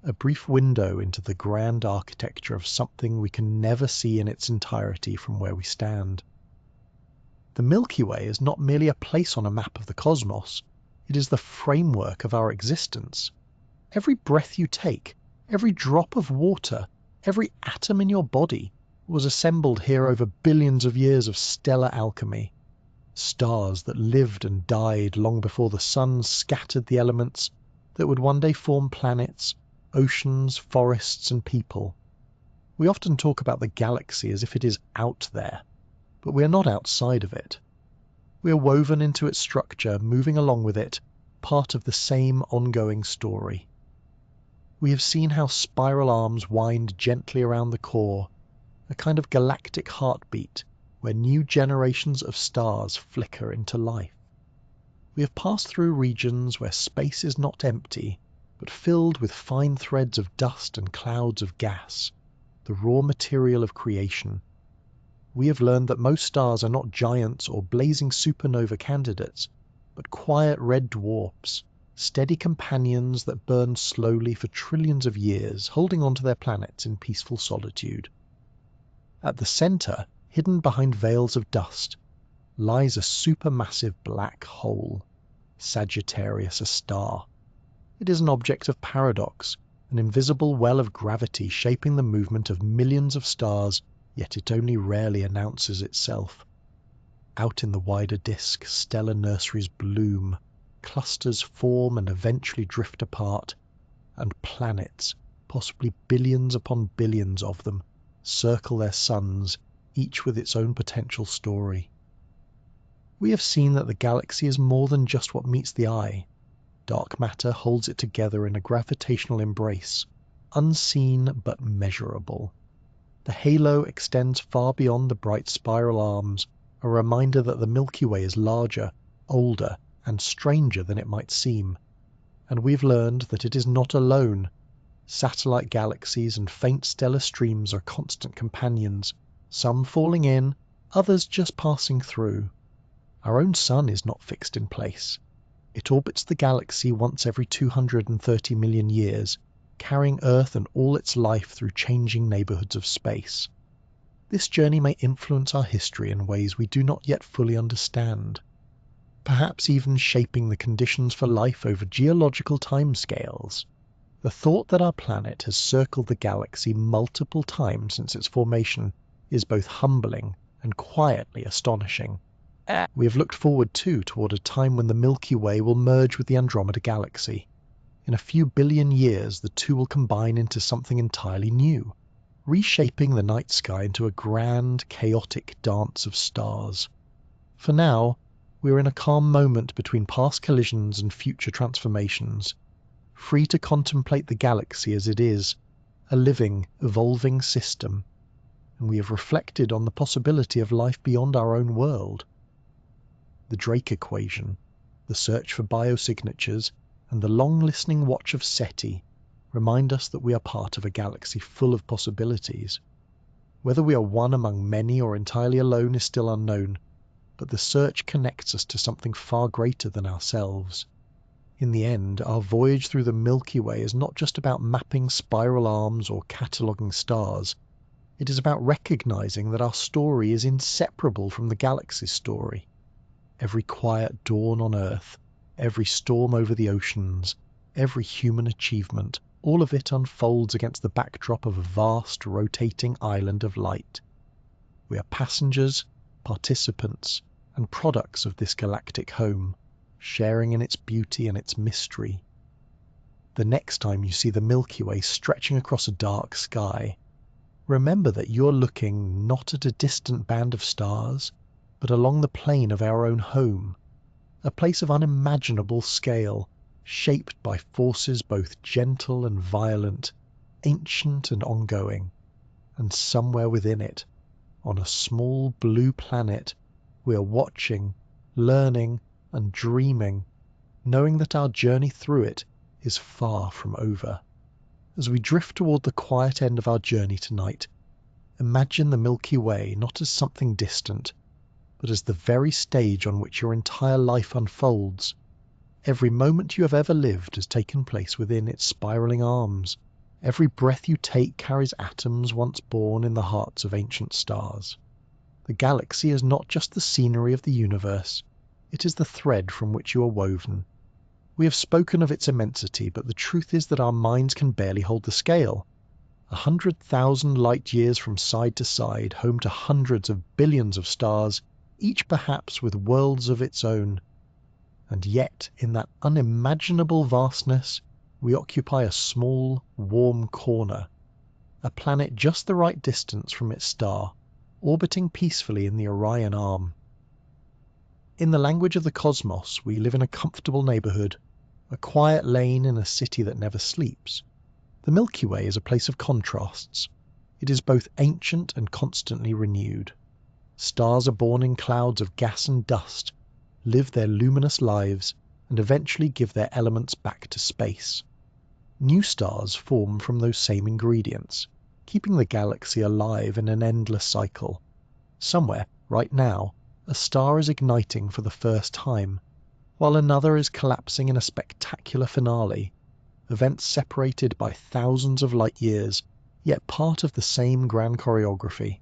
a brief window into the grand architecture of something we can never see in its entirety from where we stand. The Milky Way is not merely a place on a map of the cosmos, it is the framework of our existence. Every breath you take, every drop of water, every atom in your body was assembled here over billions of years of stellar alchemy. Stars that lived and died long before the sun scattered the elements that would one day form planets, oceans, forests, and people. We often talk about the galaxy as if it is out there, but we are not outside of it. We are woven into its structure, moving along with it, part of the same ongoing story. We have seen how spiral arms wind gently around the core, a kind of galactic heartbeat where new generations of stars flicker into life. We have passed through regions where space is not empty, but filled with fine threads of dust and clouds of gas, the raw material of creation. We have learned that most stars are not giants or blazing supernova candidates, but quiet red dwarfs, steady companions that burn slowly for trillions of years, holding on to their planets in peaceful solitude. At the center, hidden behind veils of dust, lies a supermassive black hole, Sagittarius, a star. It is an object of paradox, an invisible well of gravity shaping the movement of millions of stars, yet it only rarely announces itself. Out in the wider disk, stellar nurseries bloom, clusters form and eventually drift apart, and planets, possibly billions upon billions of them, circle their suns, each with its own potential story. We have seen that the galaxy is more than just what meets the eye. Dark matter holds it together in a gravitational embrace, unseen but measurable. The halo extends far beyond the bright spiral arms, a reminder that the Milky Way is larger, older, and stranger than it might seem. And we've learned that it is not alone. Satellite galaxies and faint stellar streams are constant companions, some falling in, others just passing through. Our own sun is not fixed in place. It orbits the galaxy once every 230 million years, carrying Earth and all its life through changing neighborhoods of space. This journey may influence our history in ways we do not yet fully understand, perhaps even shaping the conditions for life over geological timescales. The thought that our planet has circled the galaxy multiple times since its formation is both humbling and quietly astonishing. We have looked forward toward a time when the Milky Way will merge with the Andromeda Galaxy. In a few billion years, the two will combine into something entirely new, reshaping the night sky into a grand, chaotic dance of stars. For now, we are in a calm moment between past collisions and future transformations, free to contemplate the galaxy as it is, a living, evolving system, and we have reflected on the possibility of life beyond our own world. The Drake equation, the search for biosignatures, and the long listening watch of SETI remind us that we are part of a galaxy full of possibilities. Whether we are one among many or entirely alone is still unknown, but the search connects us to something far greater than ourselves. In the end, our voyage through the Milky Way is not just about mapping spiral arms or cataloguing stars. It is about recognizing that our story is inseparable from the galaxy's story. Every quiet dawn on Earth, every storm over the oceans, every human achievement, all of it unfolds against the backdrop of a vast, rotating island of light. We are passengers, participants, and products of this galactic home, sharing in its beauty and its mystery. The next time you see the Milky Way stretching across a dark sky, remember that you're looking not at a distant band of stars, but along the plane of our own home, a place of unimaginable scale, shaped by forces both gentle and violent, ancient and ongoing. And somewhere within it, on a small blue planet, we are watching, learning, and dreaming, knowing that our journey through it is far from over. As we drift toward the quiet end of our journey tonight, imagine the Milky Way not as something distant, but as the very stage on which your entire life unfolds. Every moment you have ever lived has taken place within its spiraling arms. Every breath you take carries atoms once born in the hearts of ancient stars. The galaxy is not just the scenery of the universe, it is the thread from which you are woven. We have spoken of its immensity, but the truth is that our minds can barely hold the scale. 100,000 light years from side to side, home to hundreds of billions of stars, each perhaps with worlds of its own. And yet, in that unimaginable vastness, we occupy a small, warm corner, a planet just the right distance from its star, orbiting peacefully in the Orion Arm. In the language of the cosmos, we live in a comfortable neighborhood, a quiet lane in a city that never sleeps. The Milky Way is a place of contrasts. It is both ancient and constantly renewed. Stars are born in clouds of gas and dust, live their luminous lives, and eventually give their elements back to space. New stars form from those same ingredients, keeping the galaxy alive in an endless cycle. Somewhere, right now, a star is igniting for the first time, while another is collapsing in a spectacular finale, events separated by thousands of light years, yet part of the same grand choreography.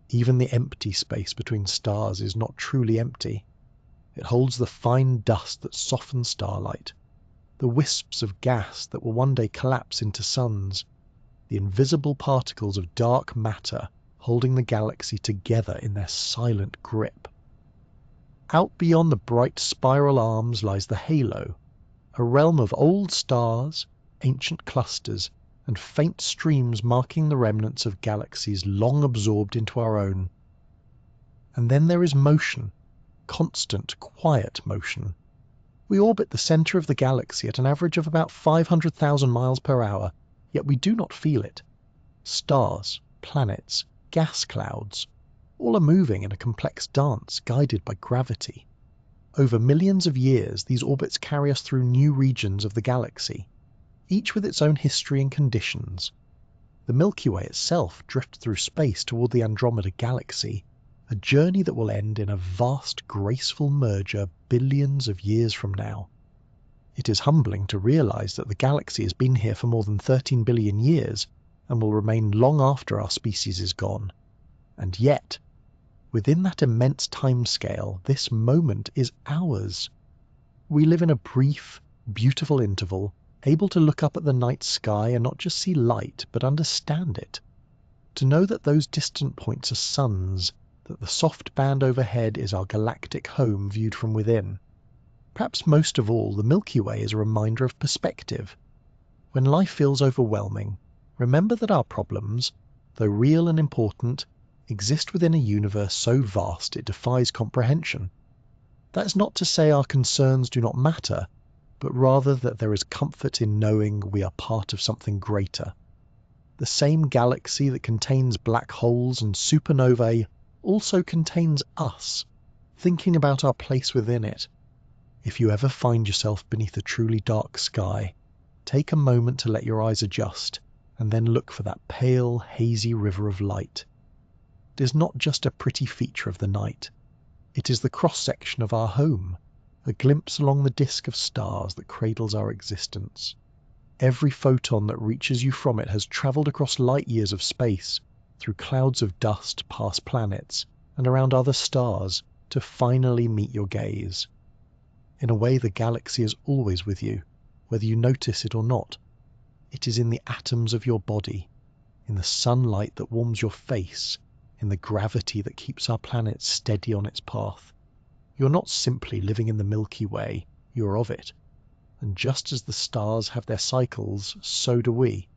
Even the empty space between stars is not truly empty. It holds the fine dust that softens starlight, the wisps of gas that will one day collapse into suns, the invisible particles of dark matter holding the galaxy together in their silent grip. Out beyond the bright spiral arms lies the halo, a realm of old stars, ancient clusters, and faint streams marking the remnants of galaxies long absorbed into our own. And then there is motion, constant, quiet motion. We orbit the center of the galaxy at an average of about 500,000 miles per hour, yet we do not feel it. Stars, planets, gas clouds, all are moving in a complex dance guided by gravity. Over millions of years, these orbits carry us through new regions of the galaxy, each with its own history and conditions. The Milky Way itself drifts through space toward the Andromeda Galaxy, a journey that will end in a vast, graceful merger billions of years from now. It is humbling to realize that the galaxy has been here for more than 13 billion years and will remain long after our species is gone. And yet, within that immense timescale, this moment is ours. We live in a brief, beautiful interval, able to look up at the night sky and not just see light, but understand it. To know that those distant points are suns, that the soft band overhead is our galactic home viewed from within. Perhaps most of all, the Milky Way is a reminder of perspective. When life feels overwhelming, remember that our problems, though real and important, exist within a universe so vast it defies comprehension. That is not to say our concerns do not matter, but rather that there is comfort in knowing we are part of something greater. The same galaxy that contains black holes and supernovae also contains us, thinking about our place within it. If you ever find yourself beneath a truly dark sky, take a moment to let your eyes adjust, and then look for that pale, hazy river of light. It is not just a pretty feature of the night. It is the cross-section of our home, a glimpse along the disk of stars that cradles our existence. Every photon that reaches you from it has travelled across light years of space, through clouds of dust past planets, and around other stars, to finally meet your gaze. In a way, the galaxy is always with you, whether you notice it or not. It is in the atoms of your body, in the sunlight that warms your face, in the gravity that keeps our planet steady on its path. You're not simply living in the Milky Way, you're of it. And just as the stars have their cycles, so do we.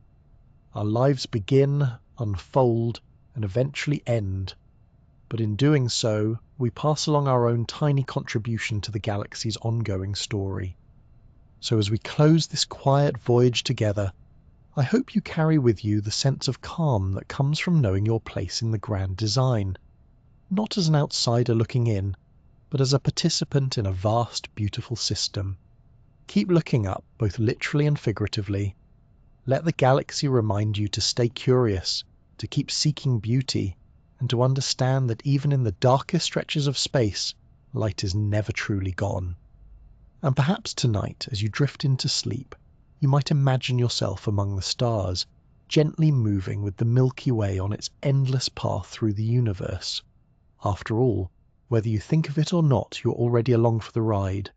Our lives begin, unfold, and eventually end. But in doing so, we pass along our own tiny contribution to the galaxy's ongoing story. So as we close this quiet voyage together, I hope you carry with you the sense of calm that comes from knowing your place in the grand design, not as an outsider looking in, but as a participant in a vast, beautiful system. Keep looking up, both literally and figuratively. Let the galaxy remind you to stay curious, to keep seeking beauty, and to understand that even in the darkest stretches of space, light is never truly gone. And perhaps tonight, as you drift into sleep, you might imagine yourself among the stars, gently moving with the Milky Way on its endless path through the universe. After all, whether you think of it or not, you're already along for the ride,